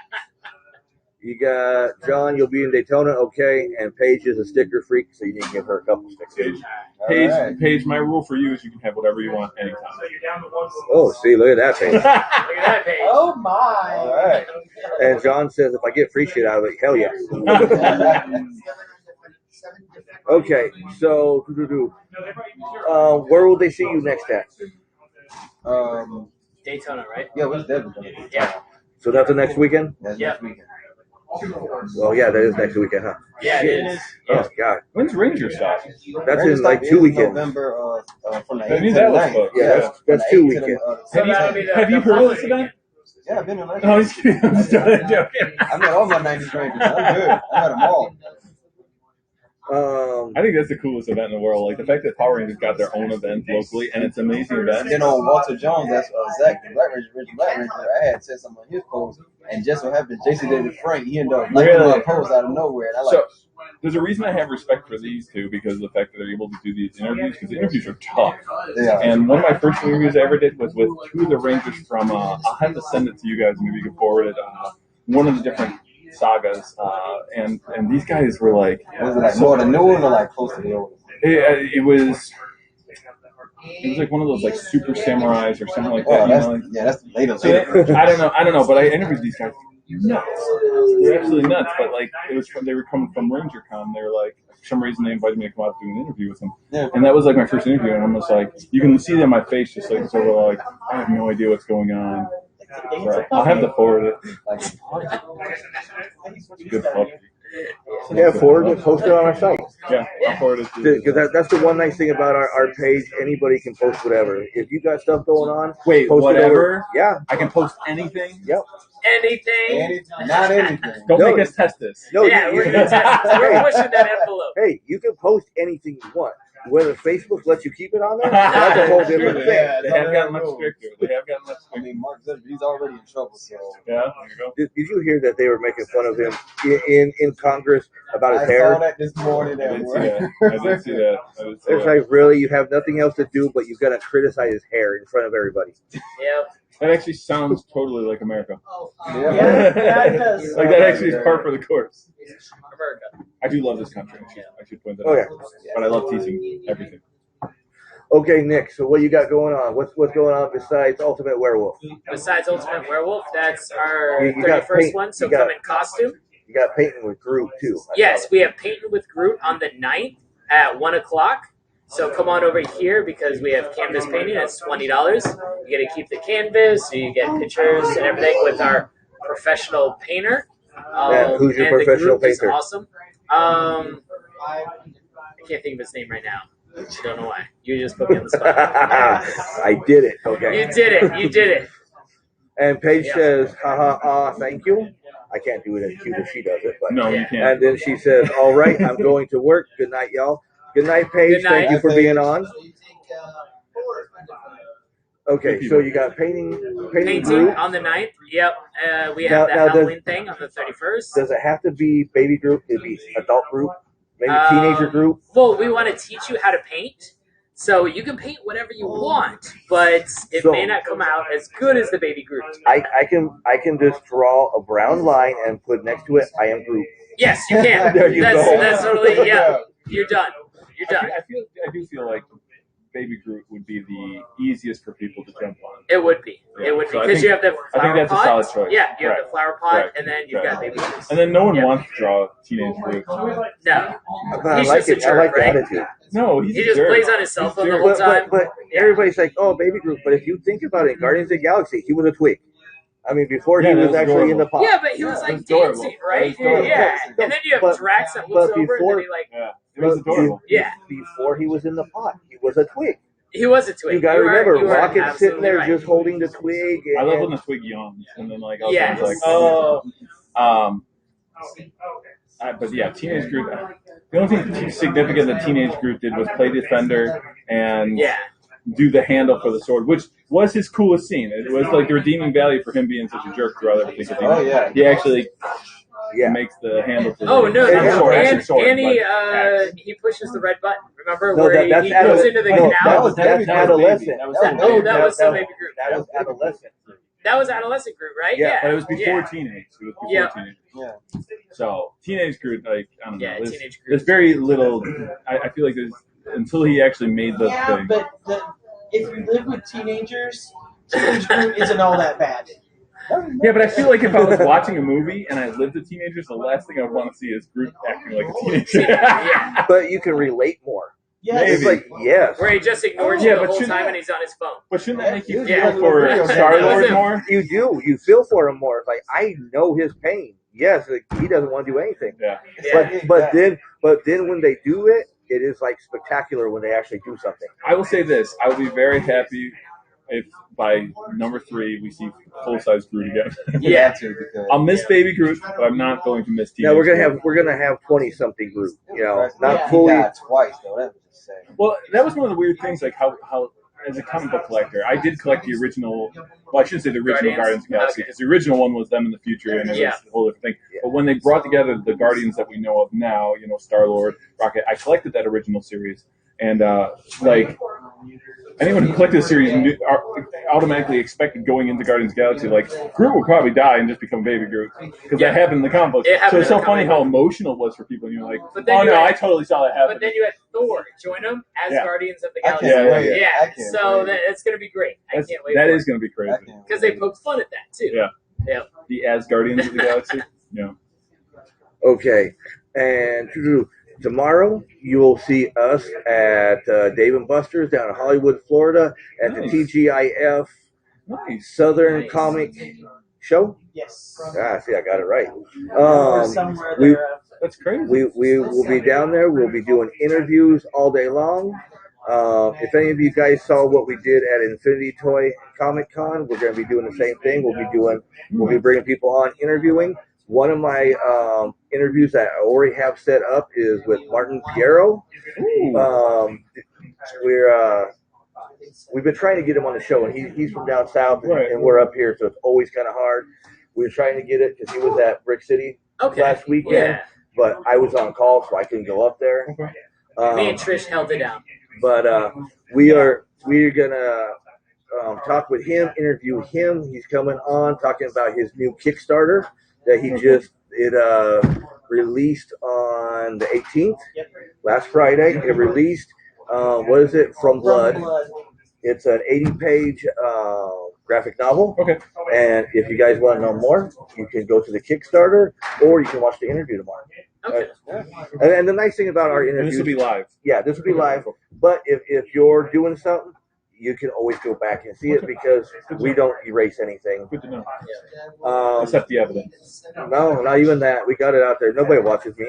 You got John. You'll be in Daytona, okay? And Paige is a sticker freak, so you need to give her a couple stickers. Paige. My rule for you is you can have whatever you want anytime. Oh, see, look at that, Paige. Look at that, Paige. Oh my! All right. And John says, if I get free shit out of it, hell yes. Okay, so where will they see you next at? Daytona, right? Yeah, what's definitely gonna be. Yeah. So that's the next weekend? That's Yeah. next weekend. Well, yeah, that is next weekend, huh? Yeah, it is. Oh, God. When's Ranger stop? That's in like 2 weekends. November, from the I 8th knew to that the was 9th. booked. Yeah, that's 2 weekends. So that'll be Have you heard of this event? Yeah, I've been in No, I'm just kidding. I'm just joking. I met all my 90s Rangers. I'm good. I met them all. I think that's the coolest event in the world. Like the fact that Power Rangers got their own event locally, and it's an amazing event. You know, Walter Jones, that's Zach, the Black Ranger, I had said something on his post, and just what happened, Jason David Frank, he ended up liking my post out of nowhere. And I like, So there's a reason I have respect for these two because of the fact that they're able to do these interviews, because the interviews are tough. yeah. And one of my first interviews I ever did was with two of the Rangers from, I'll have to send it to you guys, maybe you can forward it, one of the different sagas, and these guys were like, Was it like more the new one or like close to the old? it was like one of those like super samurais or something like that. Oh, that's, like, yeah, that's the later. so I don't know, but I interviewed these guys. Nuts. They're absolutely nuts. But like it was they were coming from RangerCon. They were like, for some reason they invited me to come out and do an interview with them. Yeah. And that was like my first interview, and I'm just like, you can see it in my face, just like sort of like I have no idea what's going on. So I'll have to forward it. It's a good puppy. Yeah, forward it, post it on our site. Yeah, I'll forward it to you. Because that's the one nice thing about our page. Anybody can post whatever. If you got stuff going on, Wait, post whatever? it over. Yeah. I can post anything? Yep. Anything? Not anything. Don't No. make us test this. No, Yeah, we're gonna test this. We're pushing that envelope. Hey, you can post anything you want. Whether Facebook lets you keep it on there, that's a whole different thing. Yeah, They have gotten much stricter. They have gotten much I stricter. mean, Mark Zuckerberg, he's already in trouble, so. Yeah, there you go. Did you hear that they were making fun of him in Congress about his I hair? saw that this morning. I did see that. It's like, really, you have nothing else to do, but you've got to criticize his hair in front of everybody. Yep. That actually sounds totally like America. Yeah, it does. Like that actually is par for the course. America. I do love this country. I should point that Oh, out. yeah. But I love teasing everything. Okay, Nick, so what you got going on? What's going on besides Ultimate Werewolf? Besides Ultimate Werewolf, that's our You got 31st paint- one, so you got- come in costume. You got painting with Groot, too. Yes, we have Painting with Groot on the 9th at 1 o'clock. So come on over here because we have canvas painting. It's $20. You get to keep the canvas, so you get pictures and everything with our professional painter. Who's your and professional the group is painter? awesome. I can't think of his name right now. I don't know why. You just put me on the spot. I did it. Okay. You did it. You did it. And Paige says, thank you. I can't do it as cute as she does it. But No, you Yeah. can't. And then she says, all right, I'm going to work. Good night, y'all. Good night, Paige. Good night. Thank you for being on. Okay, Good so people. you got painting Painting group. on the 9th. Yep. We Now- have the now does- Halloween thing on the 31st. Does it have to be baby group? It'd be adult group? Maybe Um, teenager group? Well, we want to teach you how to paint. So you can paint whatever you want, but it So- may not come out as good as the baby Groot. I can just draw a brown line and put next to it, I am Groot. Yes, you can. There you go. That's totally, yeah. You're done. You're done. I do feel like Baby Groot would be the easiest for people to jump on. It would be. Yeah. It would be. So I Because think- you have the I flower think that's a pot. solid choice. Yeah, you have Correct. the flower pot, Correct. and then you've got baby Groot. And then no one Yeah. wants to draw Teenage Groot. No. I He's like just a it. I jerk, like the right? attitude. No, he's He a just jerk. plays on his cell He's phone the jerk. whole time. But everybody's like, oh, baby Groot. But if you think about it, Guardians of the Galaxy, he was a twig. I mean, before Yeah, he that was was actually in the adorable. pot. Yeah, but he was Yeah, like it was adorable. dancing, It right? was adorable. Yeah. And then you have But- Drax that but looks over and before- then he like, Yeah, it was adorable. yeah. Before he was in the pot, he was a twig. He was a twig. You got to remember, you are Rocket's sitting absolutely there right. just holding the twig. And, I love when the twig yawns, and then like all Yes. like, but yeah, Teenage Groot. The only thing significant that Teenage Groot did was play defender and Yeah. do the handle for the sword, which was his coolest scene. It was like the redeeming value for him being such a jerk throughout everything. 'Cause Oh, yeah. He actually Yeah. makes the handle for Oh the no! And- sword, And, actually sword, and he but axe. he pushes the red button. Remember No, where that's he goes into the no, canal? that's adolescent. that was some Baby Groot. That was adolescent. That was adolescent group, right? Yeah, But it was before teenage. It was before teenage. Yeah. So teenage group, like I don't know. Yeah, There's, teenage group. there's very little. I feel like there's until he actually made the thing. But if you live with teenagers, teenage group isn't all that bad. Yeah, but I feel like if I was watching a movie and I lived with teenagers, the last thing I would want to see is Groot acting like a teenager. Yeah. But you can relate more. Yes. It's like, yes. Where he just ignores Yeah, you the but whole shouldn't time that- and he's on his phone. But shouldn't that make you Yeah. feel for Star-Lord more? You do. You feel for him more. It's like, I know his pain. Yes, like, he doesn't want to do anything. Yeah. But then when they do it, it is like spectacular when they actually do something. I will say this: I will be very happy if by number 3 we see full-size Groot again. Yeah. I'll miss Baby Groot, but I'm not going to miss teenage. Now we're Groot. gonna have 20-something group. You know, He not fully. died twice though. That was just sad. Well, that was one of the weird things, like how as a comic book collector, I did collect the original. Well, I shouldn't say the original Guardians of the Galaxy, because the original one was them in the future, and it was a whole different thing. Yeah. But when they brought together the Guardians that we know of now, you know, Star-Lord, Rocket, I collected that original series, and like anyone who collected the series automatically expected going into Guardians of the Galaxy, like Groot will probably die and just become Baby Groot, because that happened in the comic books. So it's so funny how emotional it was for people, and you're like, oh no, I totally saw that happen. But then you had Thor join them as Guardians of the I Galaxy. can't wait. Yeah, I can't so wait. it's going to be great. I can't wait. That for is going to be crazy. because they poked fun at that too. Yeah. Yeah. The As Guardians of the Galaxy. Yeah. Okay, and tomorrow you will see us at Dave and Buster's down in Hollywood, Florida, at Nice. the TGIF Nice. Southern Nice. Comic Show. Yes. See, I got it right. Or somewhere we- there. That's crazy. We will be down there. We'll be doing interviews all day long. If any of you guys saw what we did at Infinity Toy Comic Con, we're going to be doing the same thing. We'll be bringing people on interviewing. One of my interviews that I already have set up is with Martin Piero. We've been trying to get him on the show, and he's from down south, and we're up here, so it's always kind of hard. We were trying to get it because he was at Brick City last weekend. Yeah. But I was on call, so I couldn't go up there. Me and Trish held it down. But we're gonna talk with him, interview him. He's coming on talking about his new Kickstarter that he just released on the 18th, last Friday. It released. What is it? From Blood. It's an 80-page graphic novel. Okay. And if you guys want to know more, you can go to the Kickstarter, or you can watch the interview tomorrow. Okay. And the nice thing about our And interviews, this will be live. yeah, this will be live. But if you're doing something, you can always go back and see it because we don't erase anything. Good to know. Except the evidence. No, not even that. We got it out there. Nobody watches me.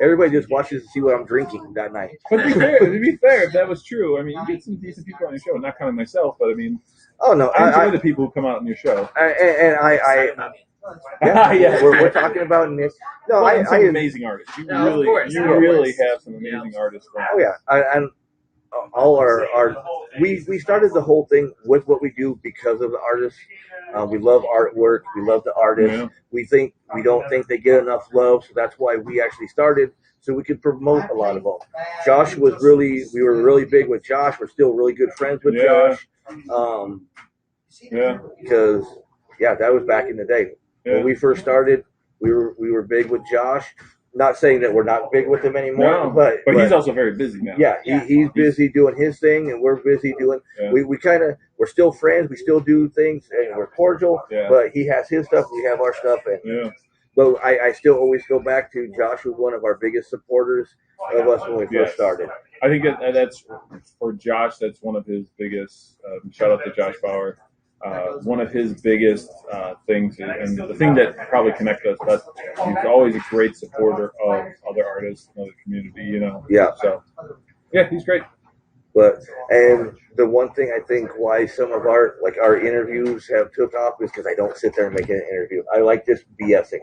Everybody just watches to see what I'm drinking that night. But to be fair, if that was true, I mean, you get some decent people on your show. Not counting myself, but I mean, Oh no, I enjoy the people who come out on your show. Yeah, we're talking about Nick. No, Well, and some I amazing artists. You No, of really, course, you of course. really have some amazing artists. Oh yeah, and all our we started the whole thing with what we do because of the artists. We love artwork. We love the artists. Yeah. We don't think they get enough love, so that's why we actually started, so we could promote a lot of them. Josh we were really big with Josh. We're still really good friends with Yeah. Josh. Yeah. Because that was back in the day. Yeah. When we first started, we were big with Josh. Not saying that we're not big with him anymore, No, but he's also very busy now. yeah, he's busy doing his thing, and we're busy doing. Yeah. We're still friends. We still do things, and we're cordial. Yeah. But he has his stuff, we have our stuff, and Yeah. but I still always go back to Josh was one of our biggest supporters of us when we first Yes. started. I think that's for Josh. That's one of his biggest. Shout out to Josh Bauer. One of his biggest things, and the thing that probably connects us best, he's always a great supporter of other artists and other community, you know. Yeah. So, yeah, he's great. And the one thing I think why some of our interviews have took off is because I don't sit there and make an interview. I like just BSing.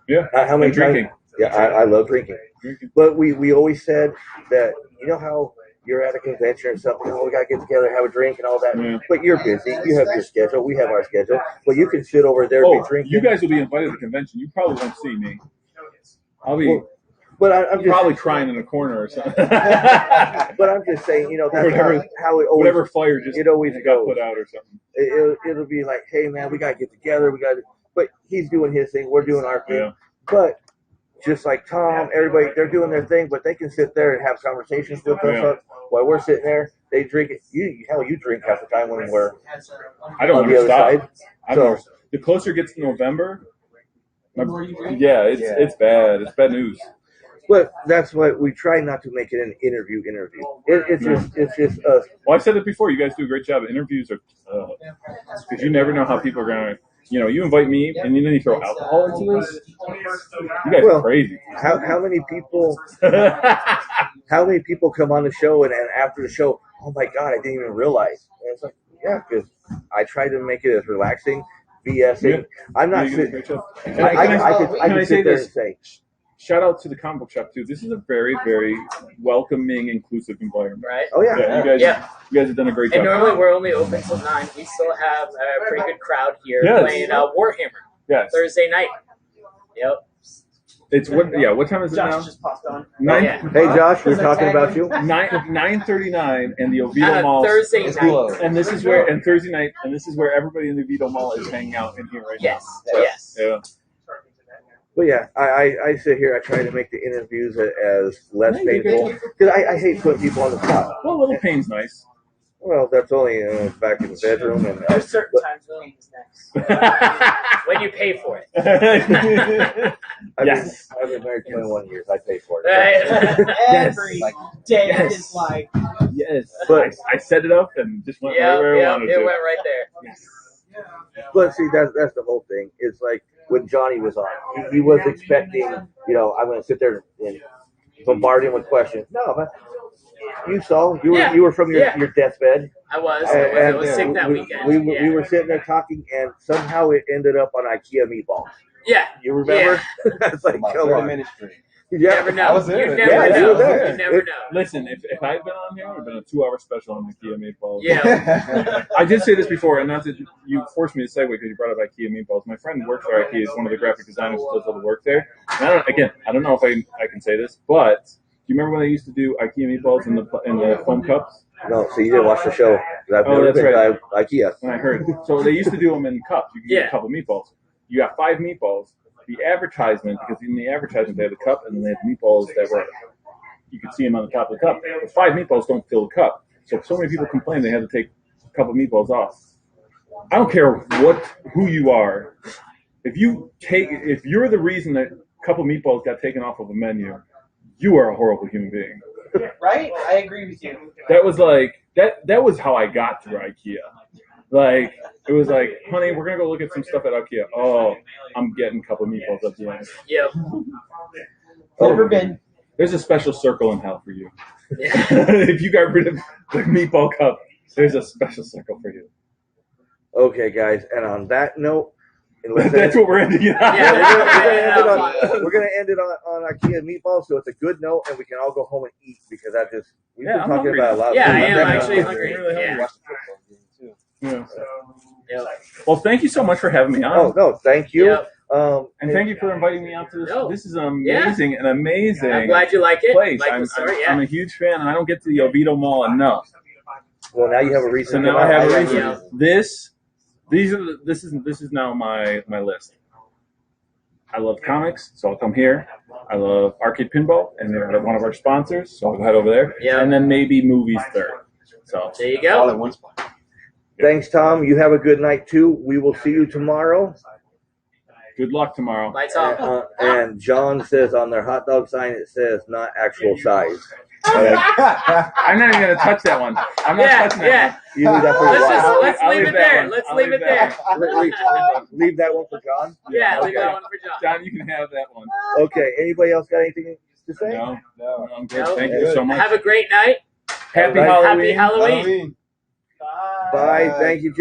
Yeah. How many And drinking. times? Yeah, I love drinking. But we always said that, you know how you're at a convention or something, we got to get together, have a drink and all that. Yeah. But you're busy. You have your schedule. We have our schedule. But you can sit over there and be drinking. You guys will be invited to the convention. You probably won't see me. I'll be. But I'm just probably crying in a corner or something. But I'm just saying, that's how it always, whatever fire just it always got goes. put out or something. It'll be like, hey man, we gotta get together. But he's doing his thing, we're doing our thing. Yeah. But just like Tom, everybody, they're doing their thing, but they can sit there and have conversations with us while we're sitting there. They drink it. You drink half the time when we're I don't on the other side. The closer it gets to November, it's bad. It's bad news. But that's why we try not to make it an interview. It's just us. Well, I've said it before. You guys do a great job. Interviews are because you never know how people are going to. You invite me, and then you throw alcohol into this. You guys are crazy. How many people? How many people come on the show and after the show? Oh my God, I didn't even realize. And it's like, yeah, because I try to make it as relaxing, BSing. I'm not sitting. I can sit there and say. Shout out to the comic book shop too. This is a very, very welcoming, inclusive environment. Right? Oh yeah. You guys have done a great job. And normally we're only open till 9. We still have a pretty good crowd here playing Warhammer. Yes. Thursday night. Yep. It's what? Yeah. What time is it now? Josh just popped on. Hey Josh, we're talking about you. 9:39 and the Oviedo Mall. Thursday night. And this is where Thursday night, and this is where everybody in the Oviedo Mall is hanging out in here right now. Yes. Yeah. But yeah, I sit here. I try to make the interviews as less painful because I hate putting people on the spot. Well, a little pain's nice. Well, that's only back in the bedroom. And there's certain times William is nice when you pay for it. I've been married 21 years. I pay for it. Every day of his life. Yes, but I set it up and just went right where I wanted to. It went right there. Yes. But see, that's the whole thing. It's like when Johnny was on, he was expecting, I'm going to sit there and bombard him with questions. No, but you saw, you were from your deathbed. I was sick that weekend. We were sitting there talking, and somehow it ended up on IKEA meatballs. Yeah. You remember? That's like, come on. Ministry. You never know. I was there. You never know. You were there. You never know. Listen, if I had been on here, it would have been a 2-hour special on IKEA meatballs. Yeah. I did say this before, and not that you forced me to segue because you brought up IKEA meatballs. My friend works for IKEA. He's one of the graphic designers who does all the work there. And I don't know if I can say this, but do you remember when they used to do IKEA meatballs in the foam cups? No, so you didn't watch the show. I've never been to IKEA. And I heard. So they used to do them in cups. You could get a couple meatballs. You got 5 meatballs. The advertisement, because in the advertisement they had the cup and then they had meatballs that were, you could see them on the top of the cup. But 5 meatballs don't fill the cup. So many people complained they had to take a couple meatballs off. I don't care who you are. If you're the reason that a couple meatballs got taken off of a menu, you are a horrible human being. Right? I agree with you. That was like that was how I got through IKEA. Like, it was like, honey, we're going to go look at some stuff at IKEA. Oh, I'm getting a couple of meatballs at the end. Yep. Never been. There's a special circle in hell for you. Yeah. If you got rid of the meatball cup, there's a special circle for you. Okay, guys, and on that note, that's what we're ending it on. Yeah, we're going to end it on IKEA meatballs, so it's a good note, and we can all go home and eat because we've been talking about a lot of food. I am actually hungry. Yeah. Well, thank you so much for having me on. Oh, no, thank you. Yep. And thank you for inviting me out to this. This is an amazing I'm glad you like it. Place. I'm a huge fan, and I don't get to the Oviedo Mall enough. Well, now you have a reason. So now I have a reason. This is now my list. I love comics, so I'll come here. I love arcade pinball, and they're one of our sponsors, so I'll go head over there. Yeah. And then maybe movies third. So there you go. All in one spot. Thanks, Tom. You have a good night, too. We will see you tomorrow. Good luck tomorrow. Bye, Tom. And John says on their hot dog sign, it says not actual size. I'm not even going to touch that one. I'm not touching that one. You leave that for John. Let's leave it there. Let's leave it there. Leave that one for John? Yeah, leave that one for John. John, you can have that one. Okay. Anybody else got anything to say? No, I'm good. Thank you so much. Have a great night. Happy Halloween. Happy Halloween. Bye. Thank you, Jeff.